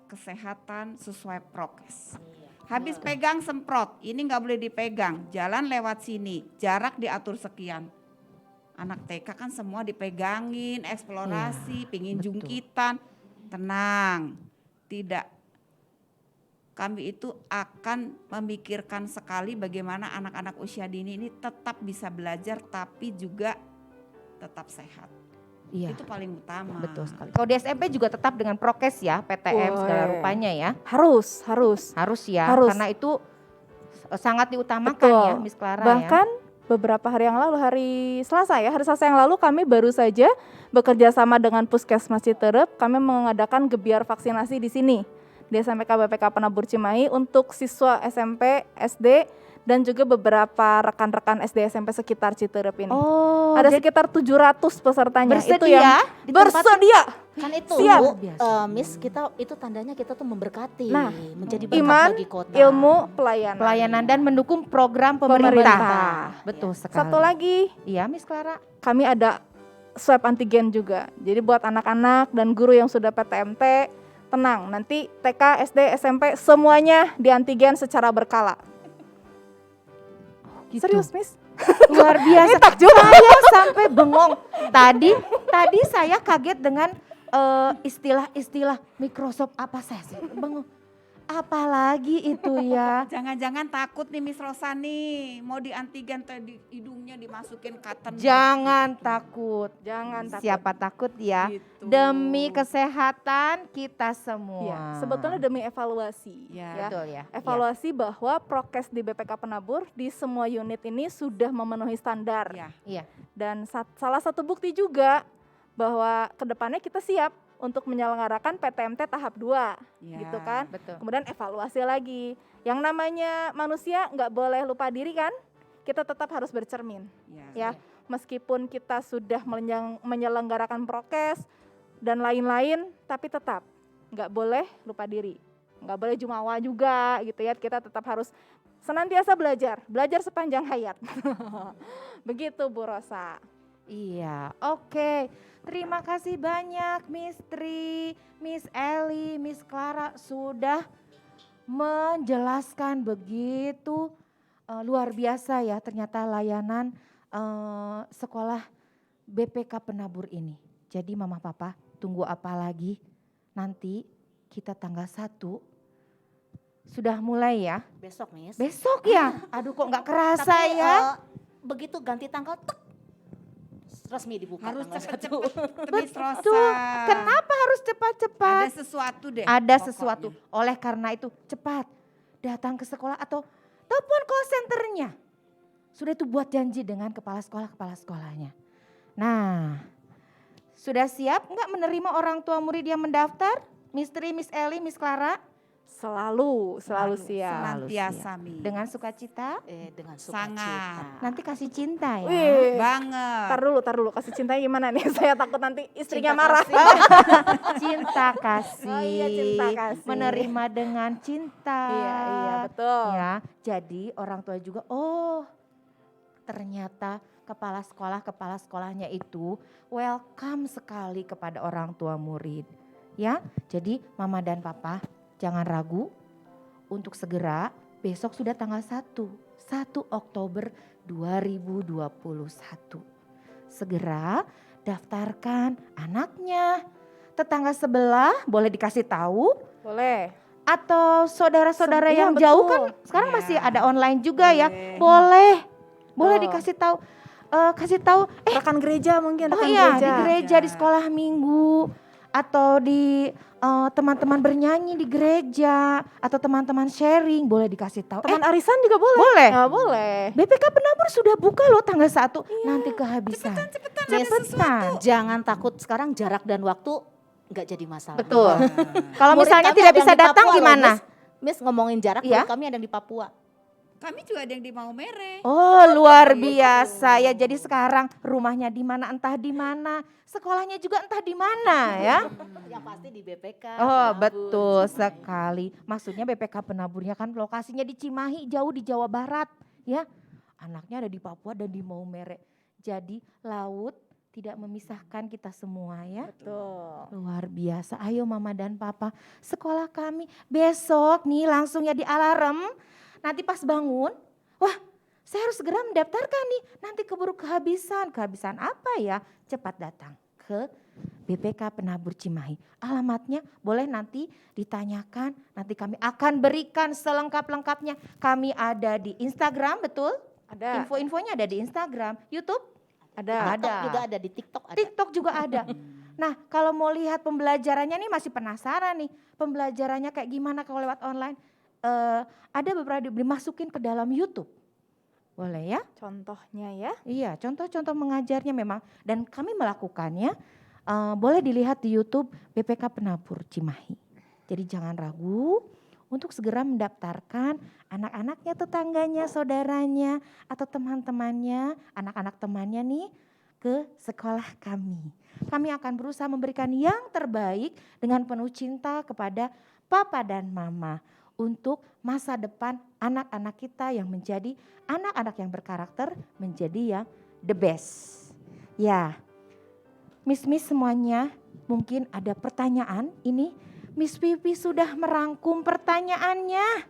[SPEAKER 2] kesehatan sesuai prokes. Habis pegang semprot, ini gak boleh dipegang, jalan lewat sini, jarak diatur sekian. Anak TK kan semua dipegangin, eksplorasi, pingin
[SPEAKER 1] betul.
[SPEAKER 2] jungkitan. Tenang, tidak. Kami itu akan memikirkan sekali bagaimana anak-anak usia dini ini tetap bisa belajar tapi juga tetap sehat.
[SPEAKER 1] Iya.
[SPEAKER 2] Itu paling utama.
[SPEAKER 1] Betul sekali. Kalau di SMP juga tetap dengan prokes ya, PTM segala
[SPEAKER 3] Woy.
[SPEAKER 1] rupanya ya.
[SPEAKER 3] Harus.
[SPEAKER 1] Harus ya,
[SPEAKER 3] Harus.
[SPEAKER 1] karena itu sangat diutamakan
[SPEAKER 3] Betul.
[SPEAKER 1] ya Miss Clara ya.
[SPEAKER 3] Bahkan beberapa hari yang lalu, hari Selasa yang lalu kami baru saja bekerja sama dengan Puskesmas Citerep, kami mengadakan gebiar vaksinasi di sini di SMPK BPK Penabur Cimahi untuk siswa SMP, SD dan juga beberapa rekan-rekan SD SMP sekitar Citerep ini.
[SPEAKER 1] Oh,
[SPEAKER 3] Ada
[SPEAKER 1] jadi
[SPEAKER 3] sekitar 700 pesertanya. Itu
[SPEAKER 1] bersedia
[SPEAKER 3] yang
[SPEAKER 1] di tempat-
[SPEAKER 3] bersedia.
[SPEAKER 4] Kan itu
[SPEAKER 3] Siap.
[SPEAKER 4] Bu,
[SPEAKER 1] Biasa.
[SPEAKER 4] Miss, kita itu tandanya kita tuh memberkati,
[SPEAKER 3] Nah,
[SPEAKER 4] menjadi berkat
[SPEAKER 3] iman,
[SPEAKER 4] bagi kota.
[SPEAKER 3] ilmu, pelayanan.
[SPEAKER 1] pelayanan dan mendukung program pemerintah.
[SPEAKER 3] Pemerintah.
[SPEAKER 1] Betul sekali.
[SPEAKER 3] Satu lagi,
[SPEAKER 1] Iya Miss Clara.
[SPEAKER 3] kami ada swab antigen juga. Jadi buat anak-anak dan guru yang sudah PTMT, tenang, nanti TK, SD, SMP semuanya di antigen secara berkala.
[SPEAKER 1] Gitu.
[SPEAKER 3] Serius, Miss?
[SPEAKER 1] Luar biasa. Saya sampai bengong. Tadi saya kaget dengan istilah-istilah Microsoft apa, saya sih bengong. Apalagi itu ya.
[SPEAKER 2] Jangan-jangan takut nih Miss Rosa nih, mau di antigen tadi hidungnya dimasukin cotton.
[SPEAKER 1] Jangan takut.
[SPEAKER 3] Jangan takut.
[SPEAKER 1] Siapa takut ya?
[SPEAKER 2] Gitu.
[SPEAKER 1] Demi kesehatan kita
[SPEAKER 3] Ya,
[SPEAKER 1] semua.
[SPEAKER 3] sebetulnya demi evaluasi.
[SPEAKER 2] Ya.
[SPEAKER 1] Betul ya.
[SPEAKER 3] Evaluasi bahwa prokes di BPK Penabur di semua unit ini sudah memenuhi standar.
[SPEAKER 2] Ya.
[SPEAKER 1] Iya.
[SPEAKER 3] Dan salah satu bukti juga bahwa kedepannya kita siap untuk menyelenggarakan PTMT tahap 2
[SPEAKER 2] Ya.
[SPEAKER 3] gitu kan.
[SPEAKER 1] Betul.
[SPEAKER 3] Kemudian evaluasi lagi. Yang namanya manusia nggak boleh lupa diri kan. Kita tetap harus bercermin ya. Meskipun kita sudah menyelenggarakan prokes dan lain-lain, tapi tetap nggak boleh lupa diri. Nggak boleh jumawa juga gitu ya. Kita tetap harus senantiasa belajar sepanjang hayat. Begitu Bu Rosa.
[SPEAKER 1] Iya, oke. Terima kasih banyak Miss Tri, Miss Eli, Miss Clara sudah menjelaskan begitu luar biasa ya ternyata layanan sekolah BPK Penabur ini. Jadi Mama Papa tunggu apa lagi? Nanti kita tanggal 1 sudah mulai ya.
[SPEAKER 4] Besok, Miss.
[SPEAKER 1] Besok ya? Aduh kok nggak kerasa
[SPEAKER 4] Tapi,
[SPEAKER 1] ya.
[SPEAKER 4] begitu ganti tanggal, tek, resmi dibuka
[SPEAKER 2] Harus
[SPEAKER 4] tanggal 1.
[SPEAKER 2] cepet-cepet Miss Rosa.
[SPEAKER 1] Tuh, kenapa harus cepat-cepat?
[SPEAKER 2] Ada sesuatu deh.
[SPEAKER 1] Ada
[SPEAKER 2] pokoknya.
[SPEAKER 1] sesuatu. Oleh karena itu cepat datang ke sekolah atau telepon call centernya. Sudah itu buat janji dengan kepala sekolahnya. Nah, sudah siap nggak menerima orang tua murid yang mendaftar? Miss Tri, Miss Eli, Miss Clara?
[SPEAKER 3] Selalu siap.
[SPEAKER 2] Senantiasa Mi.
[SPEAKER 1] Dengan sukacita?
[SPEAKER 4] Dengan sukacita.
[SPEAKER 2] Sangat.
[SPEAKER 1] Nanti kasih cinta ya.
[SPEAKER 3] Wih.
[SPEAKER 2] Banget.
[SPEAKER 3] Tar dulu kasih cintanya gimana nih? Saya takut nanti istrinya
[SPEAKER 4] Cinta
[SPEAKER 3] marah.
[SPEAKER 4] kasih.
[SPEAKER 1] Cinta kasih.
[SPEAKER 3] Oh iya, cinta kasih.
[SPEAKER 1] Menerima dengan cinta.
[SPEAKER 3] Iya betul.
[SPEAKER 1] Ya, jadi orang tua juga, oh ternyata kepala sekolahnya itu welcome sekali kepada orang tua murid. Ya, jadi mama dan papa jangan ragu untuk segera, besok sudah tanggal 1 Oktober 2021. Segera daftarkan anaknya. Tetangga sebelah boleh dikasih tahu,
[SPEAKER 3] Boleh.
[SPEAKER 1] atau saudara-saudara
[SPEAKER 3] Iya,
[SPEAKER 1] yang jauh kan
[SPEAKER 3] betul.
[SPEAKER 1] sekarang
[SPEAKER 2] Iya.
[SPEAKER 1] masih ada online juga ya.
[SPEAKER 2] Boleh.
[SPEAKER 1] Boleh
[SPEAKER 3] Betul.
[SPEAKER 1] dikasih tahu, kasih tahu
[SPEAKER 3] Rekan gereja mungkin,
[SPEAKER 1] oh
[SPEAKER 3] rekan
[SPEAKER 1] iya
[SPEAKER 3] gereja.
[SPEAKER 1] di gereja, di sekolah minggu, atau di teman-teman bernyanyi di gereja, atau teman-teman sharing boleh dikasih tahu.
[SPEAKER 3] Teman arisan juga boleh.
[SPEAKER 1] Boleh.
[SPEAKER 3] Ya, boleh.
[SPEAKER 1] BPK Penabur sudah buka loh tanggal 1, nanti kehabisan. Cepetan.
[SPEAKER 4] Jangan takut, sekarang jarak dan waktu nggak jadi masalah.
[SPEAKER 1] Betul. Kalau
[SPEAKER 4] Murid
[SPEAKER 1] misalnya
[SPEAKER 4] kami
[SPEAKER 1] tidak
[SPEAKER 4] ada yang
[SPEAKER 1] bisa
[SPEAKER 4] di
[SPEAKER 1] datang
[SPEAKER 4] Papua loh,
[SPEAKER 1] gimana?
[SPEAKER 4] Miss ngomongin jarak,
[SPEAKER 1] Iya.
[SPEAKER 4] murid kami ada yang di Papua.
[SPEAKER 2] Kami juga ada yang di Maumere.
[SPEAKER 1] Oh luar biasa ya, jadi sekarang rumahnya di mana entah di mana, sekolahnya juga entah di mana ya.
[SPEAKER 4] Yang pasti di BPK.
[SPEAKER 1] Oh
[SPEAKER 4] Penabur,
[SPEAKER 1] betul
[SPEAKER 4] Cimahi.
[SPEAKER 1] sekali. Maksudnya BPK Penaburnya kan lokasinya di Cimahi, jauh di Jawa Barat ya. Anaknya ada di Papua dan di Maumere. Jadi laut tidak memisahkan kita semua ya.
[SPEAKER 3] Betul.
[SPEAKER 1] Luar biasa. Ayo mama dan papa, sekolah kami besok nih langsung ya di alarm. Nanti pas bangun, wah saya harus segera mendaftarkan nih. Nanti keburu kehabisan. Kehabisan apa ya? Cepat datang ke BPK Penabur Cimahi. Alamatnya boleh nanti ditanyakan. Nanti kami akan berikan selengkap-lengkapnya. Kami ada di Instagram, betul?
[SPEAKER 3] Ada.
[SPEAKER 1] Info-infonya ada di Instagram. YouTube?
[SPEAKER 3] Ada.
[SPEAKER 4] TikTok juga ada, di TikTok ada.
[SPEAKER 1] TikTok juga ada. Nah kalau mau lihat pembelajarannya nih masih penasaran nih. Pembelajarannya kayak gimana kalau lewat online. Ada beberapa dimasukin ke dalam YouTube. Boleh ya?
[SPEAKER 3] Contohnya ya.
[SPEAKER 1] Iya, contoh-contoh mengajarnya memang. Dan kami melakukannya, boleh dilihat di YouTube BPK Penabur Cimahi. Jadi jangan ragu untuk segera mendaftarkan anak-anaknya, tetangganya, saudaranya, atau teman-temannya, anak-anak temannya nih ke sekolah kami. Kami akan berusaha memberikan yang terbaik dengan penuh cinta kepada papa dan mama untuk masa depan anak-anak kita yang menjadi anak-anak yang berkarakter, menjadi yang the best. Ya, Miss semuanya mungkin ada pertanyaan ini. Miss Pipi sudah merangkum pertanyaannya.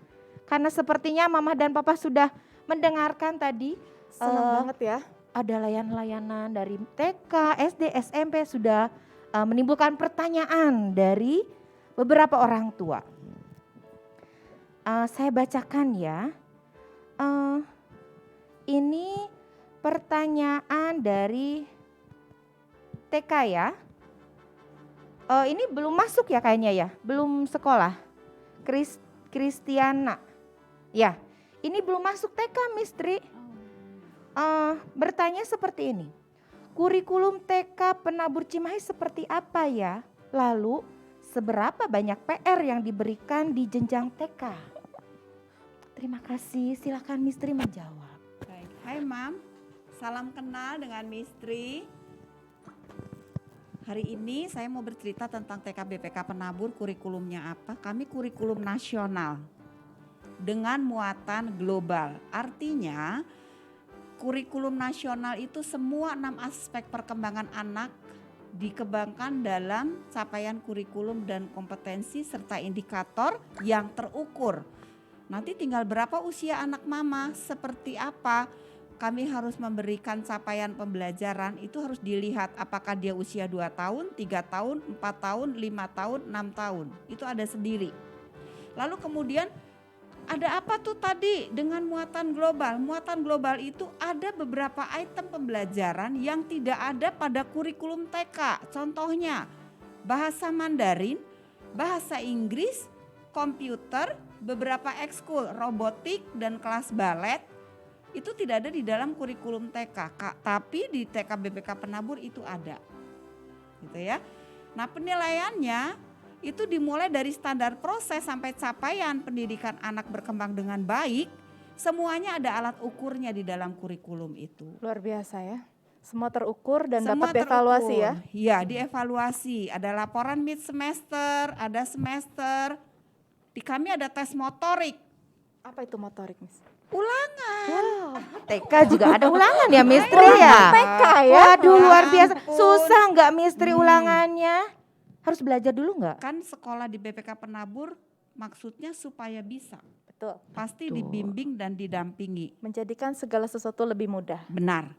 [SPEAKER 1] Karena sepertinya mama dan papa sudah mendengarkan tadi.
[SPEAKER 3] Senang banget ya.
[SPEAKER 1] Ada layanan dari TK, SD, SMP sudah menimbulkan pertanyaan dari beberapa orang tua. Saya bacakan ya. Ini pertanyaan dari TK ya. Ini belum masuk ya kayaknya ya, belum sekolah. Kristiana. Ya, ini belum masuk TK Mistri. Bertanya seperti ini. Kurikulum TK Penabur Cimahi seperti apa ya? Lalu seberapa banyak PR yang diberikan di jenjang TK? Terima kasih, silakan Mistri menjawab.
[SPEAKER 2] Baik. Hai Mam, salam kenal dengan Mistri. Hari ini saya mau bercerita tentang TK BPK Penabur, kurikulumnya apa. Kami kurikulum nasional dengan muatan global. Artinya kurikulum nasional itu semua 6 aspek perkembangan anak dikembangkan dalam capaian kurikulum dan kompetensi serta indikator yang terukur. Nanti tinggal berapa usia anak mama, seperti apa. Kami harus memberikan capaian pembelajaran itu harus dilihat apakah dia usia 2 tahun, 3 tahun, 4 tahun, 5 tahun, 6 tahun. Itu ada sendiri. Lalu kemudian ada apa tuh tadi dengan muatan global? Muatan global itu ada beberapa item pembelajaran yang tidak ada pada kurikulum TK. Contohnya bahasa Mandarin, bahasa Inggris, komputer, beberapa ekskul, robotik dan kelas balet. Itu tidak ada di dalam kurikulum TK, tapi di TK BPK Penabur itu ada. Gitu ya. Nah, penilaiannya itu dimulai dari standar proses sampai capaian pendidikan anak berkembang dengan baik, semuanya ada alat ukurnya di dalam kurikulum itu.
[SPEAKER 3] Luar biasa ya. Semua terukur dan
[SPEAKER 2] Semua
[SPEAKER 3] dapat dievaluasi ya.
[SPEAKER 2] terukur. Iya, dievaluasi. Ada laporan mid semester, ada semester. Di kami ada tes motorik.
[SPEAKER 3] Apa itu motorik, Miss?
[SPEAKER 2] ulangan.
[SPEAKER 3] Wow.
[SPEAKER 1] TK juga ada ulangan ya Mistri ya?
[SPEAKER 3] TK ya.
[SPEAKER 1] Waduh luar
[SPEAKER 2] Ya
[SPEAKER 1] biasa.
[SPEAKER 2] ampun.
[SPEAKER 1] Susah nggak Mistri ulangannya? Harus belajar dulu nggak?
[SPEAKER 2] Kan sekolah di BPK Penabur maksudnya supaya bisa.
[SPEAKER 3] Betul.
[SPEAKER 2] Pasti
[SPEAKER 1] Betul.
[SPEAKER 2] dibimbing dan didampingi.
[SPEAKER 3] Menjadikan segala sesuatu lebih mudah.
[SPEAKER 2] Benar.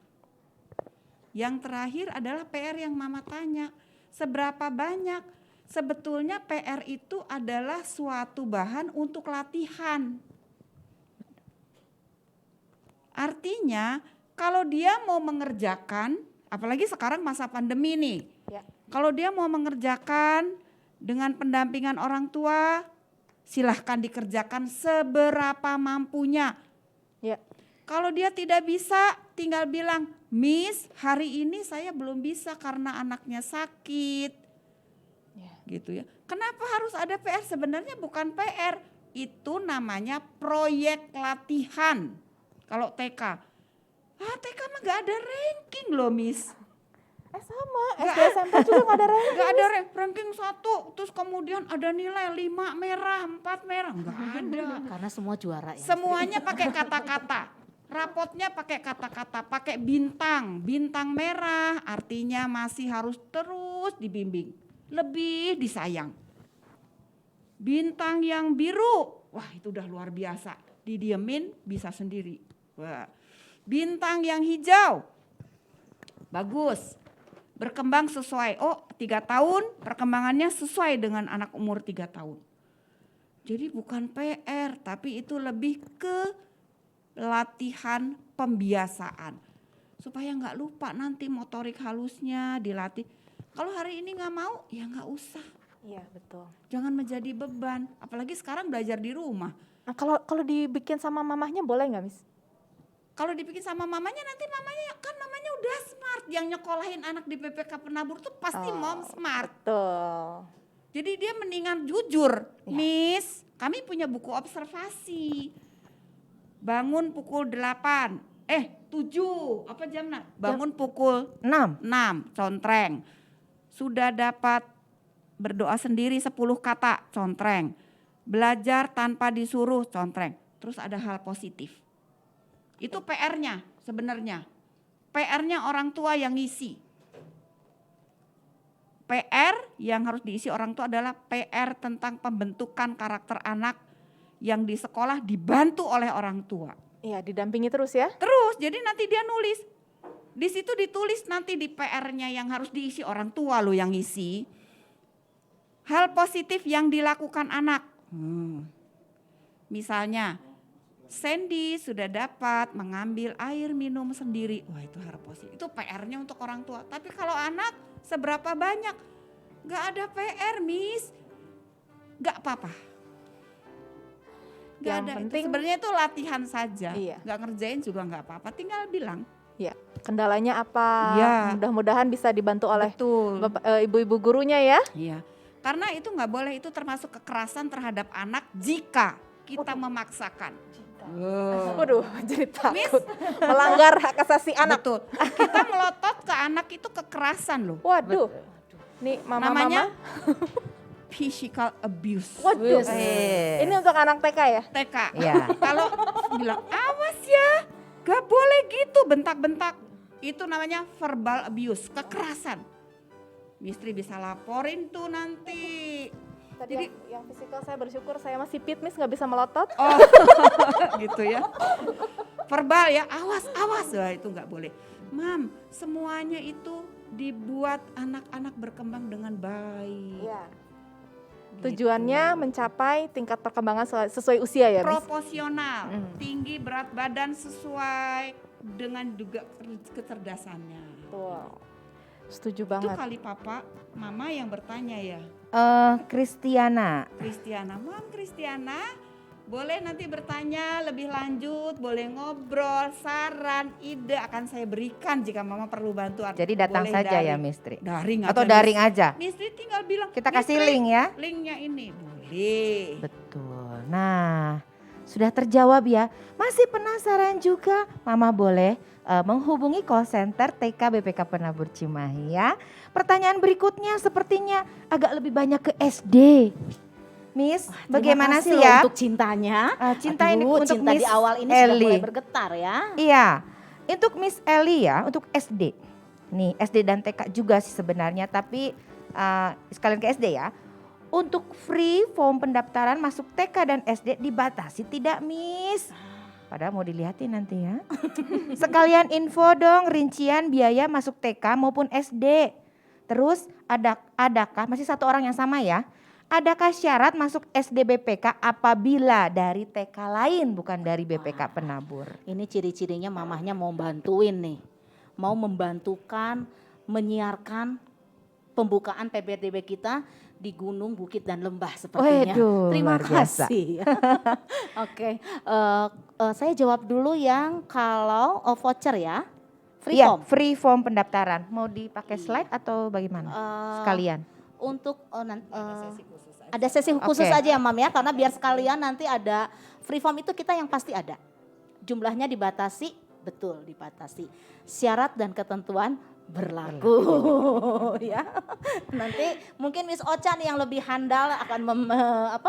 [SPEAKER 2] Yang terakhir adalah PR yang Mama tanya. Seberapa banyak? Sebetulnya PR itu adalah suatu bahan untuk latihan. Artinya kalau dia mau mengerjakan, apalagi sekarang masa pandemi nih.
[SPEAKER 3] Ya.
[SPEAKER 2] Kalau dia mau mengerjakan dengan pendampingan orang tua, silahkan dikerjakan seberapa mampunya.
[SPEAKER 3] Ya.
[SPEAKER 2] Kalau dia tidak bisa, tinggal bilang, Miss, hari ini saya belum bisa karena anaknya sakit.
[SPEAKER 3] Ya.
[SPEAKER 2] Gitu ya. Kenapa harus ada PR? Sebenarnya bukan PR, itu namanya proyek latihan. Kalau TK, TK mah gak ada ranking loh Miss.
[SPEAKER 3] Sama, SD SMP juga gak ada ranking.
[SPEAKER 2] Gak ada ranking 1, terus kemudian ada nilai 5 merah, 4 merah, gak ada.
[SPEAKER 4] Karena semua juara ya.
[SPEAKER 2] Semuanya pakai kata-kata. Rapotnya pakai kata-kata, pakai bintang. Bintang merah artinya masih harus terus dibimbing. Lebih disayang. Bintang yang biru, wah itu udah luar biasa. Didiemin bisa sendiri. Wah. Bintang yang hijau, bagus. Berkembang sesuai, 3 tahun perkembangannya sesuai dengan anak umur 3 tahun. Jadi bukan PR, tapi itu lebih ke latihan pembiasaan supaya nggak lupa nanti motorik halusnya dilatih. Kalau hari ini nggak mau ya nggak usah,
[SPEAKER 3] Iya betul.
[SPEAKER 2] jangan menjadi beban. Apalagi sekarang belajar di rumah.
[SPEAKER 3] Nah, kalau dibikin sama mamahnya boleh nggak, Miss?
[SPEAKER 2] Kalau dibikin sama mamanya nanti mamanya udah smart. Yang nyekolahin anak di BPK Penabur tuh pasti mom smart.
[SPEAKER 3] Betul.
[SPEAKER 2] Jadi dia mendingan jujur,
[SPEAKER 3] Ya.
[SPEAKER 2] Miss, kami punya buku observasi. Bangun pukul 8, 7, apa jamnya? Bangun pukul
[SPEAKER 1] 6.
[SPEAKER 2] 6, contreng. Sudah dapat berdoa sendiri 10 kata, contreng. Belajar tanpa disuruh, contreng. Terus ada hal positif. Itu PR-nya sebenarnya. PR-nya orang tua yang ngisi. PR yang harus diisi orang tua adalah PR tentang pembentukan karakter anak yang di sekolah dibantu oleh orang tua.
[SPEAKER 3] Iya, didampingi terus ya.
[SPEAKER 2] Terus jadi nanti dia nulis. Di situ ditulis nanti di PR-nya yang harus diisi orang tua loh yang ngisi. Hal positif yang dilakukan anak. Misalnya Sandy sudah dapat mengambil air minum sendiri. Wah itu hal positif. Itu PR-nya untuk orang tua. Tapi kalau anak seberapa banyak? Gak ada PR Miss. Gak apa-apa. Gak
[SPEAKER 3] Yang
[SPEAKER 2] ada.
[SPEAKER 3] penting-
[SPEAKER 2] Sebenarnya itu latihan saja.
[SPEAKER 3] Iya.
[SPEAKER 2] Gak ngerjain juga gak apa-apa. Tinggal bilang.
[SPEAKER 3] Ya, kendalanya apa?
[SPEAKER 2] Iya.
[SPEAKER 3] Mudah-mudahan bisa dibantu oleh
[SPEAKER 2] Betul.
[SPEAKER 3] ibu-ibu gurunya ya.
[SPEAKER 2] Iya. Karena itu nggak boleh, itu termasuk kekerasan terhadap anak jika kita memaksakan.
[SPEAKER 3] Waduh, jadi takut. Melanggar hak asasi anak.
[SPEAKER 2] Betul. Kita melotot ke anak itu kekerasan loh.
[SPEAKER 3] Waduh. Nih
[SPEAKER 2] Namanya
[SPEAKER 3] mama-mama.
[SPEAKER 2] physical abuse.
[SPEAKER 3] Waduh.
[SPEAKER 1] Eh.
[SPEAKER 3] Ini untuk anak TK ya?
[SPEAKER 2] TK.
[SPEAKER 1] Ya.
[SPEAKER 2] Kalau bilang awas ya, gak boleh gitu bentak-bentak. Itu namanya verbal abuse, kekerasan. Mistri bisa laporin tuh nanti.
[SPEAKER 3] Tadi
[SPEAKER 2] Jadi
[SPEAKER 3] yang fisikal saya bersyukur saya masih fit, Miss, nggak bisa melotot.
[SPEAKER 2] gitu ya. Verbal ya, awas, awas. Wah itu nggak boleh. Mam, semuanya itu dibuat anak-anak berkembang dengan baik.
[SPEAKER 3] Iya.
[SPEAKER 2] Gitu.
[SPEAKER 3] Tujuannya mencapai tingkat perkembangan sesuai usia ya, Miss?
[SPEAKER 2] Proporsional, tinggi berat badan sesuai dengan juga kecerdasannya.
[SPEAKER 3] Betul. Setuju
[SPEAKER 2] Itu
[SPEAKER 3] banget.
[SPEAKER 2] kali papa, mama yang bertanya ya.
[SPEAKER 1] Kristiana.
[SPEAKER 2] Kristiana, Mam Kristiana, boleh nanti bertanya lebih lanjut, boleh ngobrol, saran, ide akan saya berikan jika mama perlu bantuan.
[SPEAKER 1] Jadi datang
[SPEAKER 2] Boleh
[SPEAKER 1] saja ya
[SPEAKER 2] daring.
[SPEAKER 1] Mistri.
[SPEAKER 2] Daring
[SPEAKER 1] Atau
[SPEAKER 2] aja,
[SPEAKER 1] daring aja.
[SPEAKER 2] Mistri tinggal bilang.
[SPEAKER 1] Kita kasih
[SPEAKER 2] "Mistri,
[SPEAKER 1] link ya.
[SPEAKER 2] Linknya ini boleh.
[SPEAKER 1] Betul. Nah, sudah terjawab ya. Masih penasaran juga? Mama boleh menghubungi call center TK BPK Penabur Cimahi ya. Pertanyaan berikutnya sepertinya agak lebih banyak ke SD. Miss,
[SPEAKER 4] Terima
[SPEAKER 1] bagaimana
[SPEAKER 4] kasih
[SPEAKER 1] sih
[SPEAKER 4] loh
[SPEAKER 1] ya?
[SPEAKER 4] untuk cintanya.
[SPEAKER 1] Cinta ini
[SPEAKER 4] Aduh,
[SPEAKER 1] untuk
[SPEAKER 4] cinta
[SPEAKER 1] Miss
[SPEAKER 4] di awal ini sudah
[SPEAKER 1] Eli.
[SPEAKER 4] mulai bergetar ya.
[SPEAKER 1] Iya, untuk Miss Eli ya, untuk SD. Nih, SD dan TK juga sih sebenarnya, tapi sekalian ke SD ya. Untuk free form pendaftaran masuk TK dan SD dibatasi tidak, Miss? Padahal mau dilihatin nanti ya. Sekalian info dong rincian biaya masuk TK maupun SD. Terus adakah, masih satu orang yang sama ya. Adakah syarat masuk SD BPK apabila dari TK lain bukan dari BPK penabur?
[SPEAKER 4] Ini ciri-cirinya mamahnya mau bantuin nih. Mau membantukan, menyiarkan pembukaan PBDB kita di gunung, bukit dan lembah sepertinya.
[SPEAKER 1] Waduh,
[SPEAKER 4] Terima
[SPEAKER 1] luar biasa.
[SPEAKER 4] kasih. Oke, saya jawab dulu yang kalau voucher ya. Free
[SPEAKER 1] Iya,
[SPEAKER 4] form.
[SPEAKER 1] free form pendaftaran. Mau dipakai slide atau bagaimana? Sekalian.
[SPEAKER 4] Untuk ada sesi khusus
[SPEAKER 1] Oke.
[SPEAKER 4] aja ya Mam ya, karena biar sekalian nanti ada free form itu kita yang pasti ada. Jumlahnya dibatasi, betul dibatasi. Syarat dan ketentuan berlaku ya. Nanti mungkin Miss Ocha nih yang lebih handal akan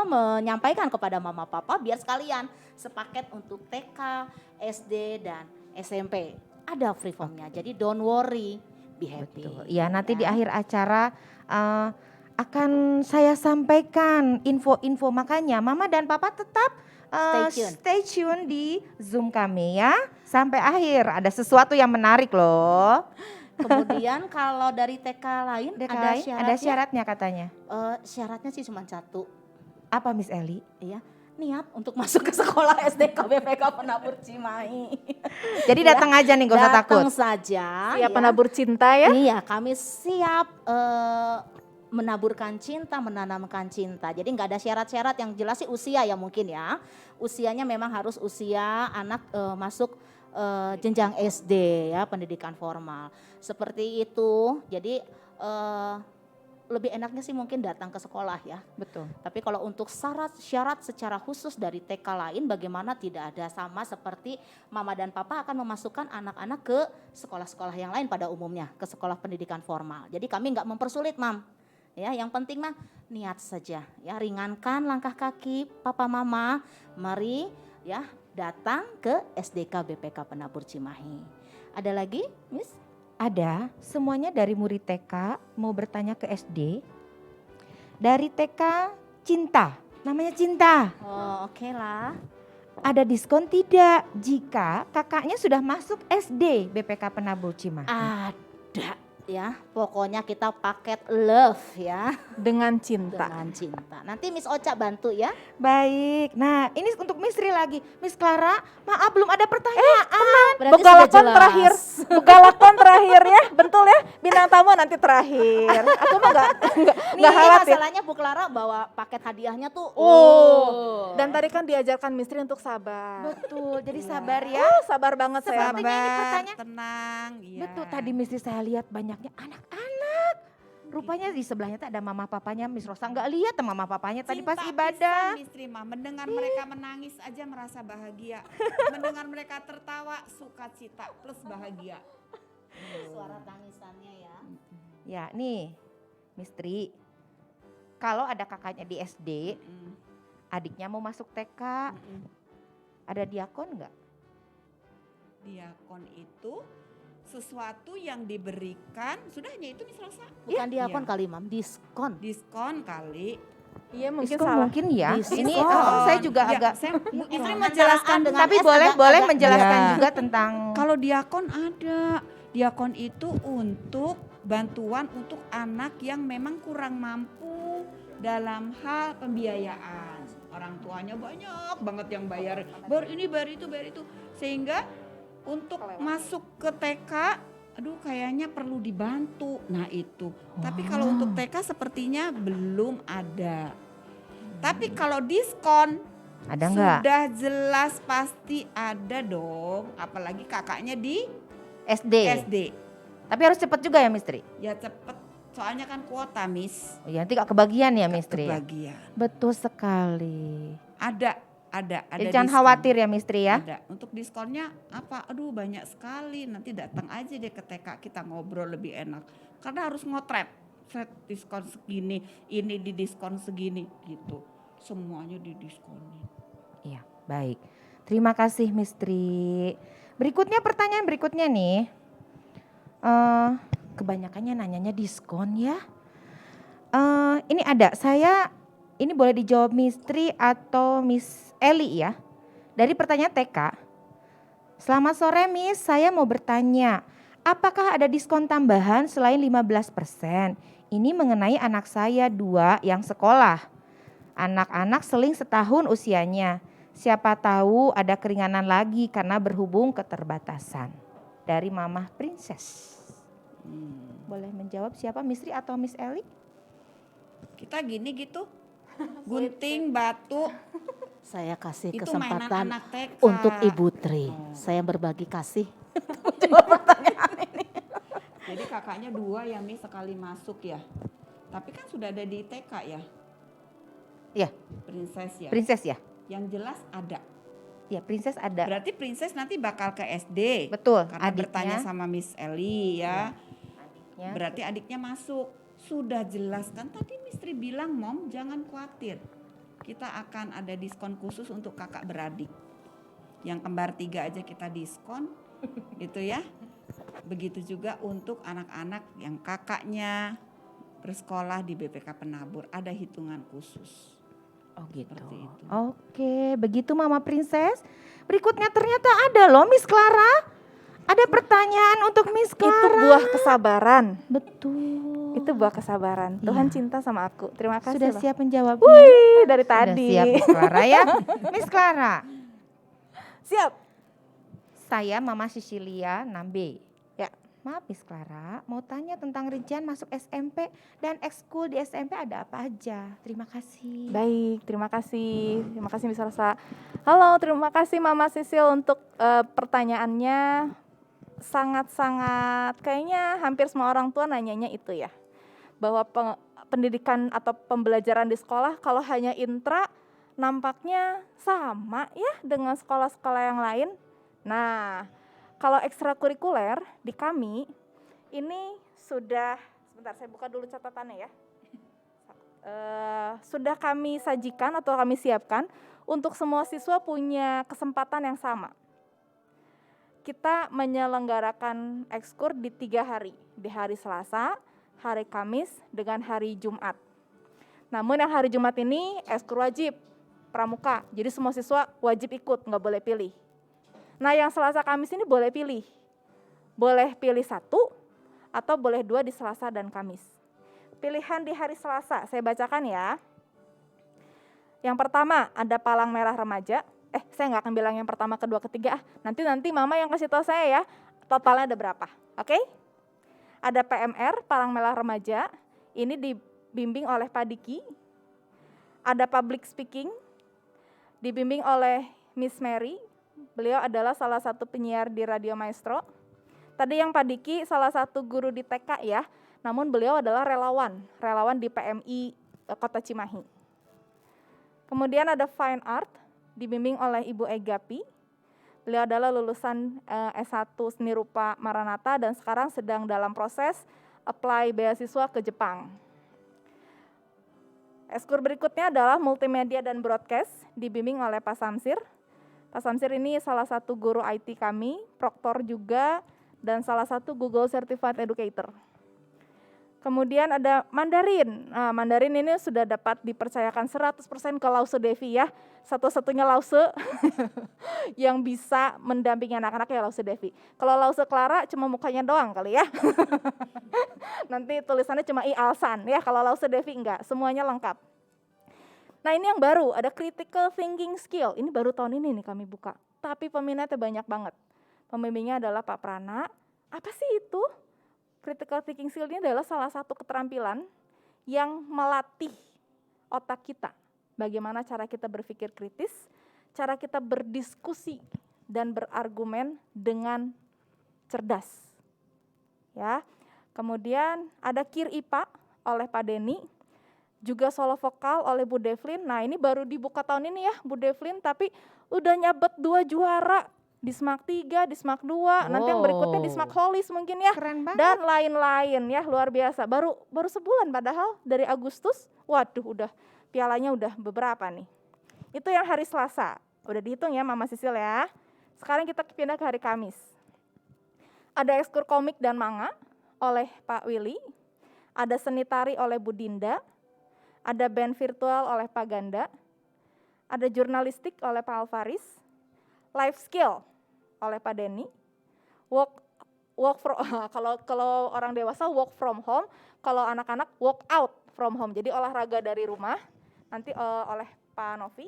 [SPEAKER 4] menyampaikan kepada mama papa biar sekalian sepaket untuk TK, SD dan SMP. Ada free formnya, jadi don't worry, be happy.
[SPEAKER 1] Betul. Ya, nanti di akhir acara akan saya sampaikan info-info, makanya Mama dan Papa tetap stay tune di Zoom kami ya. Sampai akhir, ada sesuatu yang menarik loh.
[SPEAKER 4] Kemudian kalau dari TK lain
[SPEAKER 1] Ada syaratnya katanya.
[SPEAKER 4] Syaratnya sih cuma satu,
[SPEAKER 1] Apa Miss Eli?
[SPEAKER 4] ya niat untuk masuk ke sekolah SD KBPK Penabur Cimahi.
[SPEAKER 1] Jadi datang aja nih, gak usah takut.
[SPEAKER 4] Datang saja.
[SPEAKER 3] Siap penabur cinta ya.
[SPEAKER 4] Iya, kami siap menaburkan cinta, menanamkan cinta. Jadi nggak ada syarat-syarat, yang jelas sih usia ya mungkin ya. Usianya memang harus usia anak masuk jenjang SD ya, pendidikan formal. Seperti itu. Jadi lebih enaknya sih mungkin datang ke sekolah ya.
[SPEAKER 1] Betul.
[SPEAKER 4] Tapi kalau untuk syarat secara khusus dari TK lain bagaimana, tidak ada, sama seperti mama dan papa akan memasukkan anak-anak ke sekolah-sekolah yang lain pada umumnya, ke sekolah pendidikan formal. Jadi kami nggak mempersulit Mam. Ya, yang penting mah niat saja ya, ringankan langkah kaki papa mama. Mari ya datang ke SDK BPK Penabur Cimahi. Ada lagi, Miss?
[SPEAKER 1] Ada, semuanya dari murid TK mau bertanya ke SD. Dari TK Cinta, namanya Cinta.
[SPEAKER 4] Oh, oke lah.
[SPEAKER 1] Ada diskon tidak jika kakaknya sudah masuk SD BPK Penabur Cimahi?
[SPEAKER 4] Ada ya, pokoknya kita paket love ya,
[SPEAKER 3] Dengan cinta.
[SPEAKER 4] dengan cinta. Nanti Miss Ocha bantu ya.
[SPEAKER 1] Baik, nah ini untuk Miss Ri lagi. Miss Clara, maaf belum ada pertanyaan.
[SPEAKER 4] Berarti
[SPEAKER 3] Begalakon
[SPEAKER 4] sudah jelas.
[SPEAKER 3] terakhir. Begalakon terakhir ya. Betul ya. Bintang tamu nanti terakhir. Aku mah
[SPEAKER 4] Nih
[SPEAKER 3] enggak khawatir.
[SPEAKER 4] masalahnya Bu Clara bawa paket hadiahnya tuh.
[SPEAKER 3] Dan tadi kan diajarkan Mistri untuk sabar.
[SPEAKER 1] Betul, jadi sabar ya.
[SPEAKER 3] Sabar banget saya.
[SPEAKER 1] Sepertinya ini pertanyaan.
[SPEAKER 2] tenang. Ya.
[SPEAKER 1] Betul, tadi Miss Ri saya lihat banyaknya anak-anak. Rupanya di sebelahnya tuh ada mama papanya. Miss Rosa nggak lihat mama papanya tadi pas
[SPEAKER 2] Cinta
[SPEAKER 1] ibadah.
[SPEAKER 2] pisan, Istri mah mendengar mereka menangis aja merasa bahagia. Mendengar mereka tertawa sukacita plus bahagia.
[SPEAKER 4] Suara tangisannya ya.
[SPEAKER 1] Ya nih, Mistri. Kalau ada kakaknya di SD,
[SPEAKER 2] Mm,
[SPEAKER 1] adiknya mau masuk TK,
[SPEAKER 2] mm.
[SPEAKER 1] ada diakon nggak?
[SPEAKER 2] Diakon itu sesuatu yang diberikan, sudahnya itu Miss Rosa.
[SPEAKER 4] Bukan diakon
[SPEAKER 2] Iya.
[SPEAKER 4] kali Mam, diskon.
[SPEAKER 2] Diskon kali.
[SPEAKER 3] Iya mungkin
[SPEAKER 1] Diskon
[SPEAKER 3] salah.
[SPEAKER 1] mungkin ya.
[SPEAKER 4] Diskon.
[SPEAKER 1] Ini saya juga
[SPEAKER 2] Ya,
[SPEAKER 1] agak.
[SPEAKER 2] saya, Istri
[SPEAKER 4] Antara
[SPEAKER 2] mau
[SPEAKER 4] A
[SPEAKER 2] jelaskan
[SPEAKER 4] dengan
[SPEAKER 1] Tapi
[SPEAKER 4] S
[SPEAKER 1] boleh
[SPEAKER 4] agak-
[SPEAKER 1] menjelaskan
[SPEAKER 2] Ya.
[SPEAKER 1] juga tentang.
[SPEAKER 2] Kalau diakon ada. Diakon itu untuk bantuan untuk anak yang memang kurang mampu dalam hal pembiayaan. Orang tuanya banyak banget yang bayar ini, bayar itu. Sehingga untuk masuk ke TK, aduh kayaknya perlu dibantu. Nah itu. Tapi kalau untuk TK sepertinya belum ada. Tapi kalau diskon
[SPEAKER 1] Ada nggak?
[SPEAKER 2] sudah jelas pasti ada dong. Apalagi kakaknya di
[SPEAKER 1] SD.
[SPEAKER 2] SD.
[SPEAKER 1] Tapi harus cepat juga ya Mistri.
[SPEAKER 2] Ya cepet. Soalnya kan kuota Miss.
[SPEAKER 1] Oh, ya, nanti gak kebagian ya Mistri.
[SPEAKER 2] Kebagian.
[SPEAKER 1] Betul sekali.
[SPEAKER 2] Ada
[SPEAKER 1] Jadi jangan
[SPEAKER 2] diskon.
[SPEAKER 1] khawatir ya Mistri ya.
[SPEAKER 2] Ada. Untuk diskonnya apa? Aduh banyak sekali. Nanti datang aja deh ke TK, kita ngobrol lebih enak. Karena harus ngotret. Set diskon segini, ini di diskon segini gitu. semuanya didiskonin.
[SPEAKER 1] Iya, baik. Terima kasih Mistri. Berikutnya pertanyaan berikutnya nih. Kebanyakannya nanyanya diskon ya. Ini ada, ini boleh dijawab Mistri atau Miss Eli ya. Dari pertanyaan TK. Selamat sore Miss, saya mau bertanya. Apakah ada diskon tambahan selain 15%? Ini mengenai anak saya 2 yang sekolah. Anak-anak seling setahun usianya. Siapa tahu ada keringanan lagi karena berhubung keterbatasan. Dari Mamah Princess. Boleh menjawab siapa, Mistri atau Miss Eli?
[SPEAKER 2] Kita gini gitu, gunting batu,
[SPEAKER 4] Saya kasih
[SPEAKER 2] itu mainan
[SPEAKER 4] kesempatan
[SPEAKER 2] anak TK.
[SPEAKER 4] untuk Ibu Tri. Saya berbagi kasih.
[SPEAKER 2] Jadi kakaknya 2 ya Miss sekali masuk ya. Tapi kan sudah ada di TK ya.
[SPEAKER 1] Iya.
[SPEAKER 2] Princess ya.
[SPEAKER 1] Princess ya?
[SPEAKER 2] Yang jelas ada.
[SPEAKER 1] Ya, Princess ada.
[SPEAKER 2] Berarti Princess nanti bakal ke SD.
[SPEAKER 1] Betul,
[SPEAKER 2] Karena
[SPEAKER 1] adiknya.
[SPEAKER 2] bertanya sama Miss Eli ya.
[SPEAKER 1] Adiknya.
[SPEAKER 2] Berarti adiknya masuk. Sudah jelas kan tadi Mistri bilang, Mom jangan khawatir. Kita akan ada diskon khusus untuk kakak beradik. Yang kembar 3 aja kita diskon. Gitu ya. Begitu juga untuk anak-anak yang kakaknya bersekolah di BPK Penabur. Ada hitungan khusus.
[SPEAKER 1] Oh gitu.
[SPEAKER 2] Seperti itu.
[SPEAKER 1] Oke, begitu Mama Princess. Berikutnya ternyata ada loh Miss Clara. Ada pertanyaan untuk Miss Clara.
[SPEAKER 3] Itu buah kesabaran.
[SPEAKER 1] Betul.
[SPEAKER 3] Itu buah kesabaran. Tuhan
[SPEAKER 1] Iya.
[SPEAKER 3] cinta sama aku. Terima kasih.
[SPEAKER 1] Sudah
[SPEAKER 3] loh.
[SPEAKER 1] siap menjawabnya?
[SPEAKER 3] Wih, dari
[SPEAKER 1] Sudah
[SPEAKER 3] tadi.
[SPEAKER 1] siap Miss Clara ya. Miss Clara,
[SPEAKER 3] Siap.
[SPEAKER 1] saya Mama Sicilia Nambe.
[SPEAKER 3] Ya.
[SPEAKER 1] Maaf Miss Clara, mau tanya tentang rincian masuk SMP dan ekskul di SMP ada apa aja? Terima kasih.
[SPEAKER 3] Baik, terima kasih. Terima kasih Miss Rosa. Halo, terima kasih Mama Sisil untuk pertanyaannya. Sangat-sangat kayaknya hampir semua orang tua nanyanya itu ya. Bahwa pendidikan atau pembelajaran di sekolah kalau hanya intra nampaknya sama ya dengan sekolah-sekolah yang lain. Nah, kalau ekstrakurikuler di kami ini sudah, sebentar saya buka dulu catatannya ya. Sudah kami sajikan atau kami siapkan untuk semua siswa punya kesempatan yang sama. Kita menyelenggarakan ekskur di 3 hari, di hari Selasa, hari Kamis, dengan hari Jumat. Namun yang hari Jumat ini ekskur wajib, pramuka, jadi semua siswa wajib ikut, nggak boleh pilih. Nah yang Selasa Kamis ini boleh pilih 1 atau boleh 2 di Selasa dan Kamis. Pilihan di hari Selasa, saya bacakan ya. Yang pertama ada palang merah remaja. Saya nggak akan bilang yang pertama, kedua, ketiga. Nanti Mama yang kasih tahu saya ya, totalnya ada berapa. Oke? Ada PMR, palang merah remaja. Ini dibimbing oleh Pak Diki. Ada public speaking, dibimbing oleh Miss Mary. Beliau adalah salah satu penyiar di Radio Maestro. Tadi yang Pak Diki salah satu guru di TK ya, namun beliau adalah relawan di PMI Kota Cimahi. Kemudian ada Fine Art, dibimbing oleh Ibu Egapi. Beliau adalah lulusan S1 Seni Rupa Maranatha dan sekarang sedang dalam proses apply beasiswa ke Jepang. Ekskur berikutnya adalah Multimedia dan Broadcast, dibimbing oleh Pak Samsir. Pak Samsir ini salah satu guru IT kami, proktor juga, dan salah satu Google Certified Educator. Kemudian ada Mandarin. Nah, Mandarin ini sudah dapat dipercayakan 100% ke Lause Devi ya. Satu-satunya Lause yang bisa mendampingi anak-anak ya Lause Devi. Kalau Lause Clara cuma mukanya doang kali ya. Nanti tulisannya cuma I Alsan ya. Kalau Lause Devi enggak, semuanya lengkap. Nah ini yang baru, ada Critical Thinking Skill. Ini baru tahun ini nih kami buka. Tapi peminatnya banyak banget. Pembimbingnya adalah Pak Prana. Apa sih itu? Critical thinking skill ini adalah salah satu keterampilan yang melatih otak kita. Bagaimana cara kita berpikir kritis, cara kita berdiskusi dan berargumen dengan cerdas. Ya. Kemudian ada KIR IPA oleh Pak Denny, juga solo vokal oleh Bu Devlin. Nah, ini baru dibuka tahun ini ya, Bu Devlin, tapi udah nyabet 2 juara. Di SMAK 3, di SMAK 2, nanti yang berikutnya di SMAK Holis mungkin ya.
[SPEAKER 1] Keren banget.
[SPEAKER 3] Dan lain-lain ya, luar biasa. Baru sebulan padahal dari Agustus, waduh udah pialanya udah beberapa nih. Itu yang hari Selasa. Udah dihitung ya Mama Sisil ya. Sekarang kita pindah ke hari Kamis. Ada ekskur komik dan manga oleh Pak Willy. Ada seni tari oleh Bu Dinda. Ada band virtual oleh Pak Ganda. Ada jurnalistik oleh Pak Alvaris. Life skill oleh Pak Denny. Kalau orang dewasa work from home, kalau anak-anak work out from home. Jadi olahraga dari rumah nanti oleh Pak Novi.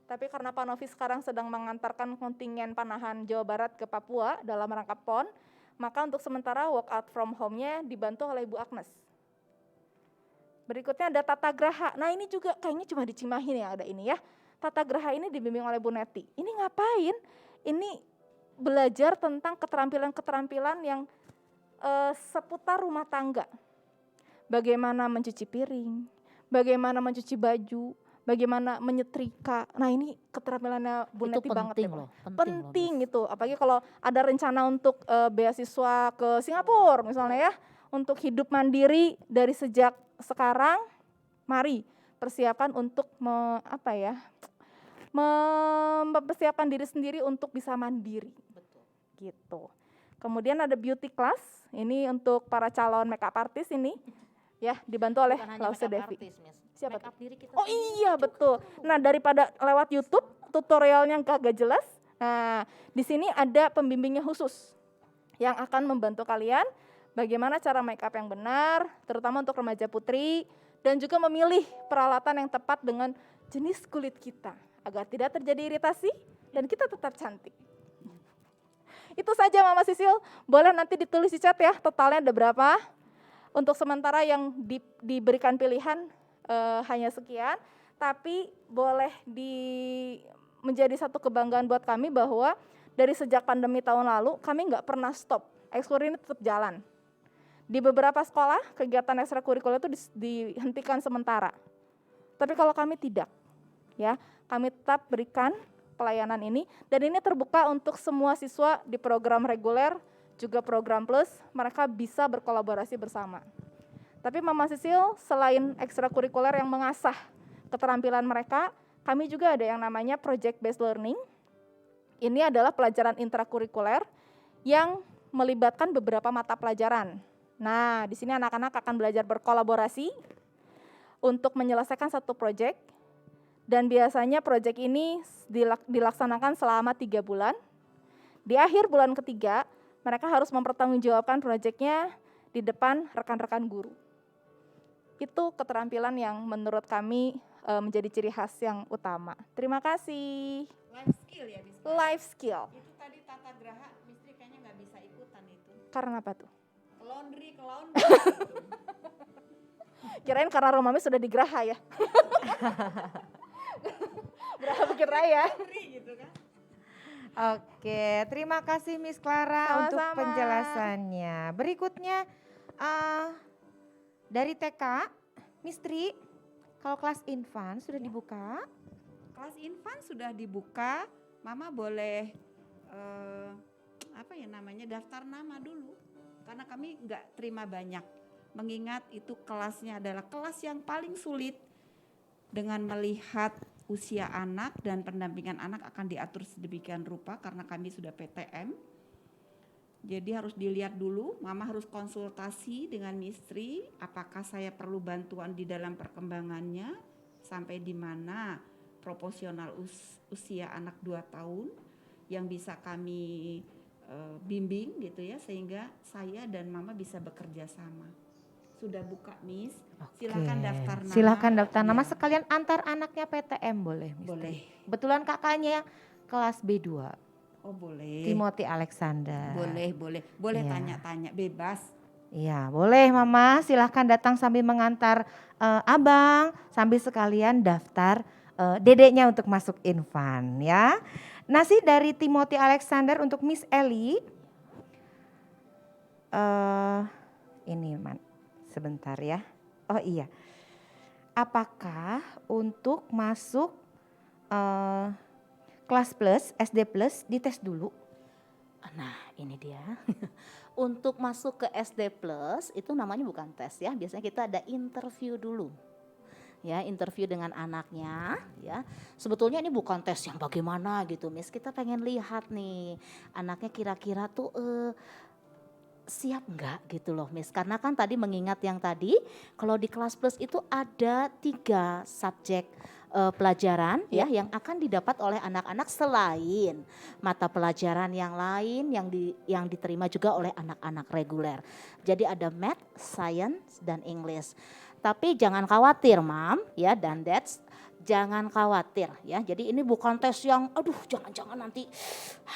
[SPEAKER 3] Tapi karena Pak Novi sekarang sedang mengantarkan kontingen panahan Jawa Barat ke Papua dalam rangka PON, maka untuk sementara work out from home-nya dibantu oleh Ibu Agnes. Berikutnya ada tata graha. Nah ini juga kayaknya cuma di Cimahi nih yang ada ini ya. Tata graha ini dibimbing oleh Bu Neti. Ini ngapain? Ini belajar tentang keterampilan-keterampilan yang seputar rumah tangga. Bagaimana mencuci piring, bagaimana mencuci baju, bagaimana menyetrika. Nah ini keterampilannya Bu
[SPEAKER 4] Itu
[SPEAKER 3] Neti banget
[SPEAKER 4] penting
[SPEAKER 3] ya, Pak.
[SPEAKER 4] loh,
[SPEAKER 3] Penting itu, apalagi kalau ada rencana untuk beasiswa ke Singapura misalnya ya, untuk hidup mandiri dari sejak sekarang, mari persiapkan untuk mempersiapkan diri sendiri untuk bisa mandiri.
[SPEAKER 4] Betul.
[SPEAKER 3] Gitu. Kemudian ada beauty class, ini untuk para calon makeup artist ini, ya dibantu oleh
[SPEAKER 4] Bukan hanya
[SPEAKER 3] Lause
[SPEAKER 4] makeup
[SPEAKER 3] Devi.
[SPEAKER 4] artis, Miss.
[SPEAKER 3] Siapa
[SPEAKER 4] Makeup diri kita
[SPEAKER 3] Oh
[SPEAKER 4] sendiri
[SPEAKER 3] iya
[SPEAKER 4] juga
[SPEAKER 3] betul.
[SPEAKER 4] perlu.
[SPEAKER 3] Nah daripada lewat YouTube tutorialnya kagak jelas, nah di sini ada pembimbingnya khusus yang akan membantu kalian bagaimana cara makeup yang benar, terutama untuk remaja putri, dan juga memilih peralatan yang tepat dengan jenis kulit kita agar tidak terjadi iritasi dan kita tetap cantik. Itu saja Mama Sisil, boleh nanti ditulis di chat ya totalnya ada berapa. Untuk sementara yang diberikan pilihan hanya sekian, tapi boleh menjadi satu kebanggaan buat kami bahwa dari sejak pandemi tahun lalu kami nggak pernah stop, ekskur ini tetap jalan. Di beberapa sekolah kegiatan ekstrakurikuler itu dihentikan sementara, tapi kalau kami tidak, ya kami tetap berikan pelayanan ini dan ini terbuka untuk semua siswa di program reguler juga program plus, mereka bisa berkolaborasi bersama. Tapi Mama Sisil selain ekstrakurikuler yang mengasah keterampilan mereka, kami juga ada yang namanya project based learning. Ini adalah pelajaran intrakurikuler yang melibatkan beberapa mata pelajaran. Nah, di sini anak-anak akan belajar berkolaborasi untuk menyelesaikan satu proyek. Dan biasanya proyek ini dilaksanakan selama 3 bulan. Di akhir bulan ketiga, mereka harus mempertanggungjawabkan proyeknya di depan rekan-rekan guru. Itu keterampilan yang menurut kami menjadi ciri khas yang utama. Terima kasih.
[SPEAKER 2] Life skill ya, Miss.
[SPEAKER 3] Life skill.
[SPEAKER 2] Itu tadi tata graha, Mistri kayaknya nggak bisa ikutan itu.
[SPEAKER 3] Karena apa tuh?
[SPEAKER 2] Ke laundry.
[SPEAKER 3] Kirain karena Romami sudah di Geraha ya. Geraha Bukit Raya.
[SPEAKER 2] Laundry gitu kan.
[SPEAKER 1] Oke, terima kasih Miss Clara untuk
[SPEAKER 3] Sama-sama.
[SPEAKER 1] penjelasannya. Berikutnya dari TK, Miss Tri, kalau kelas infan sudah dibuka?
[SPEAKER 2] Kelas infan sudah dibuka, Mama boleh daftar nama dulu. Karena kami nggak terima banyak. Mengingat itu kelasnya adalah kelas yang paling sulit dengan melihat usia anak dan pendampingan anak akan diatur sedemikian rupa karena kami sudah PTM. Jadi harus dilihat dulu, Mama harus konsultasi dengan Mistri, apakah saya perlu bantuan di dalam perkembangannya, sampai di mana proporsional usia anak 2 tahun yang bisa kami bimbing gitu ya, sehingga saya dan Mama bisa bekerja sama. Sudah buka, Miss. Silakan daftar nama.
[SPEAKER 1] Silakan daftar nama
[SPEAKER 2] Ya.
[SPEAKER 1] sekalian antar anaknya PTM boleh, Miss Tri?
[SPEAKER 2] Boleh.
[SPEAKER 1] Kebetulan kakaknya kelas B2,
[SPEAKER 2] Oh boleh.
[SPEAKER 1] Timothy Alexander.
[SPEAKER 2] Boleh
[SPEAKER 1] Iya.
[SPEAKER 2] tanya-tanya, bebas.
[SPEAKER 1] Iya, boleh Mama, silahkan datang sambil mengantar abang, sambil sekalian daftar dedeknya untuk masuk infan ya. Nasi dari Timothy Alexander untuk Miss Ellie. Sebentar ya. Oh iya, apakah untuk masuk kelas plus, SD plus dites dulu?
[SPEAKER 4] Nah ini dia. Untuk masuk ke SD Plus itu namanya bukan tes ya, biasanya kita ada interview dulu. ya, interview dengan anaknya ya. Sebetulnya ini bukan tes yang bagaimana gitu Miss, kita pengen lihat nih anaknya kira-kira tuh siap enggak gitu loh Miss. Karena kan tadi mengingat yang tadi kalau di kelas plus itu ada 3 subjek pelajaran ya yang akan didapat oleh anak-anak selain mata pelajaran yang lain yang diterima juga oleh anak-anak reguler. Jadi ada math, science dan English. Tapi jangan khawatir Mam ya dan Dads, jangan khawatir ya. Jadi ini bukan tes yang aduh jangan-jangan nanti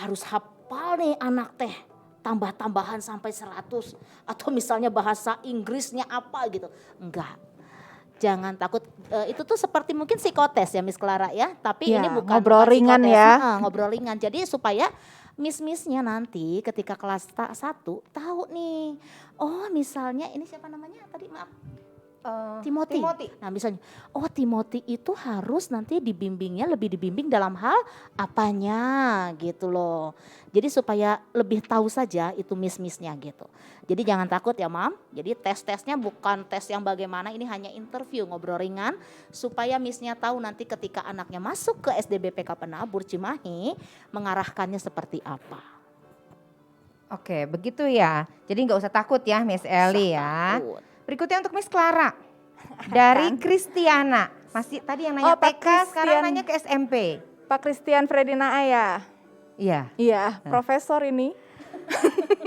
[SPEAKER 4] harus hafal nih anak teh tambah-tambahan sampai 100 atau misalnya bahasa Inggrisnya apa gitu. Enggak. Jangan takut, itu tuh seperti mungkin psikotes ya Miss Clara ya, tapi
[SPEAKER 3] Ya,
[SPEAKER 4] ini bukan
[SPEAKER 3] ngobrol ringan
[SPEAKER 4] psikotes.
[SPEAKER 3] ya.
[SPEAKER 4] Ngobrol ringan. Jadi supaya miss-missnya nanti ketika kelas 1 tahu nih, oh misalnya ini siapa namanya tadi maaf? Timothy. Nah misalnya, oh Timothy itu harus nanti dibimbingnya lebih dibimbing dalam hal apanya gitu loh. Jadi supaya lebih tahu saja itu miss-missnya gitu. Jadi jangan takut ya Mam. Jadi tes-tesnya bukan tes yang bagaimana, ini hanya interview ngobrol ringan. Supaya missnya tahu nanti ketika anaknya masuk ke SDBPK Penabur Cimahi mengarahkannya seperti apa.
[SPEAKER 1] Oke, begitu ya. Jadi nggak usah takut ya Miss Eli ya.
[SPEAKER 4] Takut.
[SPEAKER 1] Berikutnya untuk Miss Clara dari Kristiana. Masih tadi yang nanya
[SPEAKER 3] Oh, Pak
[SPEAKER 1] TK, sekarang
[SPEAKER 3] Christian.
[SPEAKER 1] nanya ke SMP.
[SPEAKER 3] Pak Christian Fredina Aya.
[SPEAKER 1] Iya.
[SPEAKER 3] Iya, profesor ini.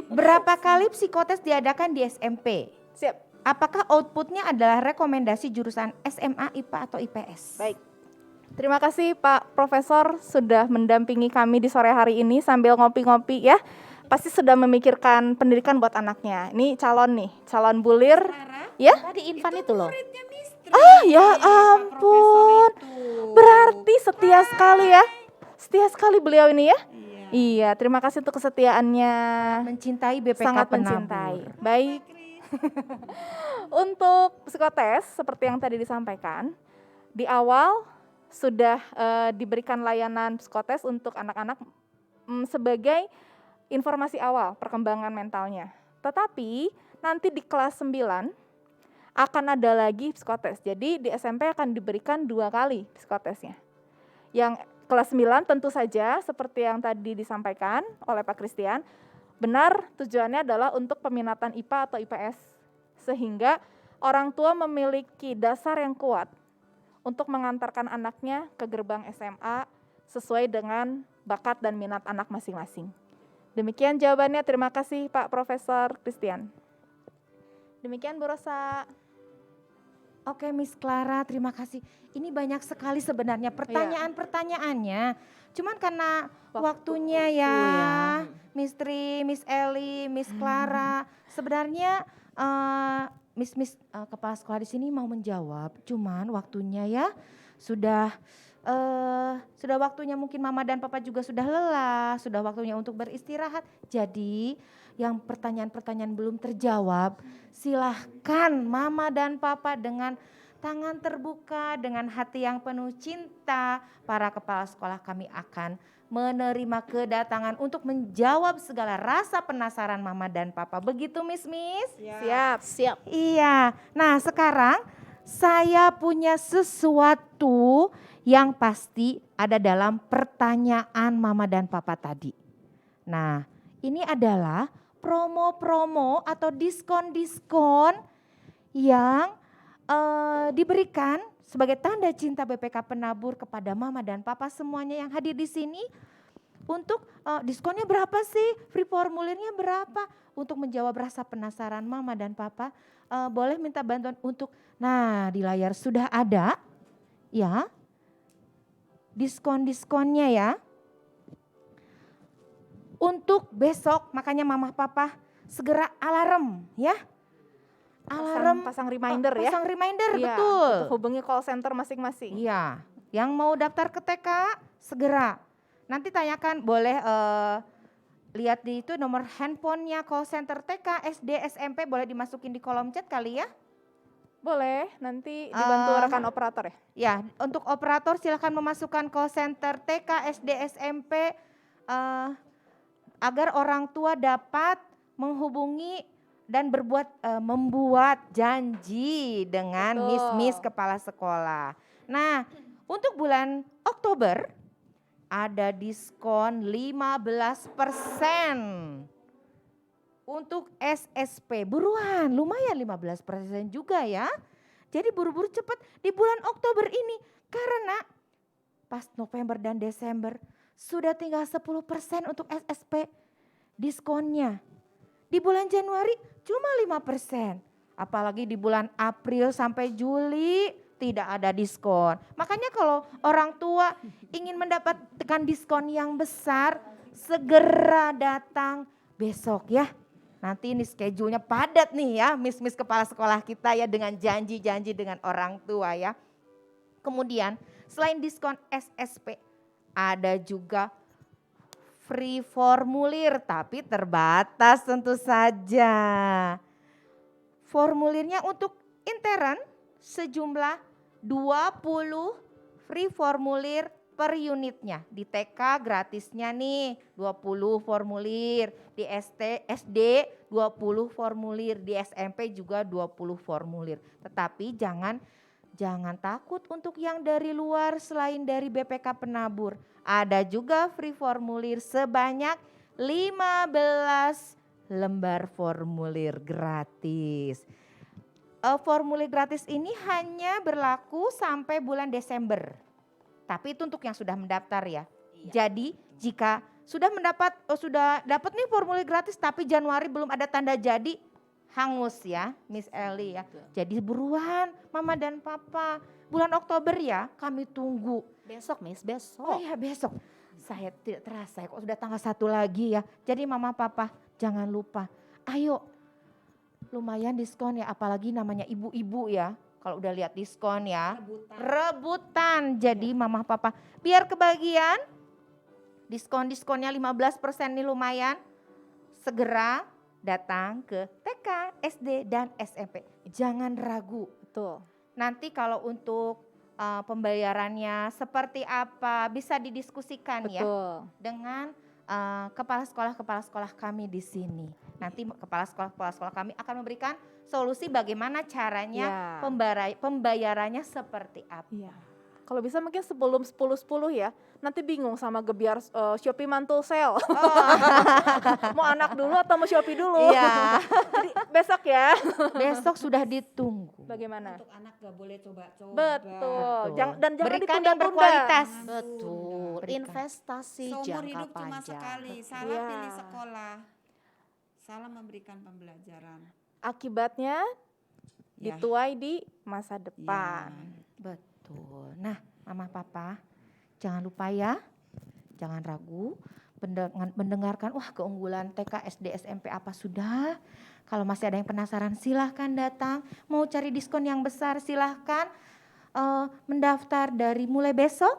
[SPEAKER 1] Berapa kali psikotes diadakan di SMP?
[SPEAKER 3] Siap.
[SPEAKER 1] Apakah outputnya adalah rekomendasi jurusan SMA, IPA atau IPS?
[SPEAKER 3] Baik. Terima kasih Pak Profesor sudah mendampingi kami di sore hari ini sambil ngopi-ngopi ya. Pasti sudah memikirkan pendidikan buat anaknya. Ini calon bulir.
[SPEAKER 2] Clara,
[SPEAKER 3] Ya?
[SPEAKER 4] Tadi Infan itu loh.
[SPEAKER 2] muridnya Mistri.
[SPEAKER 3] Ya
[SPEAKER 2] Pak Profesor
[SPEAKER 3] ampun.
[SPEAKER 2] itu.
[SPEAKER 3] Berarti setia sekali ya. Setia sekali beliau ini ya.
[SPEAKER 2] Iya.
[SPEAKER 3] Iya, terima kasih untuk kesetiaannya.
[SPEAKER 1] Mencintai BPK
[SPEAKER 3] Sangat
[SPEAKER 1] Penabur.
[SPEAKER 3] mencintai. Baik. Untuk psikotes seperti yang tadi disampaikan, di awal sudah diberikan layanan psikotes untuk anak-anak sebagai informasi awal perkembangan mentalnya. Tetapi nanti di kelas 9 akan ada lagi psikotes. Jadi di SMP akan diberikan 2 kali psikotesnya. Yang kelas 9 tentu saja seperti yang tadi disampaikan oleh Pak Christian, benar tujuannya adalah untuk peminatan IPA atau IPS. Sehingga orang tua memiliki dasar yang kuat untuk mengantarkan anaknya ke gerbang SMA sesuai dengan bakat dan minat anak masing-masing. Demikian jawabannya, terima kasih Pak Profesor Christian. Demikian Bu Rosa.
[SPEAKER 1] Oke Miss Clara, terima kasih. Ini banyak sekali sebenarnya pertanyaan-pertanyaannya. Cuman karena waktunya ya, Miss Tri, Miss Eli, Miss Clara. Sebenarnya Miss kepala sekolah di sini mau menjawab, cuman waktunya ya sudah waktunya, mungkin Mama dan Papa juga sudah lelah, sudah waktunya untuk beristirahat. Jadi yang pertanyaan-pertanyaan belum terjawab, silahkan Mama dan Papa dengan tangan terbuka, dengan hati yang penuh cinta, para kepala sekolah kami akan menerima kedatangan untuk menjawab segala rasa penasaran Mama dan Papa. Begitu Miss?
[SPEAKER 3] Siap.
[SPEAKER 1] Iya. Nah sekarang saya punya sesuatu yang pasti ada dalam pertanyaan Mama dan Papa tadi. Nah, ini adalah promo-promo atau diskon-diskon yang diberikan sebagai tanda cinta BPK Penabur kepada Mama dan Papa semuanya yang hadir di sini. Untuk diskonnya berapa sih? Free formulirnya berapa? Untuk menjawab rasa penasaran Mama dan Papa, boleh minta bantuan untuk, nah di layar sudah ada ya diskon-diskonnya ya. Untuk besok makanya Mama Papa segera alarm ya.
[SPEAKER 3] Pasang reminder ya.
[SPEAKER 1] Pasang reminder,
[SPEAKER 3] Iya,
[SPEAKER 1] betul.
[SPEAKER 3] untuk hubungi call center masing-masing.
[SPEAKER 1] Iya, yang mau daftar ke TK segera. Nanti tanyakan, boleh lihat di itu nomor handphonenya call center TK, SD, SMP, boleh dimasukin di kolom chat kali ya.
[SPEAKER 3] Boleh, nanti dibantu rekan operator ya.
[SPEAKER 1] Ya, untuk operator silakan memasukkan call center TK, SD, SMP agar orang tua dapat menghubungi dan membuat janji dengan
[SPEAKER 3] Betul.
[SPEAKER 1] miss-miss kepala sekolah. Nah, untuk bulan Oktober ada diskon 15% untuk SSP. Buruan, lumayan 15% juga ya. Jadi buru-buru cepat di bulan Oktober ini karena pas November dan Desember sudah tinggal 10% untuk SSP diskonnya. Di bulan Januari cuma 5%. Apalagi di bulan April sampai Juli tidak ada diskon. Makanya kalau orang tua ingin mendapatkan diskon yang besar, segera datang besok ya. Nanti ini schedule-nya padat nih ya, miss-miss kepala sekolah kita ya dengan janji-janji dengan orang tua ya. Kemudian selain diskon SSP, ada juga free formulir tapi terbatas tentu saja. Formulirnya untuk intern sejumlah 20 free formulir per unitnya. Di TK gratisnya nih 20 formulir, di SD 20 formulir, di SMP juga 20 formulir. Tetapi jangan takut untuk yang dari luar selain dari BPK Penabur. Ada juga free formulir sebanyak 15 lembar formulir gratis. Formulir gratis ini hanya berlaku sampai bulan Desember. Tapi itu untuk yang sudah mendaftar ya. Jadi jika sudah dapat nih formulir gratis tapi Januari belum ada tanda jadi, hangus ya Miss Eli ya. Jadi buruan Mama dan Papa. Bulan Oktober ya kami tunggu.
[SPEAKER 4] Besok Miss, besok.
[SPEAKER 1] Oh iya besok. Saya tidak terasa ya kok sudah tanggal 1 lagi ya. Jadi Mama Papa jangan lupa. Ayo lumayan diskon ya apalagi namanya ibu-ibu ya. Kalau udah lihat diskon ya. Rebutan. Jadi Mama Papa biar kebagian diskon-diskonnya 15% nih lumayan. Segera datang ke TK, SD, dan SMP. Jangan ragu.
[SPEAKER 3] Betul.
[SPEAKER 1] Nanti kalau untuk pembayarannya seperti apa bisa didiskusikan ya
[SPEAKER 3] Betul.
[SPEAKER 1] dengan kepala sekolah kami di sini. Nanti kepala sekolah kami akan memberikan solusi bagaimana caranya pembayarannya seperti apa.
[SPEAKER 3] Iya. Kalau bisa mungkin sebelum 10-10 ya. Nanti bingung sama gebiar Shopee mantul sale. Mau anak dulu atau mau Shopee dulu?
[SPEAKER 1] Iya.
[SPEAKER 3] Jadi besok ya.
[SPEAKER 1] Besok sudah ditunggu.
[SPEAKER 3] Bagaimana?
[SPEAKER 2] Untuk anak gak boleh coba-coba.
[SPEAKER 3] Betul. Dan jangan
[SPEAKER 1] Berikan yang
[SPEAKER 3] ditunda-tunda.
[SPEAKER 1] berkualitas.
[SPEAKER 4] Betul,
[SPEAKER 1] Berikan.
[SPEAKER 4] investasi
[SPEAKER 2] Seumur
[SPEAKER 4] jangka
[SPEAKER 2] hidup cuma
[SPEAKER 4] panjang.
[SPEAKER 2] sekali. Salah
[SPEAKER 3] Iya.
[SPEAKER 2] pilih sekolah. Salah memberikan pembelajaran.
[SPEAKER 3] Akibatnya
[SPEAKER 2] Ya.
[SPEAKER 3] dituai di masa depan.
[SPEAKER 1] Betul. Nah, Mama Papa, jangan lupa ya, jangan ragu mendengarkan keunggulan TK, SD, SMP apa sudah. Kalau masih ada yang penasaran silahkan datang. Mau cari diskon yang besar silahkan mendaftar dari mulai besok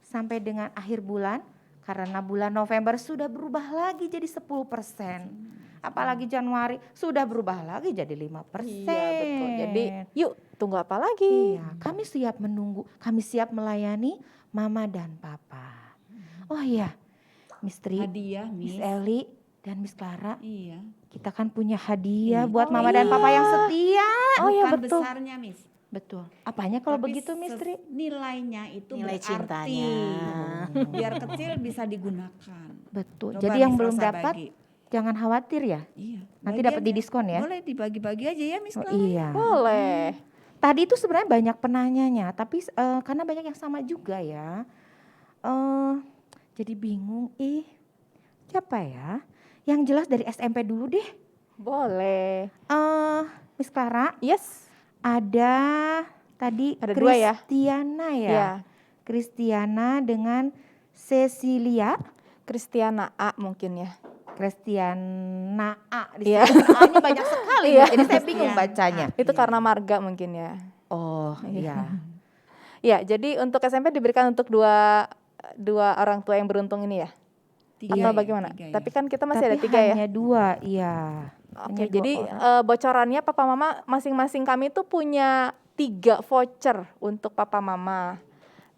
[SPEAKER 1] sampai dengan akhir bulan. Karena bulan November sudah berubah lagi jadi 10%. Apalagi Januari sudah berubah lagi jadi 5%.
[SPEAKER 3] Iya betul. Jadi yuk tunggu apa lagi?
[SPEAKER 1] Iya, kami siap menunggu, kami siap melayani Mama dan Papa. Oh iya, Miss Tri,
[SPEAKER 2] Hadiah,
[SPEAKER 1] Miss
[SPEAKER 2] Miss.
[SPEAKER 1] Eli, dan Miss Clara,
[SPEAKER 2] Iya.
[SPEAKER 1] kita kan punya hadiah
[SPEAKER 2] Iya.
[SPEAKER 1] buat
[SPEAKER 3] Oh
[SPEAKER 1] Mama dan Papa yang setia.
[SPEAKER 3] Oh iya
[SPEAKER 2] Bukan
[SPEAKER 3] betul.
[SPEAKER 2] besarnya, Miss.
[SPEAKER 1] Betul. Apanya kalau
[SPEAKER 2] Tapi
[SPEAKER 1] begitu, Miss Tri?
[SPEAKER 2] nilainya itu
[SPEAKER 4] Nilai
[SPEAKER 2] berarti.
[SPEAKER 4] cintanya.
[SPEAKER 2] Biar kecil bisa digunakan.
[SPEAKER 1] Betul.
[SPEAKER 2] Coba
[SPEAKER 1] Jadi yang
[SPEAKER 2] Miss
[SPEAKER 1] belum
[SPEAKER 2] Rosa
[SPEAKER 1] dapat
[SPEAKER 2] bagi.
[SPEAKER 1] jangan khawatir ya.
[SPEAKER 2] Iya.
[SPEAKER 1] Nanti
[SPEAKER 2] Bagi
[SPEAKER 1] dapat
[SPEAKER 2] aja.
[SPEAKER 1] di diskon ya.
[SPEAKER 2] Boleh dibagi-bagi aja ya, Miss
[SPEAKER 1] Oh,
[SPEAKER 2] Clara.
[SPEAKER 1] iya.
[SPEAKER 3] Boleh.
[SPEAKER 1] Tadi itu sebenarnya banyak penanyanya, tapi karena banyak yang sama juga ya. Jadi bingung, siapa ya? Yang jelas dari SMP dulu deh.
[SPEAKER 3] Boleh.
[SPEAKER 1] Miss Clara,
[SPEAKER 3] Yes.
[SPEAKER 1] ada tadi
[SPEAKER 3] Ada dua ya?
[SPEAKER 1] Kristiana ya.
[SPEAKER 3] Iya.
[SPEAKER 1] Kristiana dengan Cecilia.
[SPEAKER 3] Kristiana A mungkin ya.
[SPEAKER 1] Kristiana A. Di
[SPEAKER 3] Iya.
[SPEAKER 1] sini A-nya banyak sekali.
[SPEAKER 3] Iya.
[SPEAKER 1] Jadi saya bingung
[SPEAKER 2] Kristiana
[SPEAKER 1] bacanya.
[SPEAKER 3] Itu
[SPEAKER 2] Iya.
[SPEAKER 3] karena marga mungkin ya.
[SPEAKER 1] Oh iya.
[SPEAKER 3] Ya, jadi untuk SMP diberikan untuk dua orang tua yang beruntung ini ya.
[SPEAKER 2] Tiga
[SPEAKER 3] Atau
[SPEAKER 2] ya,
[SPEAKER 3] bagaimana?
[SPEAKER 2] tiga ya.
[SPEAKER 3] Tapi kan kita masih
[SPEAKER 1] Tapi
[SPEAKER 3] ada 3 ya.
[SPEAKER 1] hanya 2, iya.
[SPEAKER 3] Oke,
[SPEAKER 1] Hanya 2
[SPEAKER 3] jadi
[SPEAKER 1] orang.
[SPEAKER 3] bocorannya Papa Mama masing-masing kami tuh punya 3 voucher untuk Papa Mama.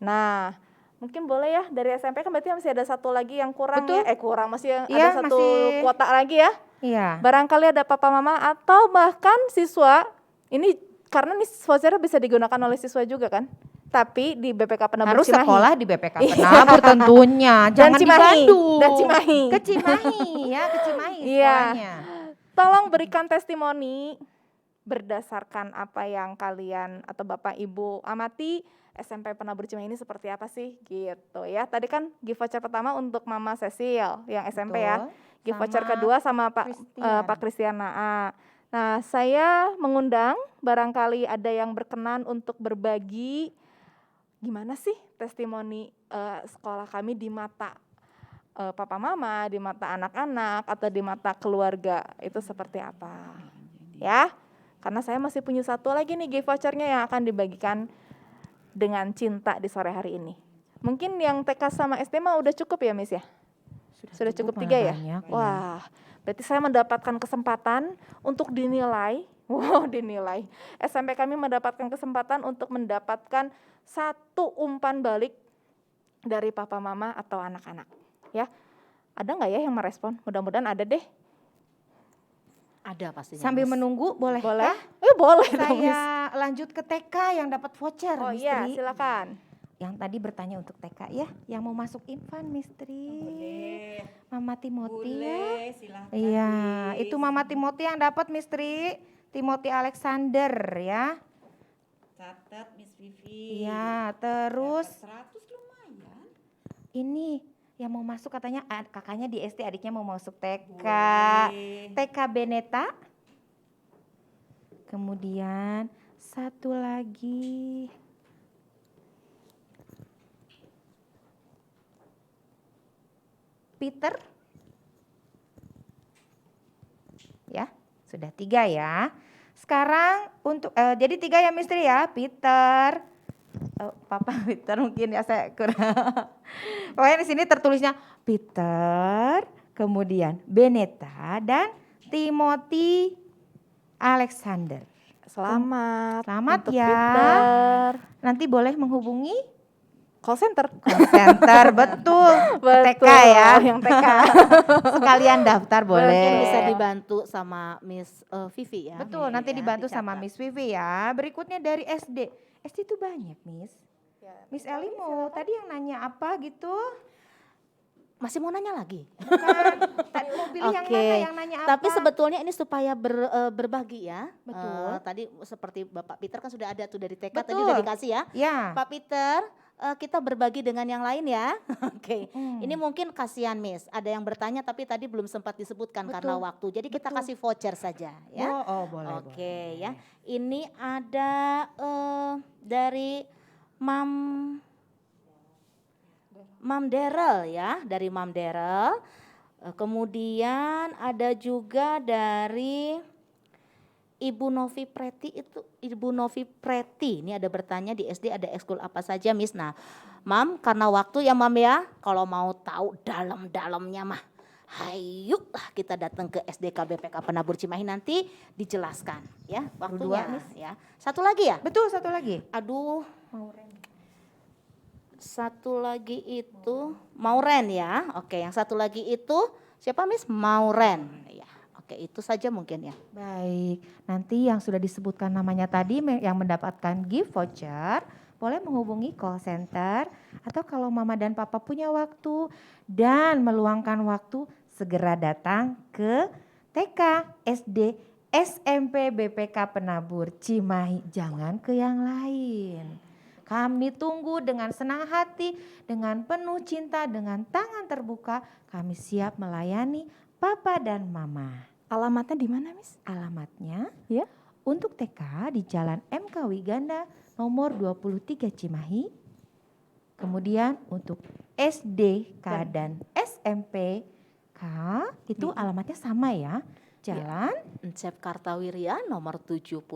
[SPEAKER 3] Nah, mungkin boleh ya dari SMP kan berarti masih ada 1 lagi yang kurang
[SPEAKER 1] Betul.
[SPEAKER 3] ya. Kurang masih
[SPEAKER 1] Iya,
[SPEAKER 3] ada 1
[SPEAKER 1] masih.
[SPEAKER 3] kuota lagi ya.
[SPEAKER 1] Iya.
[SPEAKER 3] Barangkali ada papa mama atau bahkan siswa, ini karena nih voucher bisa digunakan oleh siswa juga kan? Tapi di BPK Penabur
[SPEAKER 1] Harus
[SPEAKER 3] Cimahi.
[SPEAKER 1] sekolah di BPK Penabur tentunya.
[SPEAKER 3] Dan
[SPEAKER 1] Jangan di
[SPEAKER 3] Cimahi.
[SPEAKER 1] Bandung.
[SPEAKER 3] Dan Cimahi.
[SPEAKER 1] Ke Cimahi ya, ke Cimahi
[SPEAKER 3] Iya.
[SPEAKER 1] sekolahnya.
[SPEAKER 3] Tolong berikan testimoni berdasarkan apa yang kalian atau Bapak Ibu amati SMP Penabur Cimahi ini seperti apa sih gitu ya. Tadi kan gift voucher pertama untuk Mama Cecil yang SMP ya.
[SPEAKER 1] Betul.
[SPEAKER 3] Gift voucher
[SPEAKER 1] Sama
[SPEAKER 3] kedua sama Pak Christian Naa. Nah, saya mengundang barangkali ada yang berkenan untuk berbagi gimana sih testimoni sekolah kami di mata papa mama, di mata anak-anak atau di mata keluarga itu seperti apa. Ya. Karena saya masih punya satu lagi nih gift vouchernya yang akan dibagikan dengan cinta di sore hari ini. Mungkin yang TK sama SD mah udah cukup ya Miss ya? Sudah cukup 3 ya?
[SPEAKER 1] banyak,
[SPEAKER 3] Wah, berarti saya mendapatkan kesempatan untuk dinilai. Wow, dinilai. SMP kami mendapatkan kesempatan untuk mendapatkan satu umpan balik dari papa mama atau anak-anak. Ya, ada nggak ya yang merespon? Mudah-mudahan ada deh.
[SPEAKER 4] Ada pastinya.
[SPEAKER 1] Sambil
[SPEAKER 4] Miss.
[SPEAKER 1] menunggu boleh?
[SPEAKER 3] Boleh? Boleh dong, Miss.
[SPEAKER 1] Saya lanjut ke TK yang dapat voucher,
[SPEAKER 3] Oh
[SPEAKER 1] Miss
[SPEAKER 3] iya,
[SPEAKER 1] Tri.
[SPEAKER 3] silakan.
[SPEAKER 1] Yang tadi bertanya untuk TK ya, yang mau masuk infan, Miss Tri.
[SPEAKER 2] Boleh.
[SPEAKER 1] Mama Timothy ya.
[SPEAKER 2] Boleh, silahkan.
[SPEAKER 1] Iya,
[SPEAKER 2] Miss.
[SPEAKER 1] itu Mama Timothy yang dapat Miss Tri. Timothy Alexander ya.
[SPEAKER 2] Catat Miss Vivi.
[SPEAKER 1] Iya, terus
[SPEAKER 2] Dapat 100 lumayan.
[SPEAKER 1] ini yang mau masuk katanya kakaknya di SD, adiknya mau masuk TK.
[SPEAKER 2] Boleh.
[SPEAKER 1] TK Beneta. Kemudian satu lagi. Peter. Ya, sudah 3 ya. Sekarang untuk jadi 3 ya Mistri ya. Peter. Papa Peter mungkin ya saya kurang. Pokoknya di sini tertulisnya Peter, kemudian Beneta dan Timothy Alexander.
[SPEAKER 3] Selamat.
[SPEAKER 1] Selamat
[SPEAKER 3] untuk
[SPEAKER 1] ya.
[SPEAKER 3] Peter.
[SPEAKER 1] Nanti boleh menghubungi
[SPEAKER 3] Call center.
[SPEAKER 1] center, betul. TK ya.
[SPEAKER 3] Yang TK.
[SPEAKER 1] Sekalian daftar boleh.
[SPEAKER 4] Mungkin bisa dibantu sama Miss Vivi ya.
[SPEAKER 1] Betul, nanti
[SPEAKER 4] Ya,
[SPEAKER 1] dibantu sama
[SPEAKER 4] dicatat.
[SPEAKER 1] Miss Vivi ya. Berikutnya dari SD. SD itu banyak, Miss. Miss Eli mau tadi yang nanya apa gitu?
[SPEAKER 4] Masih mau nanya lagi?
[SPEAKER 1] Bukan, tadi mau pilih yang
[SPEAKER 4] Oke,
[SPEAKER 1] mana, yang nanya apa?
[SPEAKER 4] tapi sebetulnya ini supaya berbagi ya.
[SPEAKER 1] Betul.
[SPEAKER 4] Tadi seperti Bapak Peter kan sudah ada tuh dari TK, tadi
[SPEAKER 1] Betul.
[SPEAKER 4] udah dikasih ya.
[SPEAKER 1] Ya.
[SPEAKER 4] Pak Peter, kita berbagi dengan yang lain ya. Oke,
[SPEAKER 1] Hmm.
[SPEAKER 4] ini mungkin kasihan Miss, ada yang bertanya tapi tadi belum sempat disebutkan karena
[SPEAKER 1] Betul.
[SPEAKER 4] waktu. Jadi kita
[SPEAKER 1] Betul.
[SPEAKER 4] kasih voucher saja ya.
[SPEAKER 1] Oh, boleh.
[SPEAKER 4] Oke
[SPEAKER 1] boleh.
[SPEAKER 4] ya, ini ada dari Mam Daryl ya, dari Mam Daryl. Kemudian ada juga dari Ibu Novi Preti itu, Ibu Novi Preti ini ada bertanya di SD ada ekskul apa saja Miss. Nah, Mam karena waktu ya Mam ya, kalau mau tahu dalam-dalamnya mah, hayuklah kita datang ke SDK BPK Penabur Cimahi nanti dijelaskan ya waktunya
[SPEAKER 1] Berdua,
[SPEAKER 4] Miss ya. Satu lagi ya?
[SPEAKER 1] Betul, satu lagi.
[SPEAKER 4] Aduh, satu lagi itu Mauren ya. Oke, yang satu lagi itu siapa Miss? Mauren. Ya, oke itu saja mungkin ya.
[SPEAKER 1] Baik, nanti yang sudah disebutkan namanya tadi yang mendapatkan gift voucher, boleh menghubungi call center atau kalau mama dan papa punya waktu dan meluangkan waktu segera datang ke TK, SD, SMP BPK Penabur Cimahi. Jangan ke yang lain. Kami tunggu dengan senang hati, dengan penuh cinta, dengan tangan terbuka. Kami siap melayani papa dan mama.
[SPEAKER 3] Alamatnya di mana, Miss?
[SPEAKER 1] Alamatnya
[SPEAKER 3] Ya.
[SPEAKER 1] untuk TK di Jalan MK Wiganda nomor 23 Cimahi. Kemudian untuk SDK dan SMPK itu alamatnya sama ya. Jalan
[SPEAKER 4] Encep Kartawirya nomor 75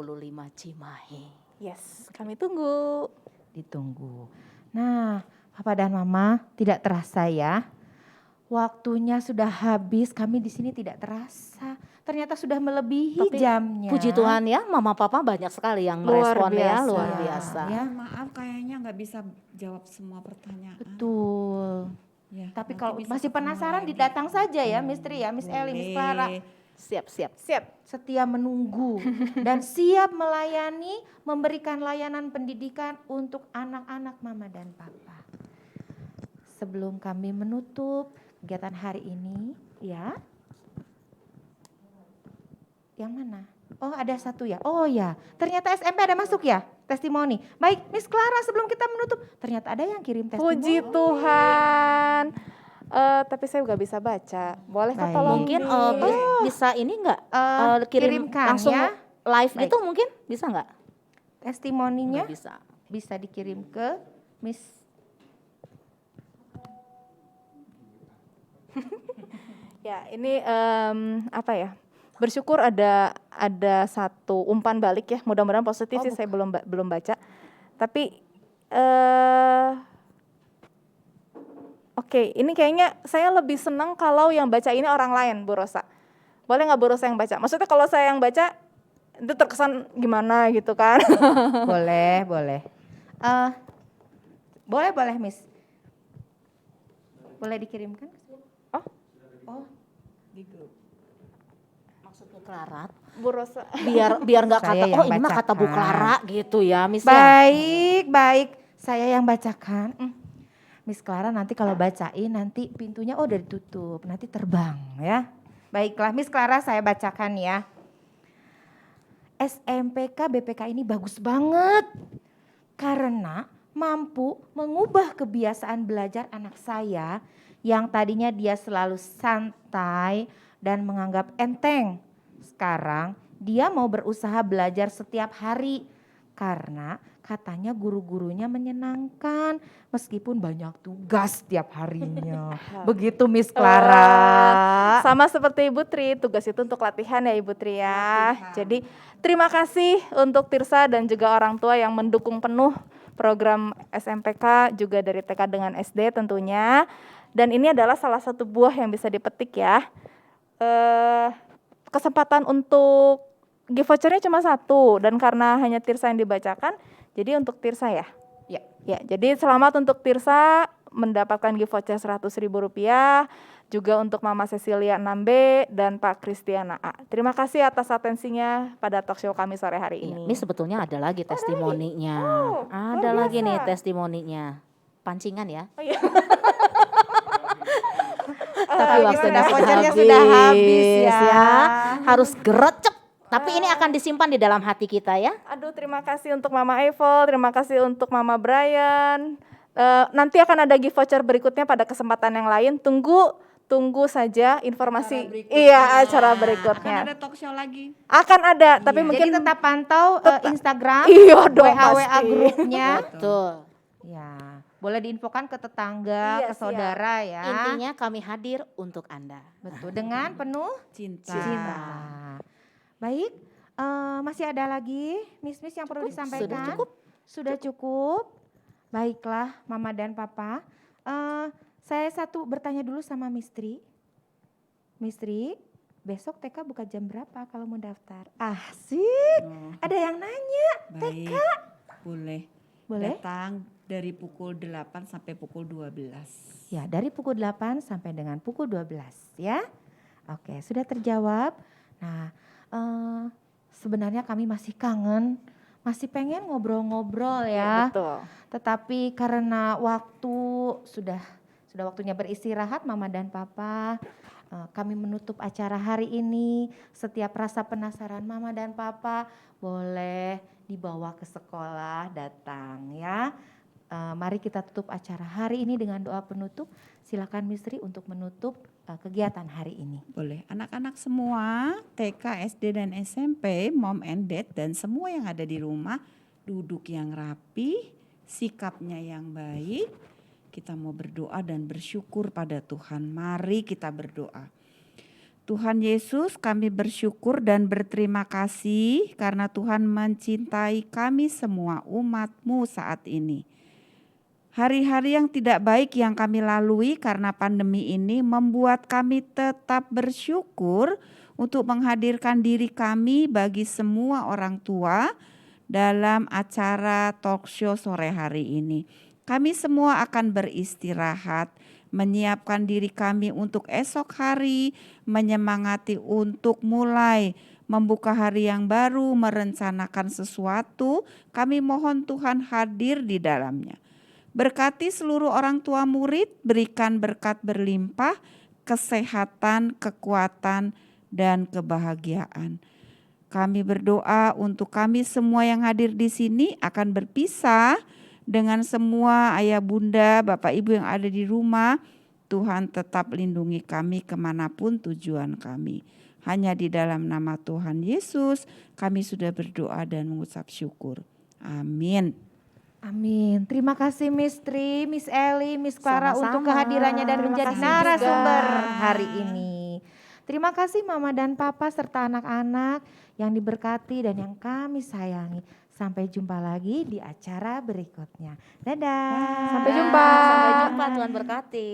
[SPEAKER 4] Cimahi.
[SPEAKER 3] Yes, kami tunggu.
[SPEAKER 1] ditunggu. Nah, Papa dan Mama tidak terasa ya. Waktunya sudah habis, kami di sini tidak terasa. Ternyata sudah melebihi
[SPEAKER 4] Tapi
[SPEAKER 1] jamnya.
[SPEAKER 4] Puji Tuhan ya, Mama Papa banyak sekali yang
[SPEAKER 3] Luar
[SPEAKER 4] merespon ya,
[SPEAKER 3] biasa.
[SPEAKER 4] luar biasa.
[SPEAKER 1] Ya.
[SPEAKER 2] Maaf kayaknya nggak bisa jawab semua pertanyaan.
[SPEAKER 1] Betul.
[SPEAKER 2] Ya,
[SPEAKER 1] Tapi
[SPEAKER 2] nanti
[SPEAKER 1] kalau
[SPEAKER 2] bisa
[SPEAKER 1] masih
[SPEAKER 2] ketemu
[SPEAKER 1] penasaran
[SPEAKER 2] lagi.
[SPEAKER 1] datang saja ya Miss Tri ya, Miss Eli, Miss Farah.
[SPEAKER 4] Siap.
[SPEAKER 3] Siap.
[SPEAKER 1] setia menunggu, dan siap melayani, memberikan layanan pendidikan untuk anak-anak mama dan papa. Sebelum kami menutup kegiatan hari ini, ya. Yang mana? Oh, ada satu ya. Oh ya, ternyata SMP ada masuk ya, testimoni. Baik, Miss Clara, sebelum kita menutup, ternyata ada yang kirim testimoni.
[SPEAKER 3] Puji Tuhan. Tapi saya nggak bisa baca. Boleh Kak
[SPEAKER 1] Baik.
[SPEAKER 3] tolong
[SPEAKER 4] Mungkin bisa ini enggak
[SPEAKER 1] Kirimkan
[SPEAKER 4] langsung
[SPEAKER 1] ya.
[SPEAKER 4] live
[SPEAKER 1] Baik.
[SPEAKER 4] itu mungkin bisa enggak?
[SPEAKER 1] Testimoninya
[SPEAKER 4] Enggak bisa.
[SPEAKER 1] bisa dikirim ke Miss.
[SPEAKER 3] Ya, ini apa ya? Bersyukur ada satu umpan balik ya. Mudah-mudahan positif sih, saya belum baca. Tapi oke, ini kayaknya saya lebih senang kalau yang baca ini orang lain, Bu Rosa. Boleh nggak Bu Rosa yang baca? Maksudnya kalau saya yang baca itu terkesan gimana gitu kan?
[SPEAKER 1] Boleh. Boleh Miss. Boleh dikirimkan? Oh,
[SPEAKER 2] Di grup.
[SPEAKER 4] Maksud Bu Clara
[SPEAKER 3] Bu Rosa.
[SPEAKER 4] biar enggak
[SPEAKER 1] Saya
[SPEAKER 4] kata
[SPEAKER 1] yang
[SPEAKER 4] ini mah kata Bu
[SPEAKER 1] bacakan.
[SPEAKER 4] Clara gitu ya, Miss ya.
[SPEAKER 1] baik. Saya yang bacakan. Miss Clara nanti kalau bacain nanti pintunya udah ditutup, nanti terbang ya. Baiklah Miss Clara, saya bacakan ya. SMPK BPK ini bagus banget karena mampu mengubah kebiasaan belajar anak saya yang tadinya dia selalu santai dan menganggap enteng. Sekarang dia mau berusaha belajar setiap hari karena katanya guru-gurunya menyenangkan meskipun banyak tugas setiap harinya. Begitu Miss Clara.
[SPEAKER 3] Sama seperti Ibu Tri, tugas itu untuk latihan ya Ibu Tri ya.
[SPEAKER 2] Latihan.
[SPEAKER 3] Jadi terima kasih untuk Tirsa dan juga orang tua yang mendukung penuh program SMPK juga dari TK dengan SD tentunya. Dan ini adalah salah satu buah yang bisa dipetik ya. Kesempatan untuk gift vouchernya cuma satu dan karena hanya Tirsa yang dibacakan, jadi untuk Tirsa ya. Ya, jadi selamat untuk Tirsa mendapatkan gift voucher Rp100.000, juga untuk Mama Cecilia 6B dan Pak Kristiana A. Terima kasih atas atensinya pada talk show kami sore hari
[SPEAKER 4] Iya,
[SPEAKER 3] ini.
[SPEAKER 4] ini sebetulnya ada lagi testimoninya. Ada
[SPEAKER 3] luar
[SPEAKER 4] lagi nih
[SPEAKER 3] biasa.
[SPEAKER 4] testimoninya. Pancingan ya.
[SPEAKER 3] Oh iya.
[SPEAKER 4] Tapi waktunya
[SPEAKER 1] gimana?
[SPEAKER 4] sudah
[SPEAKER 1] Vouchernya
[SPEAKER 4] habis,
[SPEAKER 1] sudah habis ya.
[SPEAKER 4] Harus gerecek. Tapi ini akan disimpan di dalam hati kita ya.
[SPEAKER 3] Aduh, terima kasih untuk Mama Evo, terima kasih untuk Mama Brian. Nanti akan ada gift voucher berikutnya pada kesempatan yang lain. Tunggu saja informasi.
[SPEAKER 2] Acara berikutnya.
[SPEAKER 3] Iya, acara
[SPEAKER 2] Akan
[SPEAKER 3] berikutnya.
[SPEAKER 2] ada talk show lagi.
[SPEAKER 3] Akan ada, tapi
[SPEAKER 2] Iya.
[SPEAKER 3] mungkin
[SPEAKER 1] Jadi tetap pantau Instagram,
[SPEAKER 3] Iya dong,
[SPEAKER 1] WA
[SPEAKER 3] pasti.
[SPEAKER 1] grupnya.
[SPEAKER 4] Betul.
[SPEAKER 1] Ya, boleh diinfokan ke tetangga,
[SPEAKER 3] Iya,
[SPEAKER 1] ke saudara ya.
[SPEAKER 4] Intinya kami hadir untuk Anda.
[SPEAKER 1] Betul, dengan penuh
[SPEAKER 2] Cinta.
[SPEAKER 1] cinta. Baik, masih ada lagi Miss yang perlu disampaikan? Sudah cukup. Baiklah Mama dan Papa. Saya bertanya dulu sama Mistri. Mistri, besok TK buka jam berapa kalau mau daftar? Asik,
[SPEAKER 2] Oh,
[SPEAKER 1] ada yang nanya.
[SPEAKER 2] baik. Boleh.
[SPEAKER 1] Boleh?
[SPEAKER 2] Datang dari pukul 8 sampai pukul 12.
[SPEAKER 1] Ya, dari pukul 8 sampai dengan pukul 12 ya. Oke, sudah terjawab. Nah, sebenarnya kami masih kangen, masih pengen ngobrol-ngobrol ya.
[SPEAKER 3] betul.
[SPEAKER 1] Tetapi karena waktu sudah waktunya beristirahat Mama dan Papa, kami menutup acara hari ini. Setiap rasa penasaran Mama dan Papa boleh dibawa ke sekolah, datang ya. Mari kita tutup acara hari ini dengan doa penutup. Silakan Mistri untuk menutup kegiatan hari ini.
[SPEAKER 2] Boleh. Anak-anak semua, TK, SD, dan SMP, mom and dad, dan semua yang ada di rumah, duduk yang rapi, sikapnya yang baik. Kita mau berdoa dan bersyukur pada Tuhan. Mari kita berdoa. Tuhan Yesus, kami bersyukur dan berterima kasih karena Tuhan mencintai kami semua umat-Mu saat ini. Hari-hari yang tidak baik yang kami lalui karena pandemi ini membuat kami tetap bersyukur untuk menghadirkan diri kami bagi semua orang tua dalam acara talk show sore hari ini. Kami semua akan beristirahat menyiapkan diri kami untuk esok hari, menyemangati untuk mulai membuka hari yang baru, merencanakan sesuatu. Kami mohon Tuhan hadir di dalamnya. Berkati seluruh orang tua murid, berikan berkat berlimpah, kesehatan, kekuatan, dan kebahagiaan. Kami berdoa untuk kami semua yang hadir di sini akan berpisah dengan semua ayah bunda, bapak ibu yang ada di rumah. Tuhan tetap lindungi kami kemanapun tujuan kami. Hanya di dalam nama Tuhan Yesus kami sudah berdoa dan mengucap syukur. Amin.
[SPEAKER 1] Amin. Terima kasih Miss Tri, Miss Eli, Miss Clara untuk
[SPEAKER 4] Sama-sama.
[SPEAKER 1] kehadirannya dan
[SPEAKER 3] Terima
[SPEAKER 1] menjadi
[SPEAKER 3] kasih
[SPEAKER 1] narasumber
[SPEAKER 2] juga.
[SPEAKER 1] hari ini. Terima kasih Mama dan Papa serta anak-anak yang diberkati dan yang kami sayangi. Sampai jumpa lagi di acara berikutnya. Dadah.
[SPEAKER 3] Sampai jumpa.
[SPEAKER 4] Sampai jumpa, Tuhan berkati.